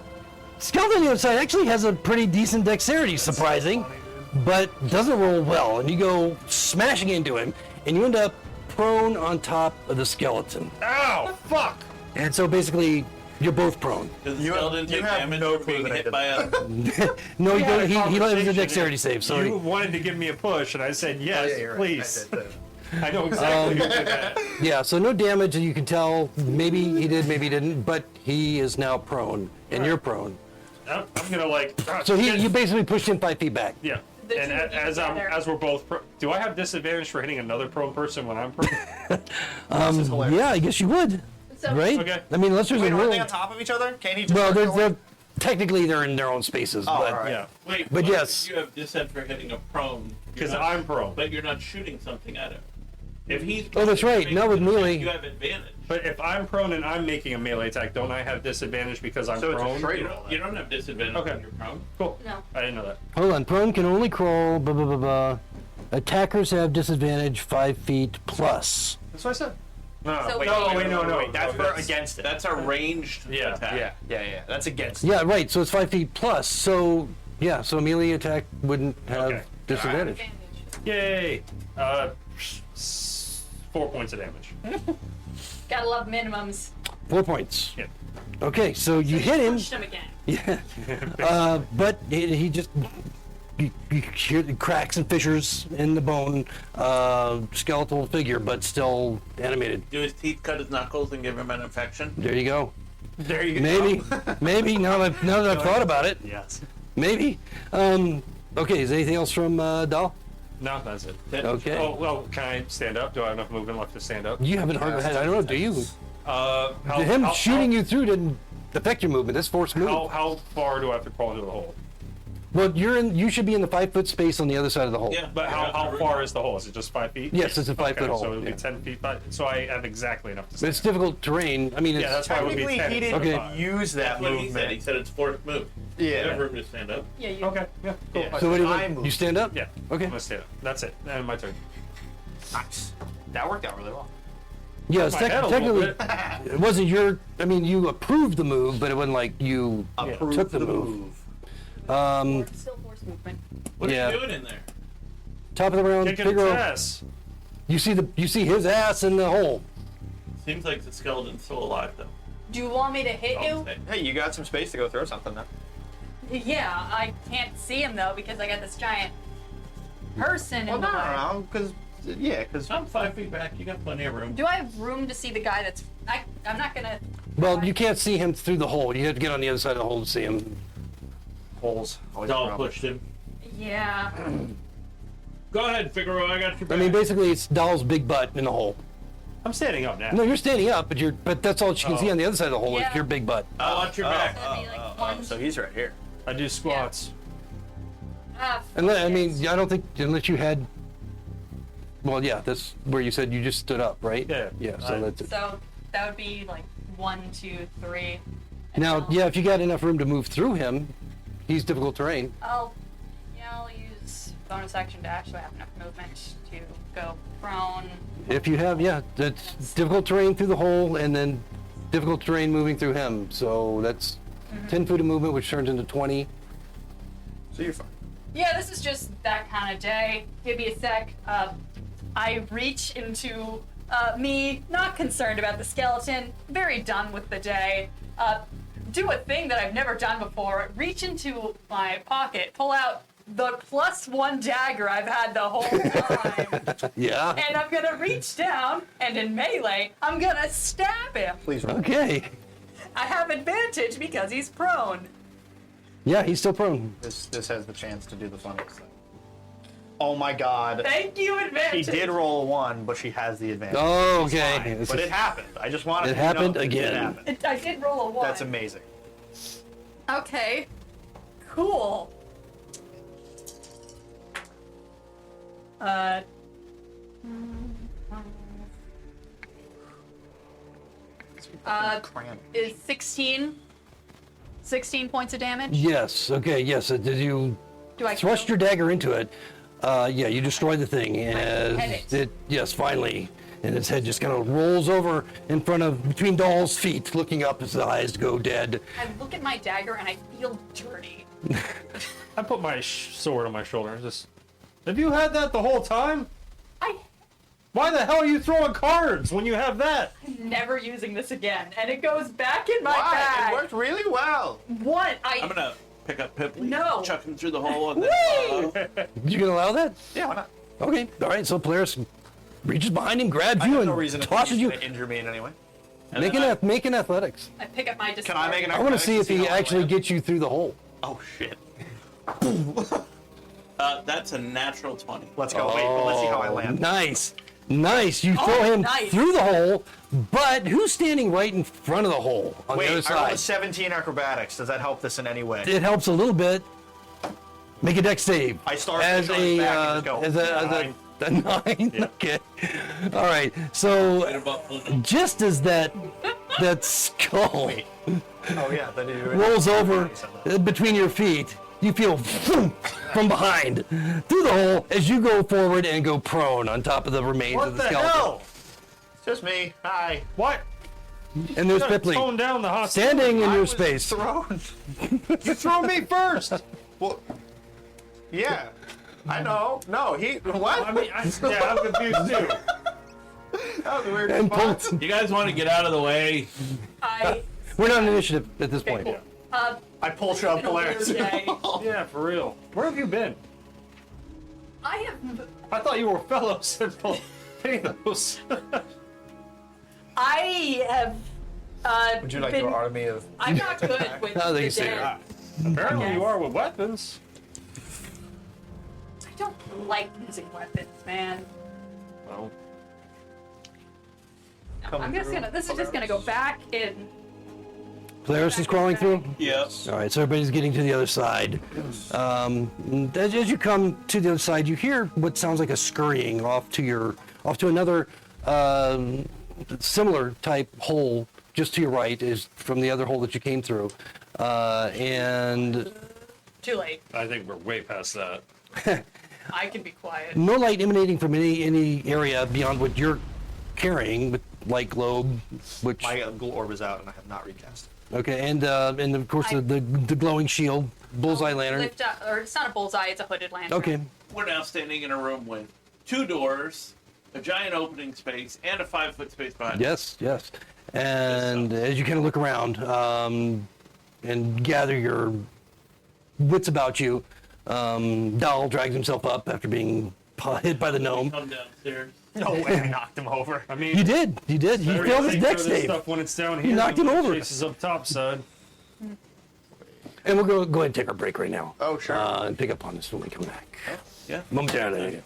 skeleton on the other side actually has a pretty decent dexterity, surprising, but doesn't roll well. And you go smashing into him, and you end up prone on top of the skeleton. Ow! Fuck! And so basically, you're both prone. Does the You have- skeleton you take have damage no for clue being that I hit did by a... No, We had a he does a conversation dexterity and save. Sorry. You wanted to give me a push, and I said yes, you're right. please. I did too. I know exactly who did that. Yeah, so no damage, and you can tell maybe he did, maybe he didn't, but he is now prone, and you're prone. I'm gonna like. So you basically pushed him 5 feet back. Yeah. The And two of you together. as we're both, do I have disadvantage for hitting another prone person when I'm prone? This is hilarious. Yeah, I guess you would, So, right? Okay. I mean, unless there's Wait, a are rule. they on top of each other? Can he just Well, start going? technically they're in their own spaces, Oh, but all right. Yeah. Wait, But what yes. if you have disadvantage for hitting a prone? Because You're not- I'm prone. But you're not shooting something at him. If he's... Oh, that's right. making Not with an attack, melee. You have advantage. But if I'm prone and I'm making a melee attack, don't I have disadvantage because I'm So it's a prone? straight You roll. don't, you don't have disadvantage Okay. when you're prone. Cool. No. I didn't know that. hold on. Prone can only crawl. Blah blah blah blah. Attackers have disadvantage 5 feet plus. That's what I said. No, So wait, wait, no. That's No, for against it. That's a ranged Yeah, attack. Yeah. That's against it. Yeah, right. So it's 5 feet plus. So yeah, so a melee attack wouldn't have Okay. disadvantage. Advantage. Yay! 4 points of damage. Gotta love minimums. 4 points. Yeah. Okay, so you hit him. Pushed him again. Yeah. But he just you hear the cracks and fissures in the bone, skeletal figure, but still animated. Do his teeth cut his knuckles and give him an infection? There you go. There you Maybe now that I've thought about it, Yes. maybe. Okay, is there anything else from Dahl? No, that's it. Okay. Oh, well, can I stand up? Do I have enough movement left to stand up? You haven't heard of it. I don't know. Do you? Him how, shooting you through didn't affect your movement. That's forced move. How far do I have to crawl into the hole? Well, you should be in the 5 foot space on the other side of the hole. Yeah. But how far is the hole? Is it just 5 feet? Yes, it's a 5 Okay, foot hole. so it would be yeah. 10 feet. So I have exactly enough to But stand. it's difficult terrain. I mean, it's, Yeah, that's why it would be Technically, 10. he didn't Okay. use that That's what he said. He movement. said it's forced move. You have Yeah. room to stand up. Yeah, you. Okay, yeah, cool. Yeah. so what do I you, moved. you stand up? Yeah, Okay. I'm gonna stand up. That's it. And my turn. Nice. That worked out really well. Yes, my head a little technically, bit. it wasn't your. I mean, you approved the move, but it wasn't like you Approved took the move. Still force movement. What Yeah. are you doing in there? Top of the round, Kicking its Figaro. ass. You see his ass in the hole. Seems like the skeleton's still alive, though. Do you want me to hit you? Hey, you got some space to go throw something then. Yeah, I can't see him though because I got this giant person in the way. because I'm 5 feet back. You got plenty of room. Do I have room to see the guy that's? I'm not gonna. Well, you can't see him through the hole. You have to get on the other side of the hole to see him. holes. Always a Doll problem. pushed him. Yeah. Go ahead, Figaro. I got your back. I mean, basically, it's Doll's big butt in the hole. I'm standing up now. No, you're standing up, but that's all she can see on the other side of the hole Yeah. is your big butt. I watch your back. That'd be like one. So he's right here. I do squats. I mean, shit. I don't think unless you had. Well, yeah, that's where you said you just stood up, right? Yeah. Yeah. So that's it. So that would be like 1, 2, 3. and Now, I'll- yeah, if you got enough room to move through him, he's difficult terrain. I'll use bonus action dash so I have enough movement to go prone. If you have, yeah, that's difficult terrain through the hole, and then difficult terrain moving through him. So that's 10 feet of movement, which turns into 20. So you're fine. Yeah, this is just that kind of day. Give me a sec. I reach into me, not concerned about the skeleton, very done with the day. Do a thing that I've never done before. Reach into my pocket, pull out the +1 dagger I've had the whole time. Yeah. And I'm gonna reach down, and in melee, I'm gonna stab him. Please roll. Okay. I have advantage because he's prone. Yeah, he's still prone. This has the chance to do the funniest thing. Oh my god. Thank you, She advantage. did roll a 1, but she has the advantage. Oh, It's okay. fine. This But is- it happened. I just wanted It to know happened that again. It happened. I did roll a 1. That's amazing. Okay. Cool. Cram. Is 16 points of damage? Yes. Okay. Yes. Did you Do I thrust your dagger into it? Yeah. You destroy the thing, head and it. yes, finally, and its head just kind of rolls over in front of between Doll's feet, looking up. His eyes go dead. I look at my dagger and I feel dirty. I put my sword on my shoulder and just. Have you had that the whole time? Why the hell are you throwing cards when you have that? I'm never using this again, and it goes back in my Why? bag. It worked really well. What? I'm gonna pick up Pipley, No. chuck him through the hole, and then You can allow that? Yeah, why not? Okay. All right. So Polaris reaches behind him, grabs I you, have and no reason to think tosses he's you. gonna injure me in any way. and Make then an make an athletics. I pick up my Can I make an I want to see if he how I actually land? gets you through the hole. Oh shit. that's a natural 20. Let's go. Wait, but let's see how I land. Nice. Nice. You throw him nice. through the hole, but who's standing right in front of the hole on the other Wait, I rolled a side? 17 acrobatics. Does that help this in any way? It helps a little bit. Make a dex save. I start as pushing on his back and just go, as a nine. a 9. Okay. All right. So Right above the- just as that skull Wait. Oh yeah, that is rolls over between your feet, you feel from behind through the hole as you go forward and go prone on top of the remains What of the the skeleton. hell? It's just me. Hi. What? And there's You gotta Pipley tone down the hostility. standing in I your was space. Thrown. You throw me first. Well, yeah. I know. No, he. What? I mean, I'm confused too. That was a weird And pull, response. You guys want to get out of the way? we're not on initiative at this point. I pull shove Polaris. Yeah, for real. Where have you been? I have. I thought you were fellows in those. I have. Would you like been, your army of? I'm not good with How they the say dead. Apparently Okay. you are with weapons. I don't like using weapons, man. Well, I'm just gonna. This is just gonna go back in. Polaris is crawling through. Yes. All right, so everybody's getting to the other side. As you come to the other side, you hear what sounds like a scurrying off to another similar type hole just to your right, is from the other hole that you came through, and Too late. I think we're way past that. I can be quiet. no light emanating from any area beyond what you're carrying with light globe, which My glow orb is out, and I have not recast. okay, and of course the glowing shield, bullseye lantern. Lift up, or it's not a bullseye, it's a hooded lantern. Okay, We're now standing in a room with 2 doors, a giant opening space, and a 5-foot space behind. yes, yes. And as you kind of look around and gather your wits about you, Dahl drags himself up after being hit by the gnome. Come downstairs. No way, I knocked him over. I mean, You did. He better failed his take care dex of this save. stuff when it's down here. knocked than him when it over. chases up top side. And we'll go ahead and take our break right now. Oh, sure. And pick up on this when we come back. Yeah. Momentarily.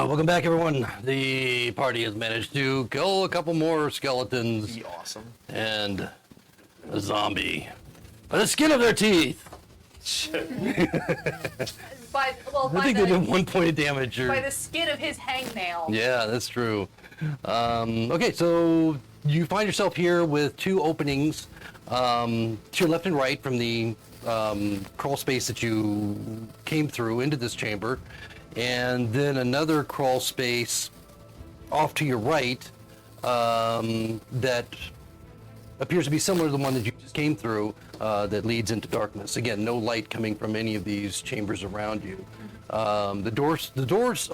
Welcome back, everyone. The party has managed to kill a couple more skeletons Be awesome. and a zombie by the skin of their teeth. By I think they did 1 point of damage. by the skin of his hangnail. Yeah, that's true. Okay, so you find yourself here with two openings to your left and right from the crawl space that you came through into this chamber, and then another crawl space off to your right that appears to be similar to the one that you just came through that leads into darkness. Again, no light coming from any of these chambers around you. The doors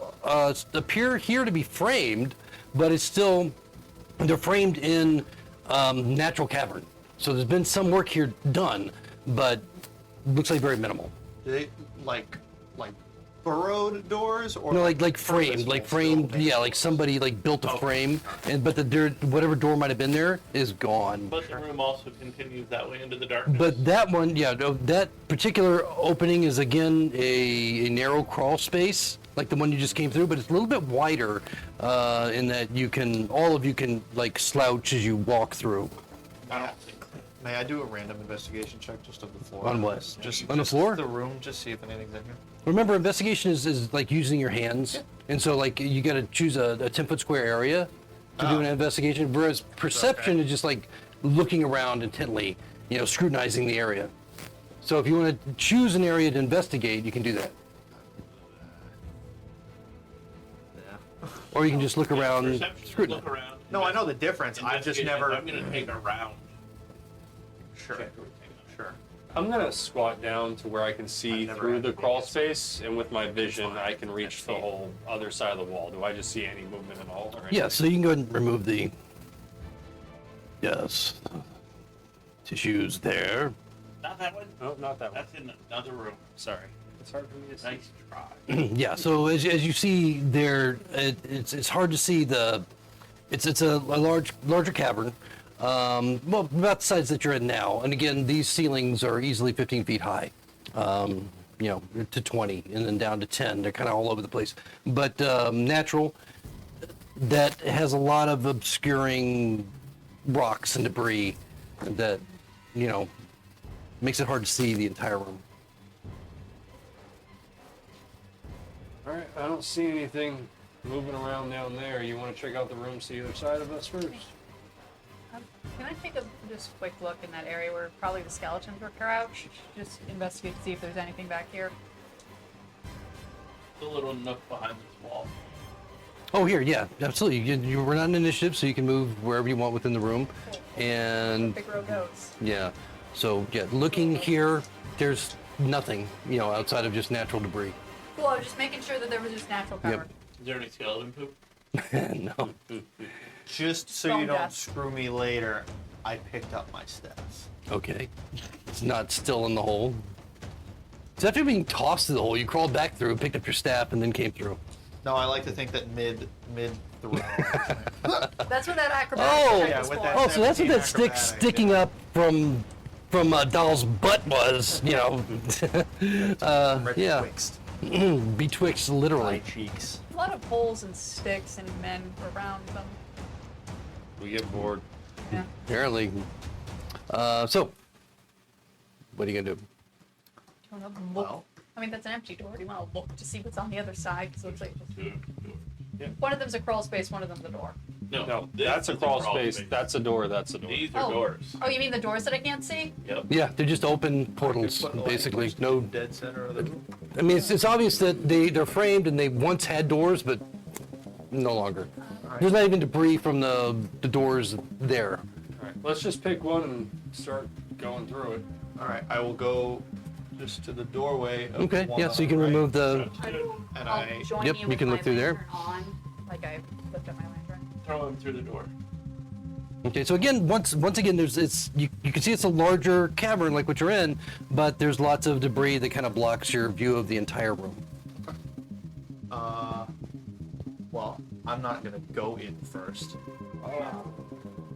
appear here to be framed, but they're framed in natural cavern. So there's been some work here done, but looks like very minimal. Do they like burrowed doors or No, like framed, yeah, like somebody like built a frame, but whatever door might have been there is gone. But the room also continues that way into the darkness. But that one, yeah, no, that particular opening is again a narrow crawl space, like the one you just came through, but it's a little bit wider in that all of you can like slouch as you walk through. I don't think. May I do a random investigation check just of the floor? On what? Just On the floor? The room, just see if anything's in here. Remember, investigation is like using your hands, and so like you got to choose a 10-foot square area to do an investigation. Whereas perception is just like looking around intently, scrutinizing the area. So if you want to choose an area to investigate, you can do that, Yeah. or you can just look around, Perception, scrutinize. look around. No, I know the difference. I've just Investigation, never. I'm gonna take a round. Sure. Sure. I'm gonna squat down to where I can see I've never through had the to crawl do space, and with my vision, fine. I can reach the whole other side of the wall. Do I just see any movement at all? Or Yeah, so you can go ahead and remove the tissues there. Not that one. No, not that one. That's in another room. Sorry. It's hard for me to see. Nice try. Yeah, so as you see there, it's hard to see it's a larger cavern, well, about the size that you're in now. And again, these ceilings are easily 15 feet high, to 20 and then down to 10. They're kind of all over the place. But natural, that has a lot of obscuring rocks and debris that, makes it hard to see the entire room. All right, I don't see anything moving around down there. You want to check out the rooms to either side of us first? Can I take a just quick look in that area where probably the skeletons were crouched? Just investigate to see if there's anything back here. The little nook behind this wall. Oh, here, yeah, absolutely. You were on initiative, so you can move wherever you want within the room. And Big row goes. yeah, so yeah, looking here, there's nothing, outside of just natural debris. Cool, I was just making sure that there was just natural cover. Is there any skeleton poop? No. Just so Bone you don't dust. screw me later, I picked up my steps. Okay. It's not still in the hole. So after being tossed to the hole, you crawled back through, picked up your staff, and then came through. No, I like to think that mid throw. That's what that acrobatic Oh, check yeah, was with for. that- Oh, so that's what that 17 stick acrobatics, sticking yeah. up from Doll's butt was, yeah. Betwixt Betwixt, my literally. cheeks. A lot of holes and sticks and men around them. We get bored. Yeah. Apparently. So, what are you gonna do? Do you want to look? Well. I mean, that's an empty door. Do you want to look to see what's on the other side? Because it looks like Yeah. one of them's a crawl space, one of them's a door. No, this that's a is crawl space. That's a door. That's a door. These are doors. Oh, you mean the doors that I can't see? Yep. Yeah, they're just open portals, basically. No, Dead center of the room. I mean, it's obvious that they're framed and they once had doors, but no longer. There's not even debris from the doors there. All right, let's just pick one and start going through it. All right, I will go just to the doorway. Of Okay, the one yeah, on so you the can right. remove the. And I'll I join Yep, you you with can my look through there. lantern on, like I lift up my lantern. Throw him through the door. Okay, so again, once again, you can see it's a larger cavern like what you're in, but there's lots of debris that kind of blocks your view of the entire room. well, I'm not gonna go in first.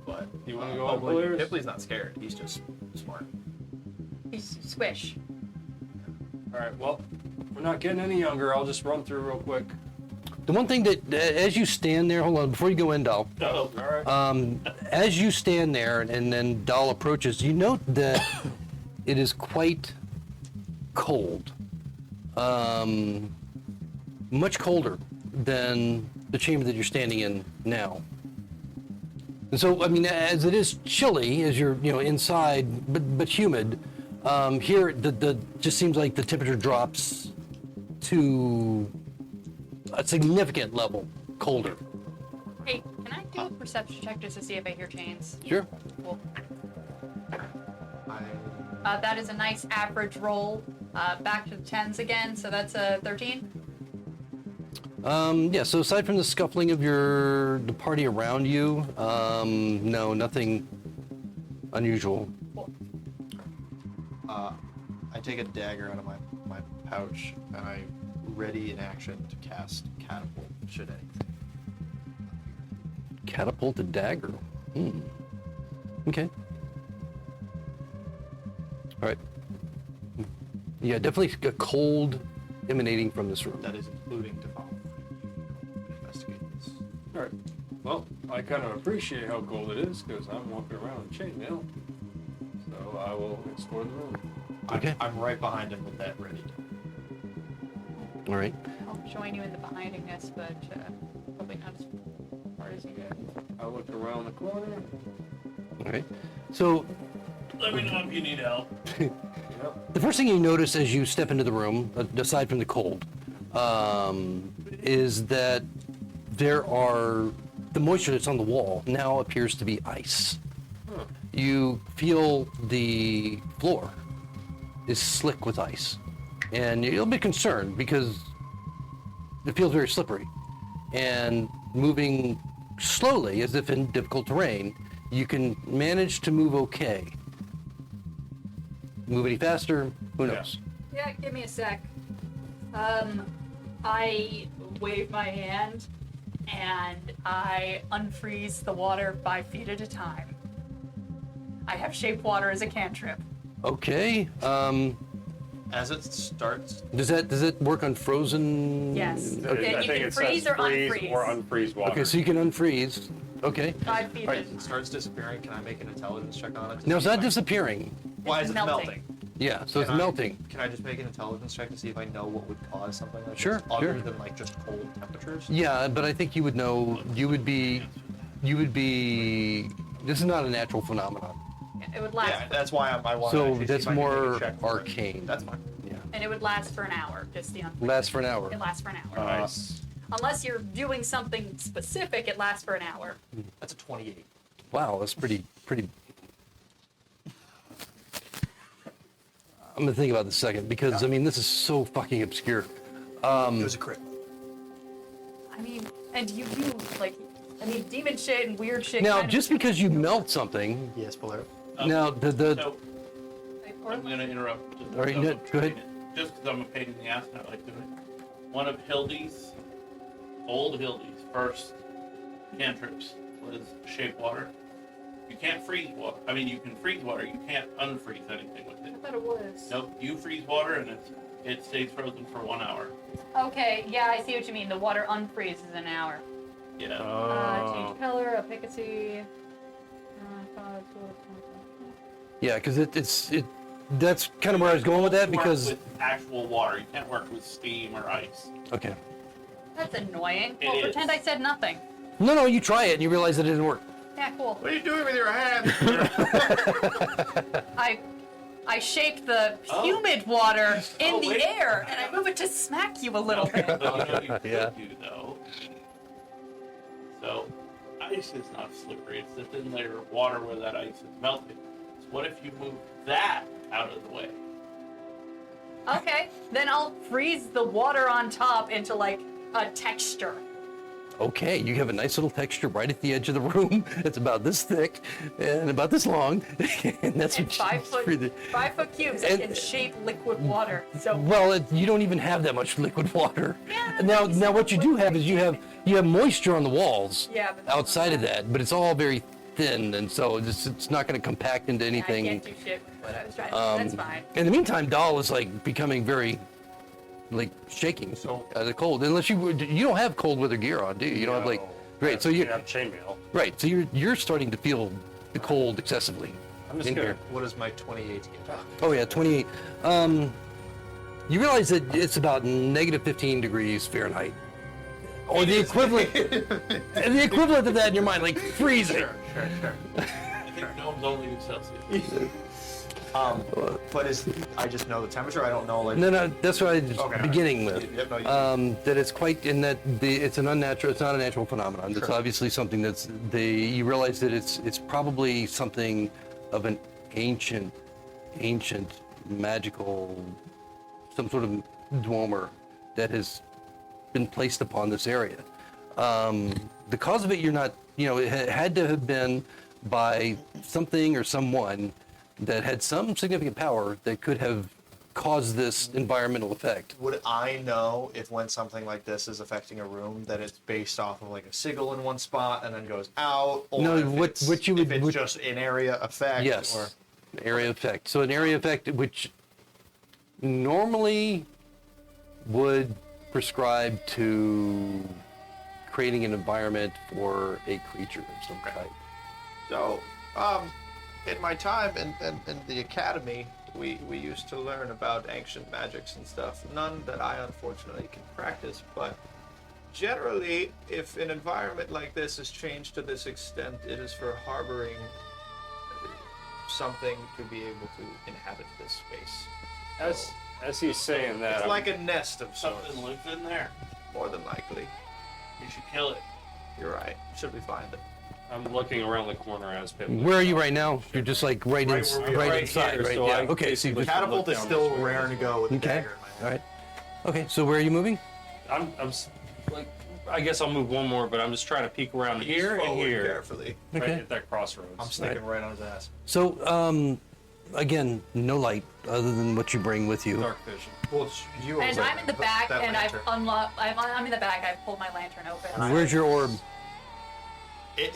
But You wanna go oh, up, well, Polaris? Ripley's not scared. He's just smart. He's squish. All right, well, we're not getting any younger. I'll just run through real quick. The one thing that, as you stand there, hold on, before you go in, Dal, Oh, all right. as you stand there and then Dal approaches, you note that it is quite cold. Much colder than the chamber that you're standing in now. And so, I mean, as it is chilly, as you're, inside, but humid, here the just seems like the temperature drops to a significant level colder. Hey, can I do a perception check just to see if I hear chains? Sure. Cool. I That is a nice average roll. Back to the 10s again, so that's a 13. Yeah, so aside from the scuffling of the party around you, no, nothing unusual. Cool. I take a dagger out of my pouch and I ready in action to cast catapult should anything. Catapult a dagger. Okay. All right. Yeah, definitely a cold emanating from this room. That is including to follow. Investigate this. All right. Well, I kind of appreciate how cold it is because I'm walking around in chainmail. So I will explore the room. Okay. I'm right behind him with that ready. All right. I'll join you in the behindingness, but probably not as far as you go. I look around the corner. All right. So Let me know if you need help. the first thing you notice as you step into the room, aside from the cold, is that the moisture that's on the wall now appears to be ice. You feel the floor is slick with ice, and you're a little bit concerned because it feels very slippery. And moving slowly, as if in difficult terrain, you can manage to move okay. Move any faster? Who knows? Yeah, give me a sec. I wave my hand and I unfreeze the what 5 feet at a time. I have shape water as a cantrip. Okay. As it starts, Does that work on frozen? Yes. I Okay, you think can it freeze says or freeze unfreeze. or unfreeze water. Okay, so you can unfreeze. Okay. 5 feet right, at a it time. starts disappearing. Can I make an intelligence check on it? to Now see it's not if I- disappearing. Why It's is it melting. melting? Yeah, so it's Can I- melting. Can I just make an intelligence check to see if I know what would cause something like Sure, this, other sure. than like just cold temperatures? Yeah, but I think you would know. You would be. This is not a natural phenomenon. It would last, Yeah, that's why I want. So to actually see that's if I can make a more check for it. arcane. That's fine. Yeah. and it would last for an hour. Just the unfreeze. Lasts for an hour. It lasts for an hour. Nice. Unless you're doing something specific, it lasts for an hour. That's a 28. Wow, that's pretty. I'm gonna think about this a second because I mean this is so fucking obscure. It was a crit. I mean, and you do like, demon shit and weird shit. Now, kind of- just because you melt something, Yes, Polaris. now the So I'm going to interrupt. Just All right, because no, I'm go ahead. trying it. Just because I'm a pain in the ass and I like doing it. One of Hildy's, old Hildy's first cantrips was shape water. You can't freeze water. I mean, you can freeze water. You can't unfreeze anything with I it. thought it was. Nope. You freeze water and it stays frozen for 1 hour. Okay, yeah, I see what you mean. The water unfreezes in an hour. Yeah. Oh. Change color, efficacy. yeah, because that's kind of where I was going with that You work because with actual water. You can't work with steam or ice. okay. That's annoying. It Well, is. pretend I said nothing. No, you try it and you realize that it didn't work. Yeah, cool. What are you doing with your hand? I shaped the Oh. humid water in Oh, the wait. air, and I move it to smack you a little bit. But you know what you could Yeah. do though. So ice is not slippery. It's the thin layer of water where that ice is melted. So what if you move that out of the way? Okay, then I'll freeze the water on top into like a texture. Okay, you have a nice little texture right at the edge of the room. It's about this thick and about this long, and that's And what 5 you foot, freeze it. 5 foot cubes that And- can shape liquid water. So Well, you don't even have that much liquid water. Yeah, Now, maybe now what you do some have is you have moisture on the walls. Yeah, but that's outside not of that, but it's all very thin, and so it's not going to compact into I anything. can't do shit with what I was trying to do. That's fine. In the meantime, Dahl is like becoming very like shaking So- the cold. Unless you don't have cold weather gear on, do you? You don't have like great. So you have chainmail. right. So you're starting to feel the cold excessively. I'm just in gonna. here. What is my 28 get? Oh yeah, 28. You realize that it's about negative 15 degrees Fahrenheit, or the equivalent. The equivalent of that in your mind, like freezing. Sure. I think gnomes only do Celsius. But I just know the temperature. I don't know like. No, that's what I was Okay, beginning all with. right. Yep, no, you- That it's quite in that it's an unnatural. It's not a natural phenomenon. It's Sure. obviously something that's you realize that it's probably something of an ancient magical, some sort of dwemer that has been placed upon this area. The cause of it, you're not. It had to have been by something or someone that had some significant power that could have caused this environmental effect. Would I know if when something like this is affecting a room that it's based off of like a sigil in one spot and then goes out, or No, if what you would- if it's what- just an area effect? Yes, Or, area effect. So an area effect which normally would prescribe to creating an environment for a creature of some type. so, in my time in the academy, we used to learn about ancient magics and stuff. None that I unfortunately can practice, but generally, if an environment like this is changed to this extent, it is for harboring something to be able to inhabit this space. As he's saying that, It's like a nest of sorts, Something lives in there. more than likely. You should kill it. You're right. Should we find it? I'm looking around the corner as Pip. Where are you right now? You're just like right, Right where we are, right inside, here, right? so Yeah. I Okay. So you basically- just, Catapult is down still this way. raring to go with the okay. dagger in my hand. All right. Okay. So where are you moving? Like, I guess I'll move one more, but I'm just trying to peek around He's here and forward here, carefully. right Okay. at that crossroads. I'm sneaking right on his ass. So again, no light other than what you bring with you. Dark vision. Well, you And I'm in the back, that and I've lantern. unlocked. I'm in the back. I've pulled my lantern open. Where's your orb?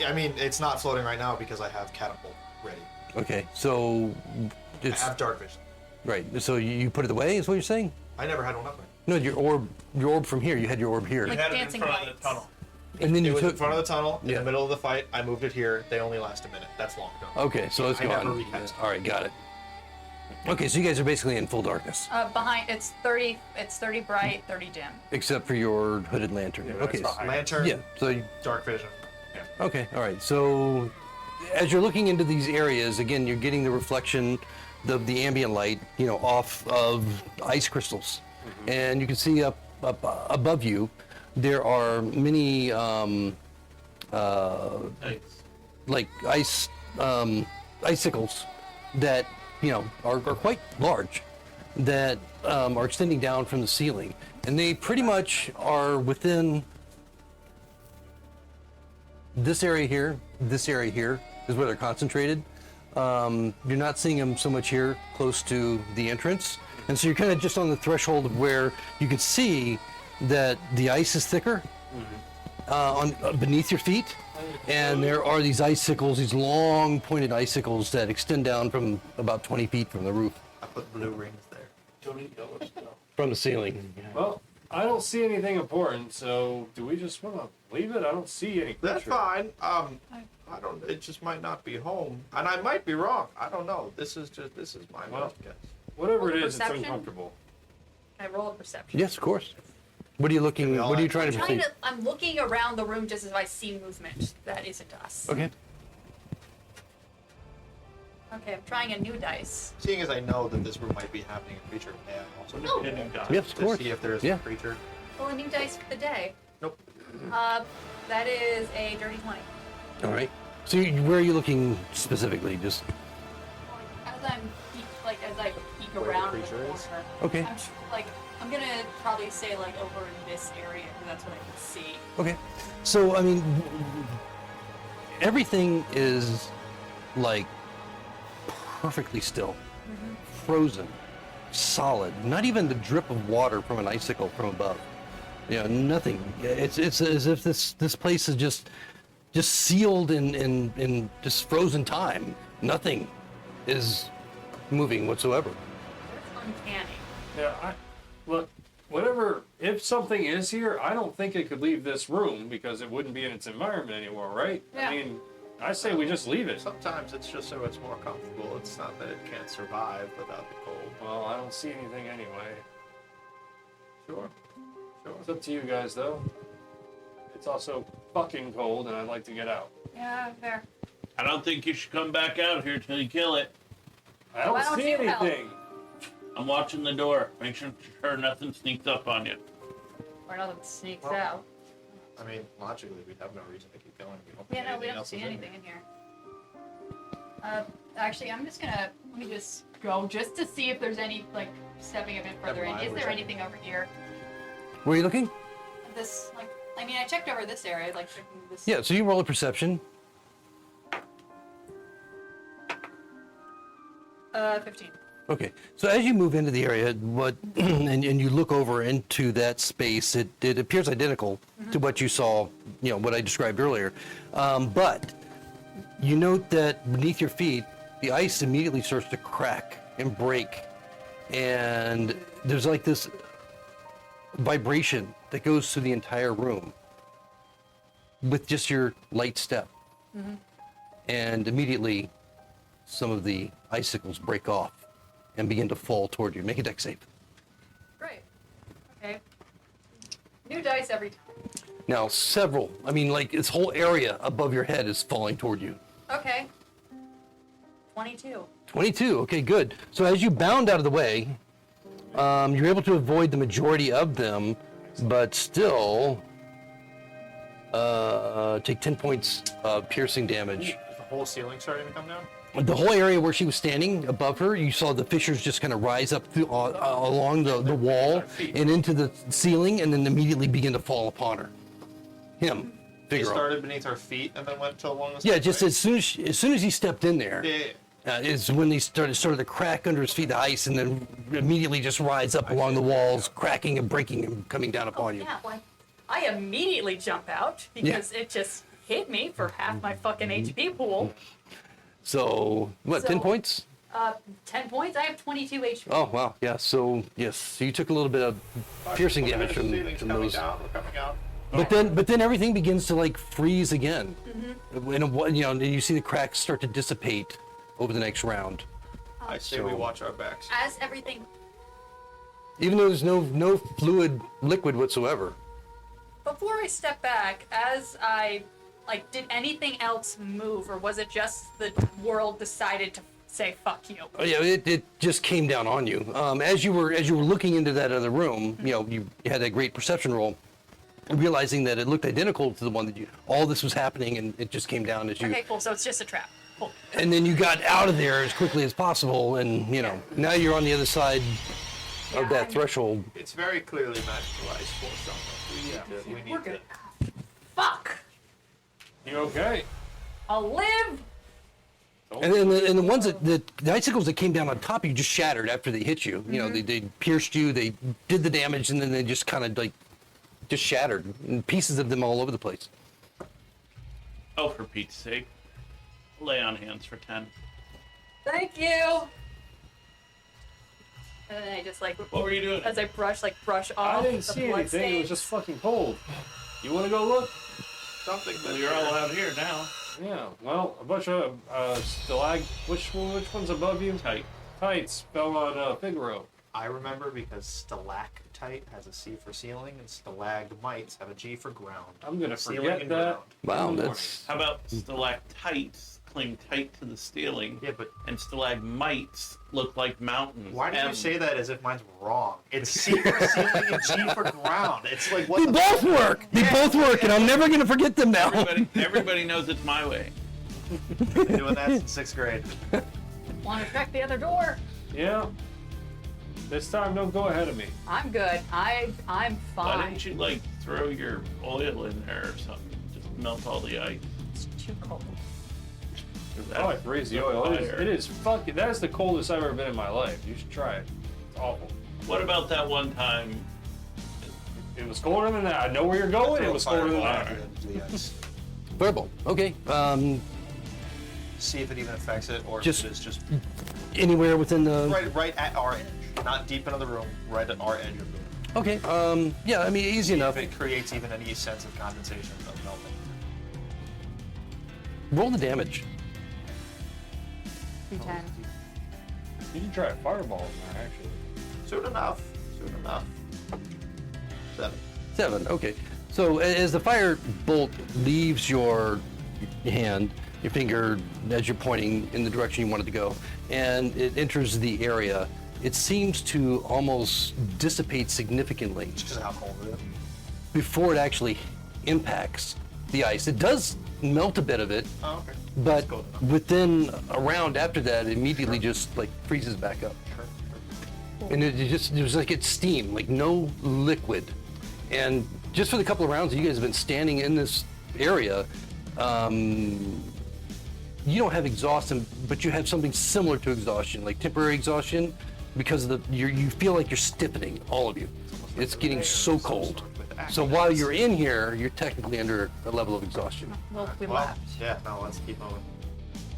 I mean, it's not floating right now because I have catapult ready. Okay. So it's I have dark vision. right. So you put it away, is what you're saying? I never had one up there. No, your orb from here. You had your orb here, Like You had it in dancing front of lights. the tunnel. and then It you was took. in front of the tunnel in Yeah. the middle of the fight. I moved it here. They only last a minute. That's long gone. Okay, so it's I never gone. recast. All right, got it. Okay, so you guys are basically in full darkness, Behind it's 30. It's 30 bright, 30 dim. except for your hooded lantern. Yeah, that's okay. the height. Lantern, Yeah. So dark vision. okay, all right. So as you're looking into these areas, again, you're getting the reflection of the ambient light, off of ice crystals, and you can see up above you, there are many Nice. like icicles that are quite large, that are extending down from the ceiling, and they pretty much are within this area here is where they're concentrated. You're not seeing them so much here close to the entrance, and so you're kind of just on the threshold of where you can see that the ice is thicker on beneath your feet, and there are these icicles, these long pointed icicles that extend down from about 20 feet from the roof, I put blue rings there. Don't eat yellow stuff. from the ceiling. Well, I don't see anything important, so do we just want to leave it? I don't see any. That's creature. fine. I don't. It just might not be home, and I might be wrong. I don't know. This is my Well, best guess. Whatever it is, it's Perception? uncomfortable. Can I roll a perception? Yes, of course. What are you looking? we all What are you have trying to perceive? I'm looking around the room just as I see movement that isn't us. Okay. Okay, I'm trying a new dice. Seeing as I know that this room might be happening a creature, may I also Oh. hit a die Yes, of to course. see if there's Yeah. a creature? Well, a new dice for the day. Nope. That is a dirty 20. All right. So where are you looking specifically? Just As I peek Where the around the creature is? corner. okay. I'm gonna probably say over in this area because that's what I can see. Okay. So I mean, everything is like perfectly still, frozen, solid. Not even the drip of water from an icicle from above. Nothing. It's as if this place is just sealed in just frozen time. Nothing is moving whatsoever. It's uncanny. Yeah, look, whatever, if something is here, I don't think it could leave this room because it wouldn't be in its environment anymore, right? Yeah. I mean, I say we just leave it. Sometimes it's just so it's more comfortable. It's not that it can't survive without the cold. Well, I don't see anything anyway. Sure. It's up to you guys, though. It's also fucking cold, and I'd like to get out. Yeah, fair. I don't think you should come back out here till you kill it. I don't Why don't see you help? anything. I'm watching the door. Make sure nothing sneaks up on you. Or nothing sneaks Well, out. I mean, logically, we'd have no reason to keep going. We don't Yeah, think no, we anything don't else see is in anything in here. Actually, I'm just gonna, let me just go just to see if there's any, like, stepping a bit further in. mind, Is we're there checking. anything over here? Where are you looking? This, like, I mean, I checked over this area, like, checking this. Yeah, so you roll a perception. 15. Okay, so as you move into the area, and you look over into that space, it appears identical to what you saw, what I described earlier. But you note that beneath your feet, the ice immediately starts to crack and break, and there's like this vibration that goes through the entire room with just your light step. And immediately, some of the icicles break off and begin to fall toward you. Make a dex save. Great. Okay. New dice every time. Now, several, like this whole area above your head is falling toward you. Okay. 22. 22, okay, good. So as you bound out of the way, you're able to avoid the majority of them, but still take 10 points of piercing damage. Is the whole ceiling starting to come down? The whole area where she was standing above her, you saw the fissures just kind of rise up through, along the wall and into the ceiling, and then immediately begin to fall upon her. Him, They Figaro. started beneath our feet and then went to along the Yeah, side, just right? as soon as he stepped in there, Yeah. is when they started to crack under his feet, the ice, and then immediately just rise up along the walls, cracking and breaking and coming down upon you. Yeah, like, I immediately jump out because it just hit me for half my fucking HP pool. So, what, 10 So- points? 10 points? I have 22 HP. Oh, wow, yeah, so, yes, so you took a little bit of piercing Okay, damage the from ceiling's coming those. down, we're coming out. But then everything begins to like freeze again. And you see the cracks start to dissipate over the next round. I say we watch our backs. As everything, Even though there's no fluid liquid whatsoever. before I step back, as I, like, did anything else move, or was it just the world decided to say fuck you? Oh, yeah, it just came down on you. As you were looking into that other room, you had a great perception roll, realizing that it looked identical to the one that all this was happening, and it just came down as you. Okay, cool, so it's just a trap. Cool. And then you got out of there as quickly as possible, and now you're on the other side Yeah, of that I'm- throreshold. It's very clearly magical ice for something. We need We're to. good. Fuck! You okay? I'll live! And then the ones the icicles that came down on top of you just shattered after they hit you. They pierced you, they did the damage, and then they just kind of like just shattered, and pieces of them all over the place. Oh, for Pete's sake. Lay on hands for 10. Thank you! And then I just, like, What were you doing? as I brush off I didn't the see blood anything. It was stains. just fucking cold. You want to go look? Something Well, that you're all out here now. Yeah. Well, a bunch of which one's above you? Tight. Tights fell on Figaro. I remember because stalactite has a C for ceiling and stalagmites have a G for ground. I'm gonna Ceiling forget and that. ground. Wow, in the that's How about stalactites cling tight to the ceiling, Yeah, but and stalagmites look like mountains? why did you M. say that as if mine's wrong? It's C for ceiling and G for ground. It's like what they the both work. They both work, and I'm never gonna forget them now. Everybody knows it's my way. Been doing that since 6th grade. Want to check the other door? Yeah. This time, don't go ahead of me. I'm good. I'm Why fine. didn't you like throw your oil in there or something? Just melt all the ice. It's too cold. I like to raise the oil. It is fucking. That is the coldest I've ever been in my life. You should try it. It's awful. What about that one time? It was colder than that. I know where you're going. It was colder than that. The ice. Fireball. Okay. See if it even affects it, or Just- if it's just Anywhere within the. right at our edge, not deep into the room, right at our edge of the room. Okay. Yeah. I mean, easy enough. If it creates even any sense of condensation of melting. Roll the damage. D10. You can try a fireball in there, actually. Soon enough. 7. 7. Okay. So as the fire bolt leaves your hand, your finger, as you're pointing in the direction you want it to go, and it enters the area, it seems to almost dissipate significantly Just because of how cold it is. before it actually impacts the ice. It does melt a bit of it, Oh, okay. but Cold enough. within a round after that, it immediately just like freezes back up. Sure. And it was like it's steam, like no liquid. And just for the couple of rounds that you guys have been standing in this area, you don't have exhaustion, but you have something similar to exhaustion, like temporary exhaustion, because of you feel like you're stiffening, all of you. It's getting so cold. So while you're in here, you're technically under a level of exhaustion. Well, we Well, left. yeah, no, let's keep moving.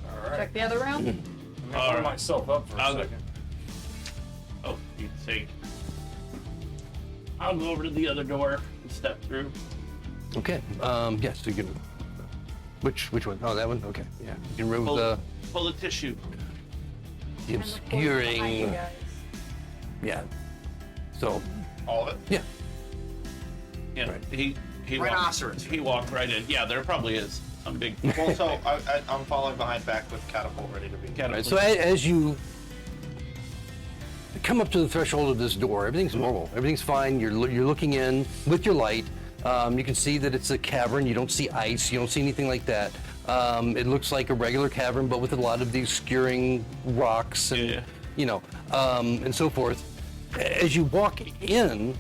All right. Check the other room. I'm gonna warm myself up for a I'll go. second. Oh, for Pete's sake. I'll go over to the other door and step through. Okay. Yes, so you can. Which one? Oh, that one. Okay. Yeah. You can remove the Pull the tissue. the And the portal behind you obscuring. guys. Yeah. So All of it? yeah. Yeah, Right. he Rhinoceros. He walked right in. Yeah, there probably is. I'm big. Well, so I'm following behind back with catapult ready to be. Right, so as you come up to the threshold of this door, everything's normal. Everything's fine. You're looking in with your light. You can see that it's a cavern. You don't see ice. You don't see anything like that. It looks like a regular cavern, but with a lot of these skewering rocks and Yeah. and so forth. As you walk in,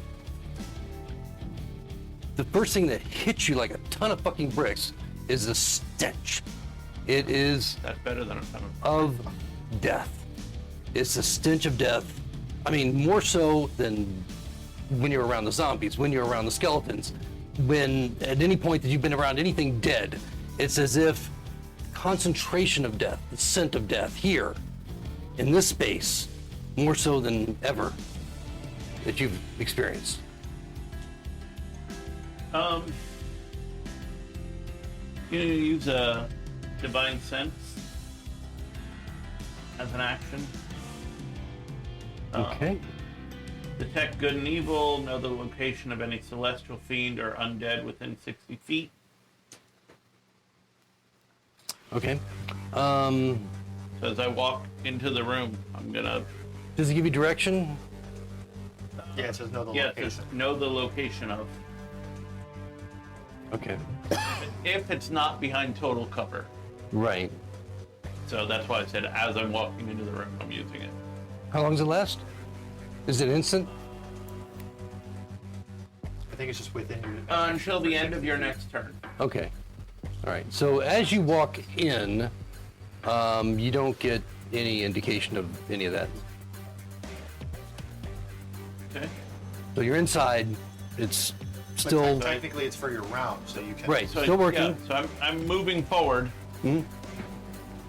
the first thing that hits you like a ton of fucking bricks is the stench. It is That's better than a ton of death. It's the stench of death. I mean, more so than when you're around the zombies, when you're around the skeletons. When at any point that you've been around anything dead, it's as if concentration of death, the scent of death here in this space, more so than ever that you've experienced. You use a divine sense as an action. Okay. Detect good and evil. Know the location of any celestial fiend or undead within 60 feet. Okay. So as I walk into the room, I'm gonna Does it give you direction? Yeah, it says know the just location. know the location of. Okay. If it's not behind total cover. Right. So that's why I said as I'm walking into the room, I'm using it. How long does it last? Is it instant? I think it's just within your. Until the end of your next turn. Okay. All right. So as you walk in, you don't get any indication of any of that. Okay. So you're inside. It's But still technically, it's for your round, so you can. right. So, Still working. Yeah, so I'm moving forward.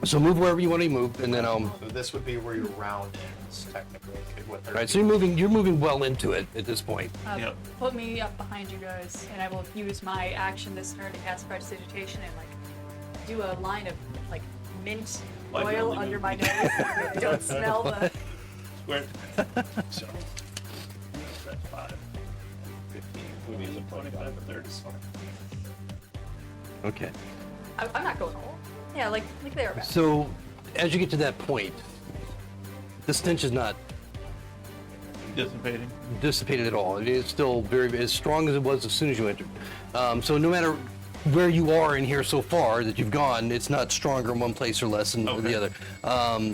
So move wherever you want to move, and then I'll. So this would be where your round ends, technically. With All right. So you're moving well into it at this point. Yep. Put me up behind you guys, and I will use my action this turn to cast prestidigitation and do a line of mint Why the oil only under move? my nose. So I don't smell the. Square. So that's 5. 15. We'll use a 25 or 30. Okay. I'm not going all. Yeah, like they were back. So as you get to that point, the stench is not Dissipating. dissipated at all. It is still very as strong as it was as soon as you entered. So no matter where you are in here so far that you've gone, it's not stronger in one place or less in the other.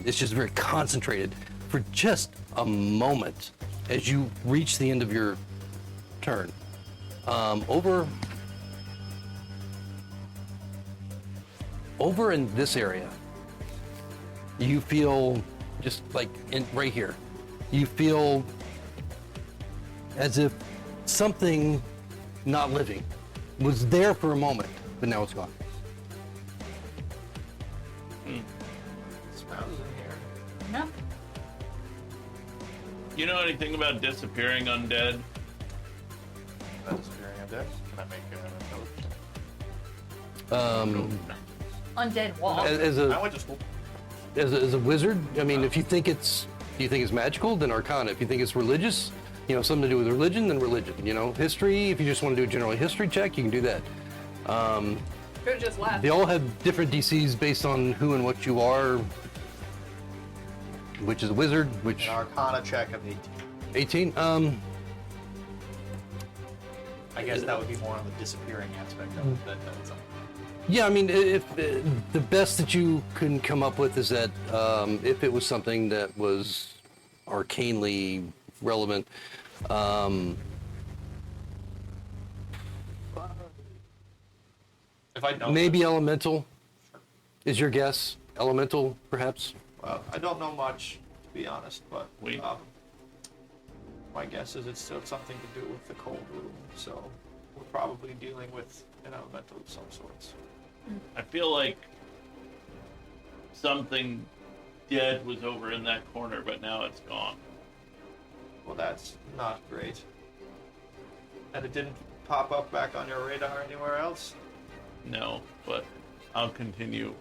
It's just very concentrated for just a moment as you reach the end of your turn. Over in this area, you feel just like right here, you feel as if something not living was there for a moment, but now it's gone. Smells in here. No. You know anything about disappearing undead? that disappearing object? Can I make a note? Undead wall. As I a went to school. as a wizard, I mean, if you think it's magical, then Arcana. If you think it's religious, something to do with religion, then religion. History. If you just want to do a general history check, you can do that. Could have just left. They all have different DCs based on who and what you are. Which is a wizard, which An Arcana check of 18. 18. I guess that would be more on the disappearing aspect of it than something. Yeah, I mean, if the best that you can come up with is that if it was something that was arcanely relevant, If I don't maybe elemental is your guess. Elemental, perhaps. Well, I don't know much, to be honest, but Wait. my guess is it's still something to do with the cold room, so we're probably dealing with an elemental of some sorts. I feel like something dead was over in that corner, but now it's gone. Well, that's not great. And it didn't pop up back on your radar anywhere else? No, but I'll continue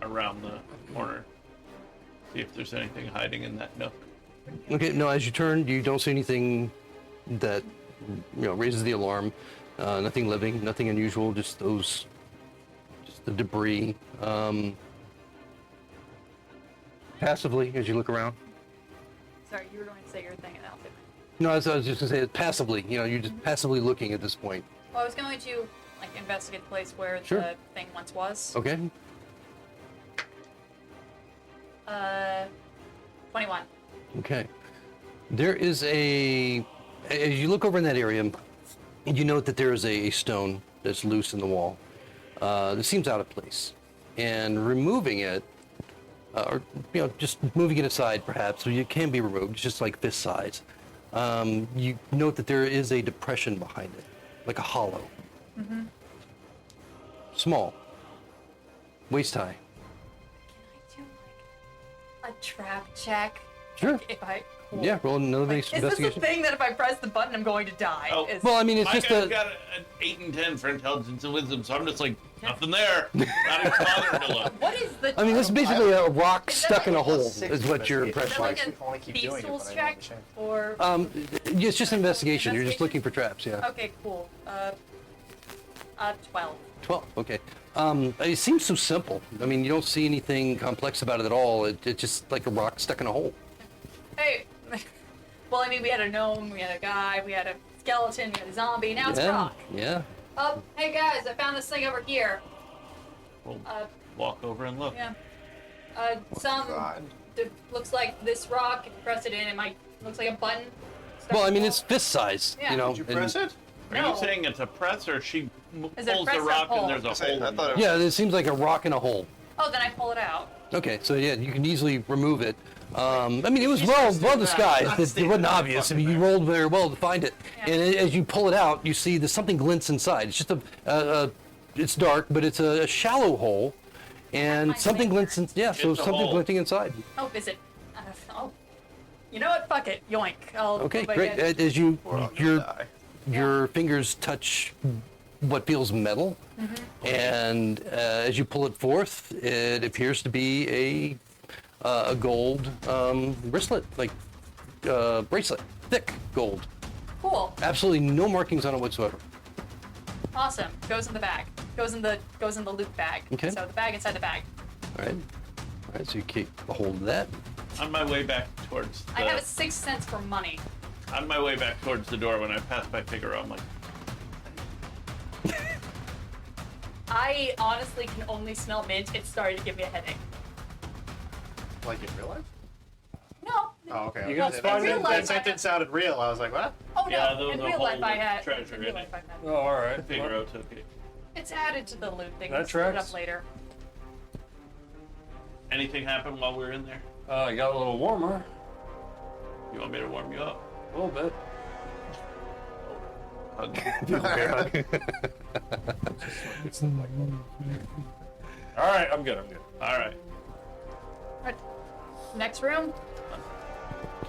around the corner. See if there's anything hiding in that nook. Okay, no, as you turn, you don't see anything that, raises the alarm. Nothing living, nothing unusual, just the debris. Passively, as you look around. Sorry, you were going to say your thing and I'll say mine. No, I was just gonna say passively. You're just passively looking at this point. Well, I was going to investigate the place where Sure. the thing once was. Okay. 21. Okay. There is as you look over in that area, you note that there is a stone that's loose in the wall. That seems out of place. And removing it, or just moving it aside perhaps, so it can be removed, it's just like fist size. You note that there is a depression behind it, like a hollow. Mm-hmm. Small. Waist high. Can I do a trap check? Sure. If I. Cool. Yeah, roll another Is this a investigation. thing that if I press the button I'm going to die? Oh. Well, I mean, it's My just guy's got an 8 and 10 for intelligence and wisdom, so I'm just like, nothing there. Not even bothering to look. What is the? I mean, this is basically a rock Is that stuck in a like- hole, Six is what your investigation. Is that impression like is. We can only a keep doing it, Thieves' but I don't check understand. or? It's just investigation. You're just Investigation? looking for traps, yeah. Okay, cool. 12. 12, okay. It seems so simple. I mean, you don't see anything complex about it at all. It's just like a rock stuck in a hole. Hey. Well, I mean, we had a gnome, we had a guy, we had a skeleton, we had a zombie. Now it's a Yeah, rock. yeah. Hey guys, I found this thing over here. We'll Uh, walk over and look. yeah. God. Looks like this rock. If you press it in, it might looks like a button. Well, I mean, it's fist size, Yeah. you know. Did you press it? Are No. you saying it's a press or she Is it pulls press the or rock pull? and there's a Say, hole? I in thought it? it Yeah, it seems like a rock in a hole. Oh, then I pull it out. Okay, so yeah, you can easily remove it. I mean, it was You well just do that. disguised. Not It standing wasn't there obvious. I mean, you fucking rolled very well to find it. Yeah. And as you pull it out, you see there's something glints inside. It's just it's dark, but it's a shallow hole, and my something finger. glints in. Yeah, so It's a something hole. glinting inside. Oh, is it? Oh. You know what? Fuck it. Yoink. Okay, if I great. get- As you We're all gonna your die. your fingers touch what feels metal, and as you pull it forth, it appears to be a gold wristlet, like bracelet, thick gold. Cool. Absolutely no markings on it whatsoever. Awesome. Goes in the bag. Goes in the loot bag. Okay. So the bag inside the bag. All right. All right. So you keep a hold of that. On my way back towards I have a the 6 cents for money. on my way back towards the door when I pass by Figaro, I'm like, I honestly can only smell mint. It's starting to give me a headache. Like in real life? No. Oh, okay. You guys That- find real that, life, that sentence sounded real. I was like, what? Oh no. Yeah, there was in a real life hole I with had. treasure in real in life it. I had. Oh, all right. Figaro took it. It's added to the loot thing. That We'll split it tracks. up later. Anything happened while we were in there? I got a little warmer. You want me to warm you up? A little bit. Hug. All right, I'm good. All right, Right. Next room.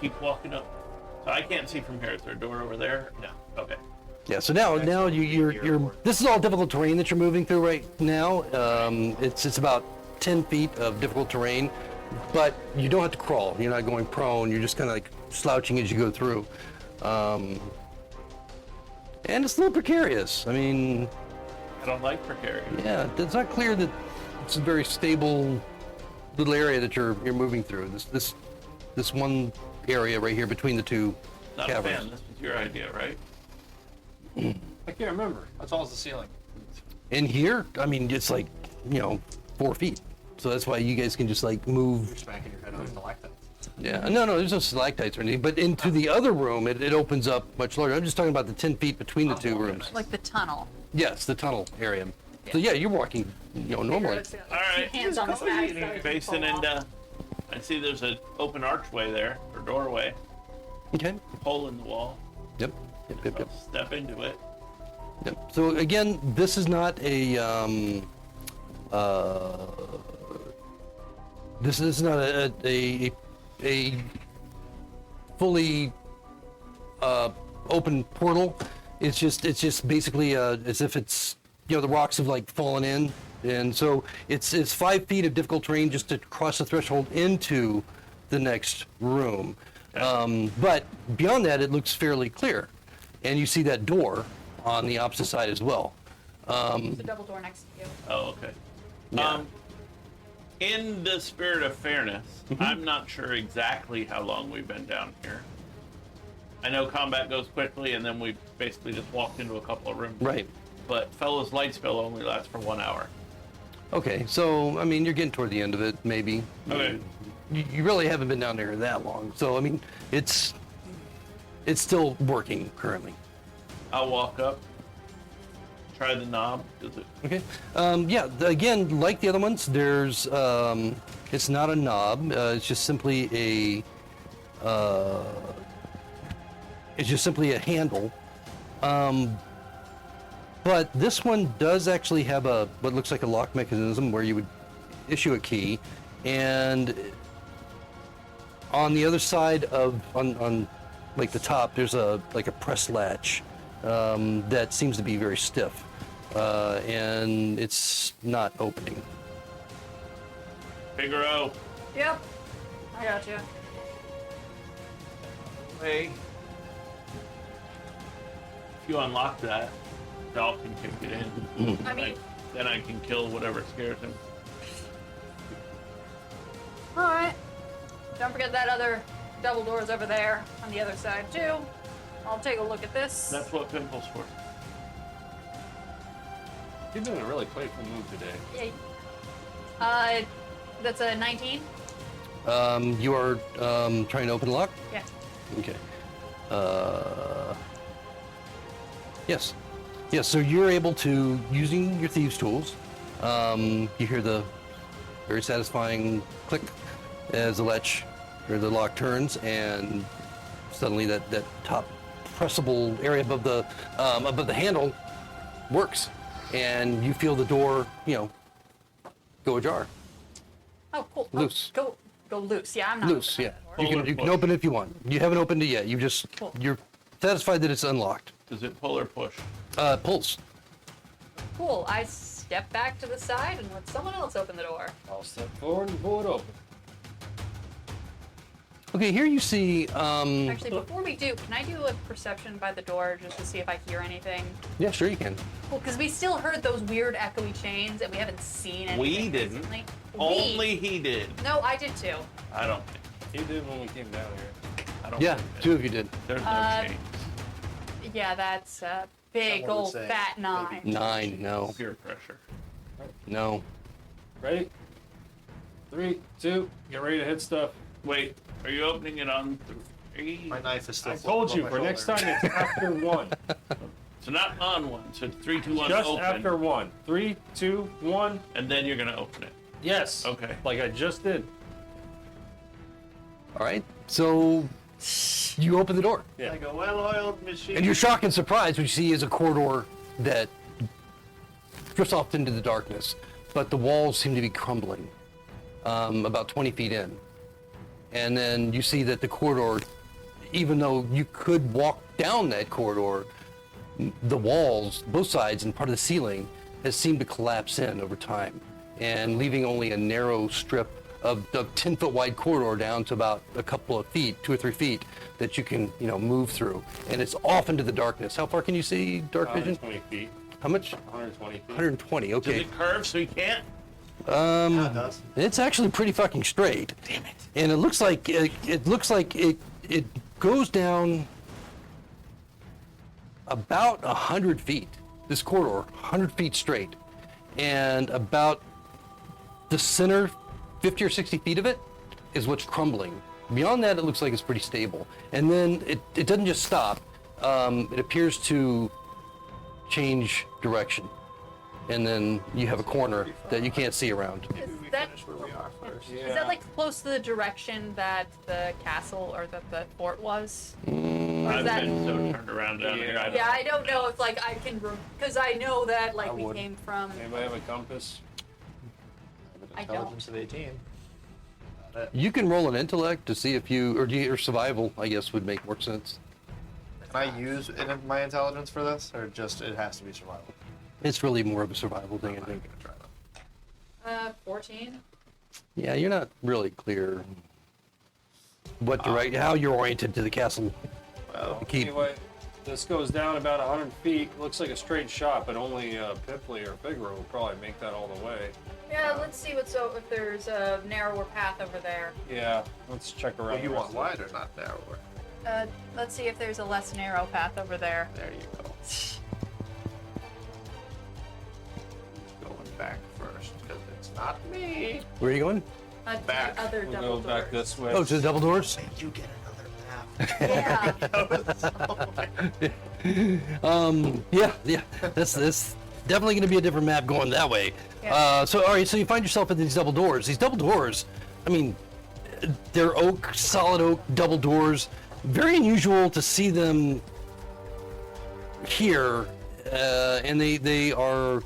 keep walking up. So I can't see from here. Is there a door over there? No. Okay. Yeah, so now you're this is all difficult terrain that you're moving through right now. It's about 10 feet of difficult terrain, but you don't have to crawl. You're not going prone. You're just kind of like slouching as you go through. And it's a little precarious. I mean, I don't like precarious. yeah, it's not clear that it's a very stable little area that you're moving through. This one area right here between the two Not a caverns. fan. This was your idea, right? I can't remember. How tall is the ceiling? In here, I mean, it's like 4 feet. So that's why you guys can just like move. Smacking your head on the stalactites. Yeah, no, there's no stalactites or anything. But into the other room, it opens up much larger. I'm just talking about the 10 feet between the two rooms. Like the tunnel. Yes, the tunnel area. So yeah, you're walking, normally. All right. Hands on the back. so it Facing can fall into. off. I see there's an open archway there, or doorway, Okay. hole in the wall. Yep. Yep. I'll step into it. Yep. So again, this is not a this is not a fully open portal. It's just basically as if it's the rocks have like fallen in, and so it's 5 feet of difficult terrain just to cross the threshold into the next room. But beyond that, it looks fairly clear, and you see that door on the opposite side as well. There's a double door next to you. Oh, okay. Yeah. In the spirit of fairness, I'm not sure exactly how long we've been down here. I know combat goes quickly, and then we basically just walked into a couple of rooms. Right. But Fellow's light spell only lasts for 1 hour. Okay, so I mean, you're getting toward the end of it, maybe. Okay. You really haven't been down there that long, so I mean, it's still working currently. I'll walk up, try the knob. Does it? Okay. Yeah. Again, like the other ones, there's it's not a knob. It's just simply a handle. But this one does actually have what looks like a lock mechanism where you would issue a key, and on the other side on like the top, there's a press latch that seems to be very stiff, and it's not opening. Figaro. Yep. I got you. Hey. If you unlock that, Dal can kick it in. I mean, Then I can kill whatever scares him. alright. Don't forget that other double door's over there on the other side too. I'll take a look at this. That's what Pimple's for. You're doing a really playful move today. Yeah. That's a 19. You are trying to open the lock? Yeah. Okay. Yes. Yes, so you're able to, using your thieves' tools, you hear the very satisfying click as the latch or the lock turns, and suddenly that top pressable area above the handle works, and you feel the door, go ajar. Oh, cool. Loose. Oh, go loose. Yeah, I'm not Loose, yeah. opening that door. You can open it if you want. You haven't opened it yet. Cool. You're satisfied that it's unlocked. Does it pull or push? Pulse. Cool. I step back to the side and let someone else open the door. I'll step forward and pull it open. Okay, here you see. Actually, before we do, can I do a perception by the door just to see if I hear anything? Yeah, sure you can. Cool, because we still heard those weird echoey chains and we haven't seen anything We didn't. recently. Only he did. No, I did too. I don't think. He did when we came down here. I don't Yeah, think two of you did. There's no change. Yeah, that's a big Someone would old say fat 9. 9. No. Peer pressure. No. Ready? 3, 2, get ready to hit stuff. Wait, are you opening it on 3? My knife is still. I told you, above for my next shoulder. time it's after 1. So not on 1. So 3, 2, 1, Just open. after 1. 3, 2, 1. And then you're gonna open it. Yes. Okay. Like I just did. All right. So you open the door, Yeah. Like a well-oiled machine. and you're shocked and surprised. What you see is a corridor that drifts off into the darkness, but the walls seem to be crumbling about 20 feet in. And then you see that the corridor, even though you could walk down that corridor, the walls, both sides, and part of the ceiling has seemed to collapse in over time, and leaving only a narrow strip of 10-foot wide corridor down to about a couple of feet, 2 or 3 feet, that you can, move through. And it's off into the darkness. How far can you see dark vision? 120 feet. How much? 120 feet. 120. Does Okay. it curve so you can't? Yeah, it does. It's actually pretty fucking straight. Damn it. And it looks like it goes down about 100 feet. This corridor, 100 feet straight, and about the center 50 or 60 feet of it is what's crumbling. Beyond that, it looks like it's pretty stable. And then it doesn't just stop. It appears to change direction. And then you have a corner that you can't see around. Is that, Where we are first. is that like close to the direction that the castle or that the fort was? I've that- been so turned around down here. I don't Yeah, I don't know if like I can, because I know that like I we wouldn't. came from. Anybody have a compass? I don't. Intelligence of 18. You can roll an intellect to see if you, or survival, I guess, would make more sense. Can I use my intelligence for this, or just it has to be survival? It's really more of a survival thing, I I'm think. gonna try that. 14. Yeah, you're not really clear how you're oriented to the castle. Well, Keep. Anyway, this goes down about 100 feet. Looks like a straight shot, but only Pipley or Figaro will probably make that all the way. Yeah, let's see what's so if there's a narrower path over there. Yeah, let's check around. well, you the want rest wide or not narrower? Let's see if there's a less narrow path over there. There you go. Going back first, because it's not me. Where are you going? Back. The other of them. double We'll go back doors. this way. Oh, to the double doors? You get another map. Yeah. Yeah. That's definitely going to be a different map going that way. Yeah. So, all right, so you find yourself at these double doors. These double doors, I mean, they're oak, solid oak double doors. Very unusual to see them here, and they are,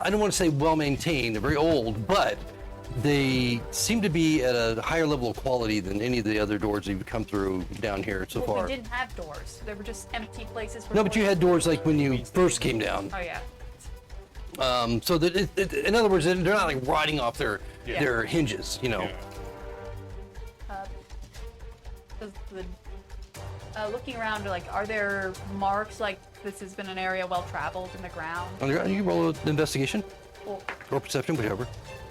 I don't want to say well maintained, they're very old, but they seem to be at a higher level of quality than any of the other doors you've come through down here so Well, far. we didn't have doors. They were just empty places. For No, but you had doors like when you first came down. Oh yeah. So that in other words, they're not like riding off their Yeah. hinges, you know. Yeah. Looking around, like, are there marks like this has been an area well traveled in the ground? On the ground, you roll an investigation Well, or perception, whichever.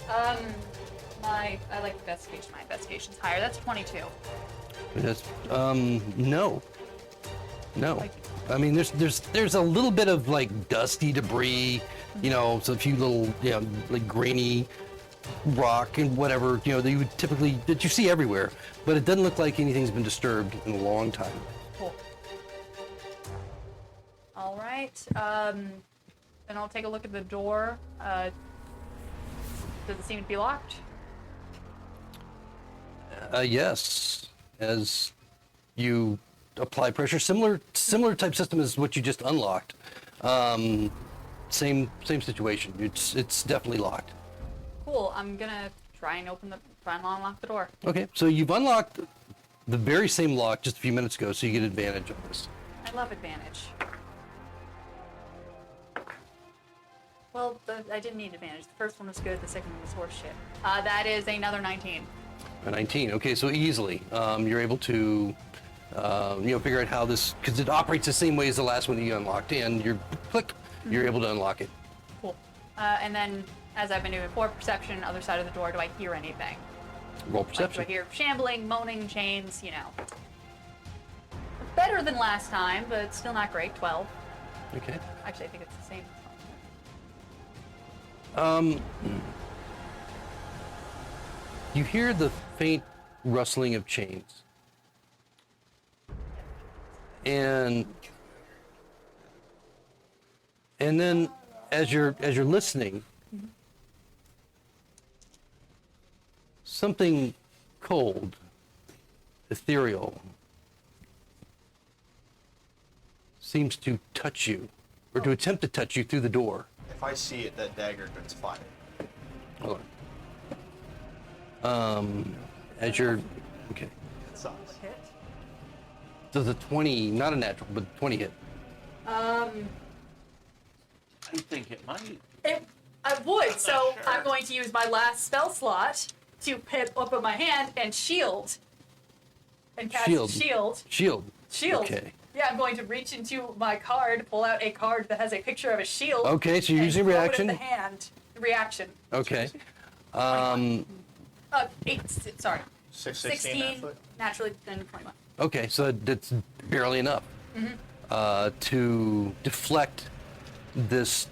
I like investigation. My investigation's higher. That's 22. That's no. Like- I mean, there's a little bit of like dusty debris, so a few little, like grainy rock and whatever, that you see everywhere, but it doesn't look like anything's been disturbed in a long time. Cool. All right. Then I'll take a look at the door. Does it seem to be locked? Yes, as you apply pressure, similar type system as what you just unlocked. Same situation. It's definitely locked. Cool. I'm gonna try and unlock the door. Okay, so you've unlocked the very same lock just a few minutes ago, so you get advantage of this. I love advantage. Well, I didn't need advantage. The first one was good. The second one was horseshit. That is another 19. A 19. Okay, so easily you're able to figure out how this, because it operates the same way as the last one that you unlocked, and you're able to unlock it. Cool. And then, as I've been doing before, perception, other side of the door, do I hear anything? Roll Like, do perception. I hear shambling, moaning, chains, Better than last time, but still not great. 12. Okay. Actually, I think it's the same. You hear the faint rustling of chains, and then as you're listening, something cold, ethereal, seems to touch you, or to attempt to touch you through the door. If I see it, that dagger gets fired. Hold on. As you're, okay. It sucks. Hit. Does a 20, not a natural, but 20 hit? I think it might. I would, so sure. I'm going to use my last spell slot to open my hand and shield. And cast Shield. Shield. Shield. Okay. Yeah, I'm going to reach into my card, pull out a card that has a picture of a shield. Okay, so you're and using throw reaction? It in the hand. Reaction. Okay. 16 naturally, then 21. Okay, so that's barely enough to deflect this.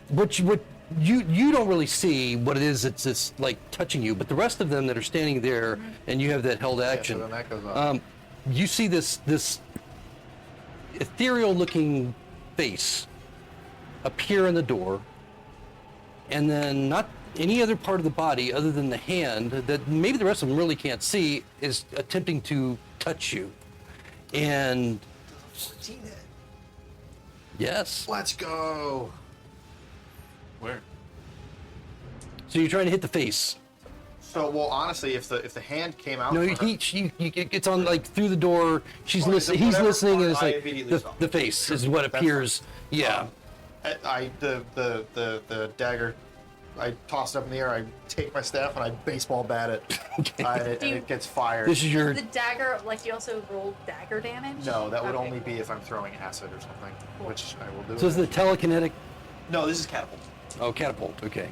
What you don't really see what it is that's just like touching you, but the rest of them that are standing there and you have that held action, then that goes up. you see this ethereal looking face appear in the door, and then not any other part of the body other than the hand that maybe the rest of them really can't see is attempting to touch you. And 14 hit. yes, Let's go. Where? so you're trying to hit the face. So, well, honestly, if the hand came out, No, for her- it's on like through the door. She's Oh, listening. so He's whatever listening, and it's part I like immediately saw. the face is what That's appears. Yeah. The dagger, I toss it up in the air. I take my staff and I baseball bat it, Okay. and it gets fired. This is your. The dagger, like you also roll dagger damage? No, that would Okay. only be if I'm throwing acid or something, which I will do. So is the telekinetic? No, this is catapult. Oh, catapult. Okay.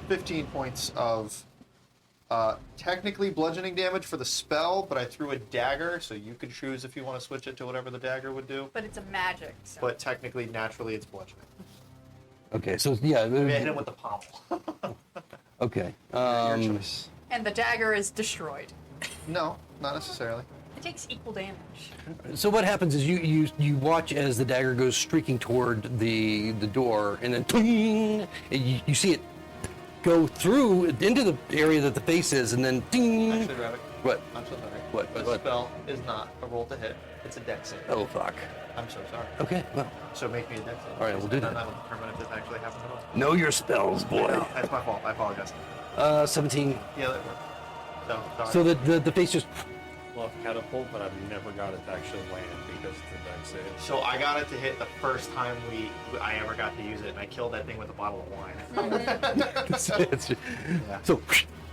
15 points of technically bludgeoning damage for the spell, but I threw a dagger, so you could choose if you want to switch it to whatever the dagger would do. But it's a magic, so. But technically, naturally, it's bludgeoning. Okay. So yeah. I mean, I hit him with the pommel. Okay. Your choice. And the dagger is destroyed. No, not necessarily. It takes equal damage. So what happens is you watch as the dagger goes streaking toward the door, and then ting, and you see it go through into the area that the face is, and then ding. Actually, Rabbit, What? I'm so sorry. What? The What? spell is not a roll to hit. It's a dex save. Oh fuck. I'm so sorry. Okay. Well, So make me a dex save. All right, we'll do And that. then will determine if this actually happened at all. know your spells, boy. No, that's my fault. I apologize. 17. Yeah, that worked. So, sorry. So the face just. Love catapult, but I've never got it to actually land because it's a dex save. So I got it to hit the first time I ever got to use it, and I killed that thing with a bottle of wine. Yeah. So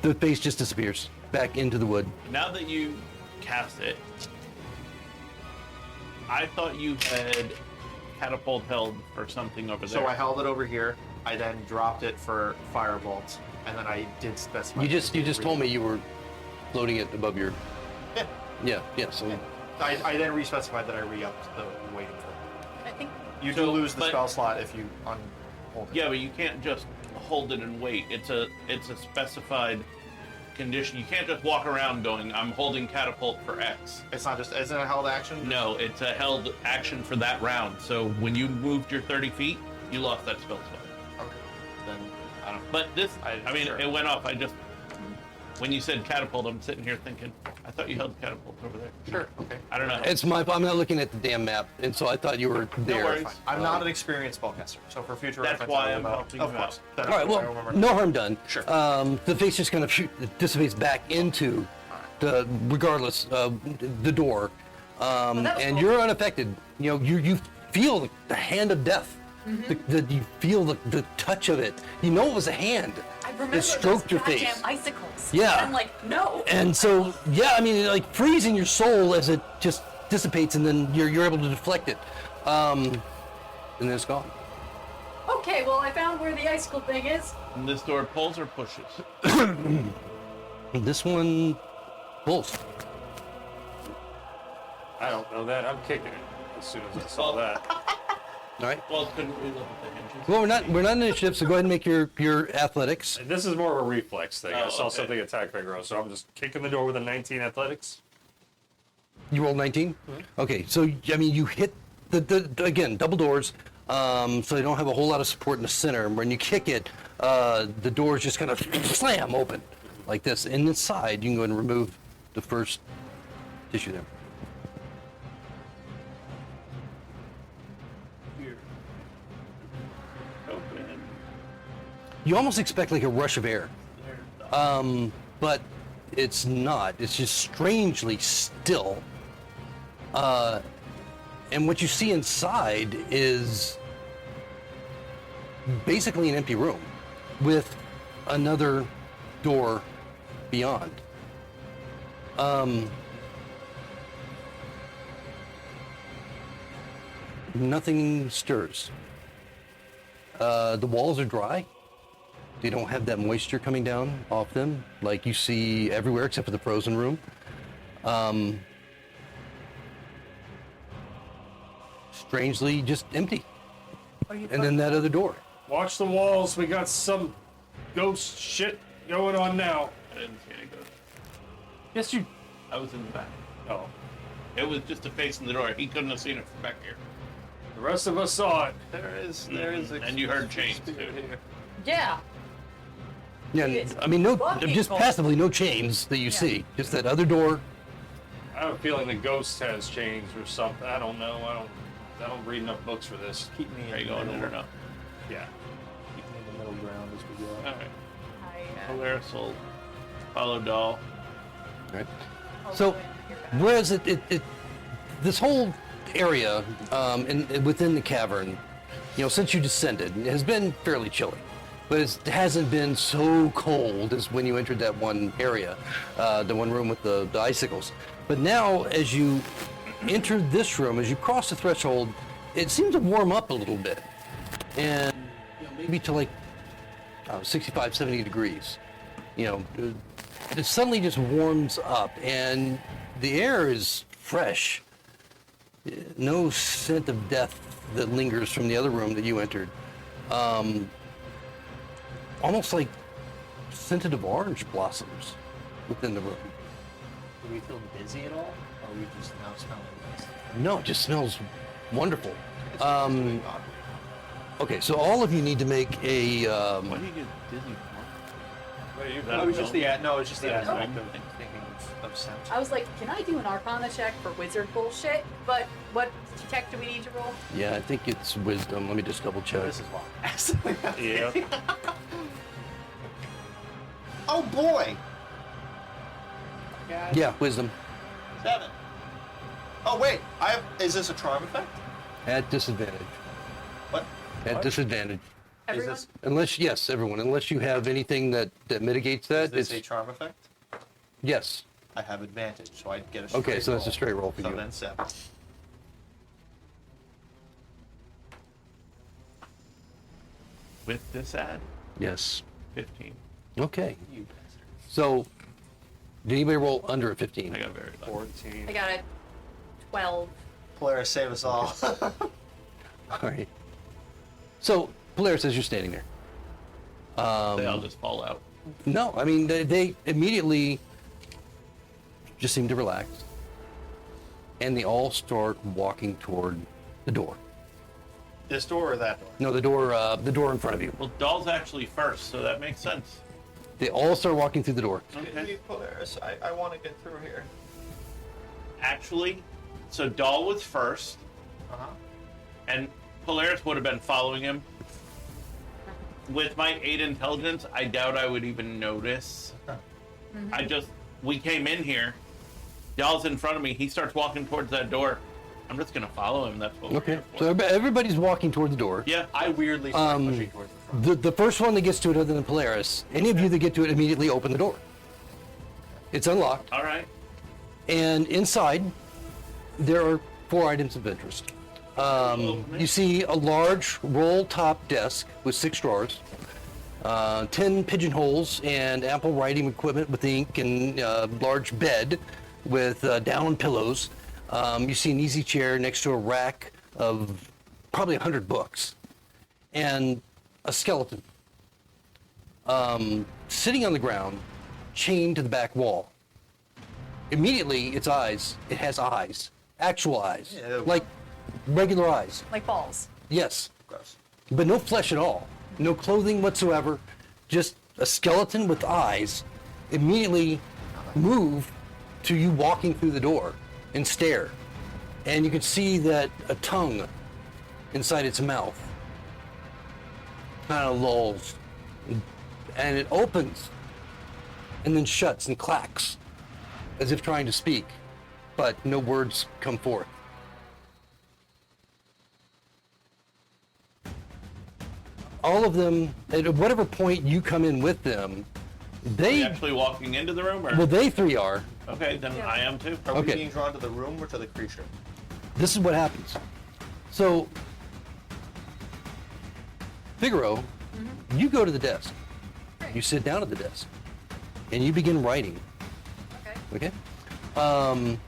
the face just disappears back into the wood. Now that you cast it, I thought you had catapult held for something over there. So I held it over here. I then dropped it for firebolt, and then I did specify. You just told me you were floating it above your. Yeah. Yeah. So I then re-specified that I re-upped the waiting for. I think You So, do lose the but- spell slot if you unhold it. Yeah, but you can't just hold it and wait. It's a specified condition. You can't just walk around going, "I'm holding catapult for X." It's not just isn't it a held action? No, it's a held action for that round. So when you moved your 30 feet, you lost that spell slot. Okay. Then I don't. But this, I mean, Sure. it went off. I just when you said catapult, I'm sitting here thinking, I thought you held catapult over there. sure. Okay. I don't know. it's my. I'm not looking at the damn map, and so I thought you were there. worries. Fine. I'm not an experienced spellcaster, so for future That's reference, why I will I'm know. helping you Of course. out. Then All right. I Well, remember. no harm done. Sure. The face just kind of dissipates back into the, regardless of the door, that was and cool. you're unaffected. You know, you feel the hand of death. You feel the touch of it. You know it was a hand. I remember It stroked those your goddamn face. icicles. Yeah. And I'm like, no. And so, yeah, I mean, it like freezing your soul as it just dissipates, and then you're able to deflect it, and then it's gone. Okay, well, I found where the icicle thing is. And this door pulls or pushes. This one pulls. I don't know that. I'm kicking it as soon as I saw that. All right. Well, couldn't we look at the hinges? Well, we're not in initiative, so go ahead and make your athletics. And this is more of a reflex thing. I Oh, saw okay. something attack Figaro, so I'm just kicking the door with a 19 athletics. You rolled 19. Okay, so I mean, you hit the again double doors, so they don't have a whole lot of support in the center. And when you kick it, the doors just kind of slam open like this. And inside, you can go ahead and remove the first tissue there. Here. Open. You almost expect like a rush of air, There's the- but it's not. It's just strangely still. And what you see inside is basically an empty room with another door beyond. Nothing stirs. The walls are dry. They don't have that moisture coming down off them like you see everywhere except for the frozen room. Strangely, just empty. And then that other door. Watch the walls. We got some ghost shit going on now. I didn't see any ghosts. Yes, you. I was in the back. Oh. It was just a face in the door. He couldn't have seen it from back here. The rest of us saw it. There is And you heard chains too. Yeah. Yeah, It's I mean, no, fucking just cold. passively no chains that you see. Just that other door. I have a feeling the ghost has chains or something. I don't know. I don't read enough books for this. Keep me Are you in going the in middle. or no? Yeah. Keep me in the middle ground as we go. All right. I, Polaris will follow Doll. Right. I'll So, go in and hear back. whereas this whole area within the cavern, since you descended, it has been fairly chilly. But it hasn't been so cold as when you entered that one area, the one room with the icicles. But now, as you enter this room, as you cross the threshold, it seems to warm up a little bit. And maybe to like 65, 70 degrees. It suddenly just warms up, and the air is fresh. No scent of death that lingers from the other room that you entered. Almost like scented of orange blossoms within the room. Do we feel dizzy at all? Or are we just now smelling this? No, it just smells wonderful. It's really odd. Okay, so all of you need to make a. Why do you get dizzy from? Wait, you- That It was film? just the no, it was just the Yeah. aspect of thinking of sound. I was like, can I do an Arcana check for wizard bullshit? But what check do we need to roll? Yeah, I think it's wisdom. Let me just double check. This is why. Yeah. Oh boy! Yeah, wisdom 7. Oh wait, is this a charm effect? at disadvantage. What? At What? disadvantage. Everyone? this- Yes, everyone. Unless you have anything that mitigates that, Is this it's a charm effect? yes. I have advantage, so I'd get a straight Okay, so that's a roll. straight roll for So you. then 7. With this ad, Yes. 15. Okay. You bastard. So, did anybody roll under a 15? I got very lucky. 14. I got a 12. Polaris, save us all. All right. So, Polaris, as you're standing there. They all just fall out. No, I mean, they immediately just seem to relax. And they all start walking toward the door. This door or that door? No, the door in front of you. Well, Doll's actually first, so that makes sense. They all start walking through the door. Okay. Polaris, I want to get through here. Actually, so Doll was first, Uh-huh. and Polaris would have been following him. With my 8 intelligence, I doubt I would even notice. We came in here. Doll's in front of me. He starts walking towards that door. I'm just gonna follow him. That's what we're Okay. here for. So everybody's walking toward the door. Yeah, I weirdly start pushing towards the front. The first one that gets to it other than Polaris, any of you that get to it immediately open the door. It's unlocked. all right. And inside, there are 4 items of interest. You see a large roll-top desk with 6 drawers, 10 pigeonholes and ample writing equipment with ink, and a large bed with down pillows. You see an easy chair next to a rack of probably 100 books, and a skeleton sitting on the ground, chained to the back wall. Immediately, it has eyes, actual eyes, Yeah. like regular eyes. Like balls. Yes, Gross. but no flesh at all, no clothing whatsoever, just a skeleton with eyes. Immediately move to you walking through the door and stare, and you can see that a tongue inside its mouth kind of lolls, and it opens, and then shuts and clacks as if trying to speak, but no words come forth. All of them, at whatever point you come in with them, Are we they, actually walking into the room, or well, they three are. okay, then Yeah. I am too. Are Okay. we being drawn to the room or to the creature? This is what happens. So, Figaro, you go to the desk. Great. You sit down at the desk, and you begin writing. Okay. Okay. Um,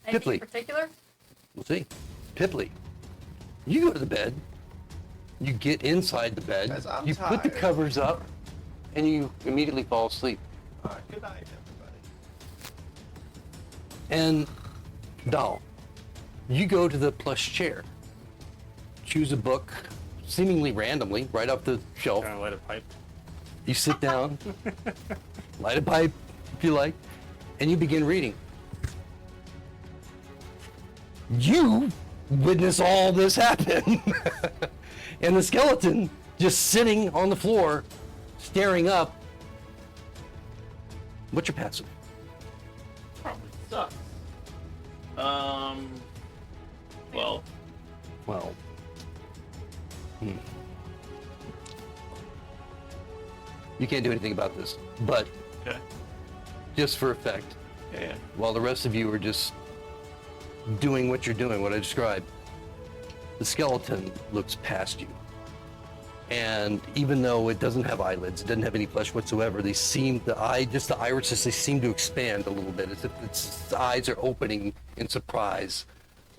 Anything Pipley. in particular? we'll see. Pipley, you go to the bed. You get inside the bed. Guys, I'm you put the tired. covers up, and you immediately fall asleep. All right, good night, everybody. And Doll, you go to the plush chair. Choose a book, seemingly randomly, right off the shelf. Kind of light a pipe. You sit down, light a pipe if you like, and you begin reading. You witness all this happen. And the skeleton just sitting on the floor, staring up. What's your passive? Probably sucks. Well, Well, you can't do anything about this, but okay. just for effect, Yeah. while the rest of you are just doing what you're doing, what I described, the skeleton looks past you. And even though it doesn't have eyelids, it doesn't have any flesh whatsoever, the irises, they seem to expand a little bit, as if its eyes are opening in surprise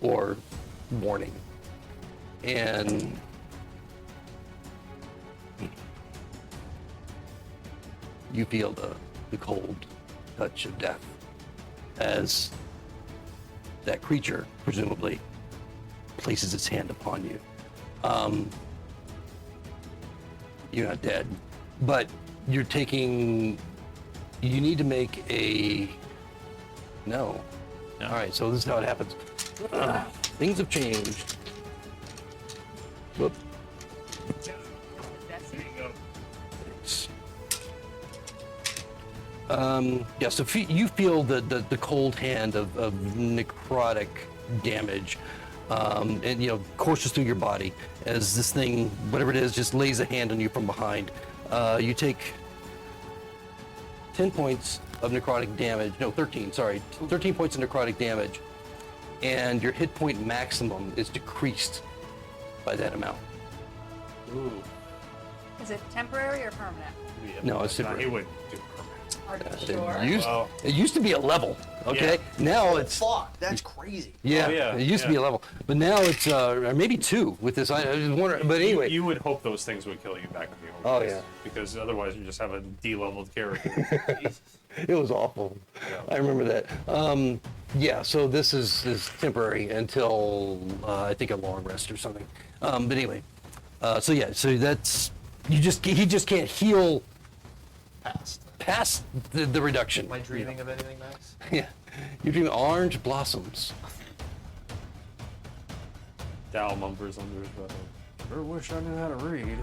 or warning. And you feel the cold touch of death as that creature, presumably, places its hand upon you. You're not dead, but you need to make a, no. No. All right, so this is how it happens. Things have changed. Whoop. Yeah, so you feel the cold hand of necrotic damage, and courses through your body as this thing, whatever it is, just lays a hand on you from behind. You take 10 points of necrotic damage. No, 13. Sorry, 13 points of necrotic damage, and your hit point maximum is decreased by that amount. Ooh. Is it temporary or permanent? No, it's He temporary. wouldn't do permanent. Are you It sure? used, Well- it used to be a level, okay? Now it's Fuck, that's crazy. yeah, Oh, yeah, it used to be yeah. a level, but now it's or maybe 2 with this. I was wondering, but anyway, You would hope those things would kill you back in the Oh, old days, yeah. because otherwise you just have a D-leveled character. it was awful. I remember that. Yeah, so this is temporary until I think a long rest or something. But anyway, so that's he just can't heal past the reduction. Am I dreaming of anything nice? Yeah, you're dreaming orange blossoms. Dal mumbers under his breath. Sure wish I knew how to read.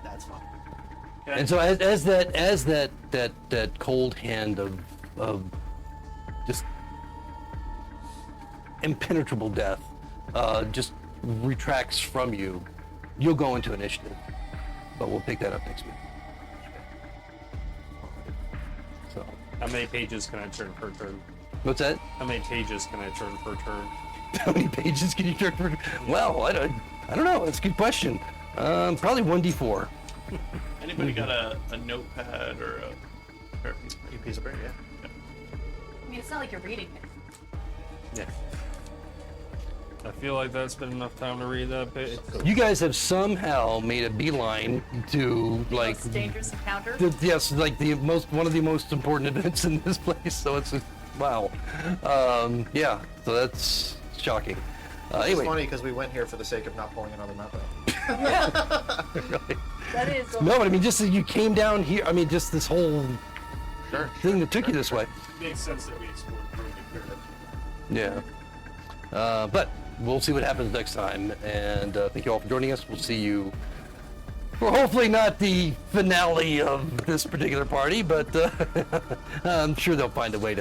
That's fine. And so as that cold hand of just impenetrable death just retracts from you, you'll go into initiative, but we'll pick that up next week. So, How many pages can I turn per turn? what's that? How many pages can I turn per turn? How many pages can you turn for? Well, I don't know. That's a good question. Probably 1d4. Anybody got a notepad or a Piece of paper, yeah. I mean, it's not like you're reading it. Yeah. I feel like that's been enough time to read that page. You guys have somehow made a beeline to like Most dangerous encounter. yes, like one of the most important events in this place. So it's wow. Yeah. So that's shocking. It's Anyway, funny because we went here for the sake of not pulling another map out. really. That is. No, but I mean, just as you came down here, I mean, just this whole Sure. thing that took you this way. Makes sense that we explored Broken Yeah. But we'll see what happens next time. And thank you all for joining us. We'll see you We're hopefully not the finale of this particular party, but I'm sure they'll find a way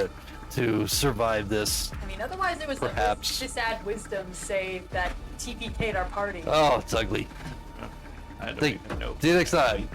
to survive this. I mean, otherwise it was Perhaps. just add wisdom save that TPK'd our party. Oh, it's ugly. I don't See even know. you next time.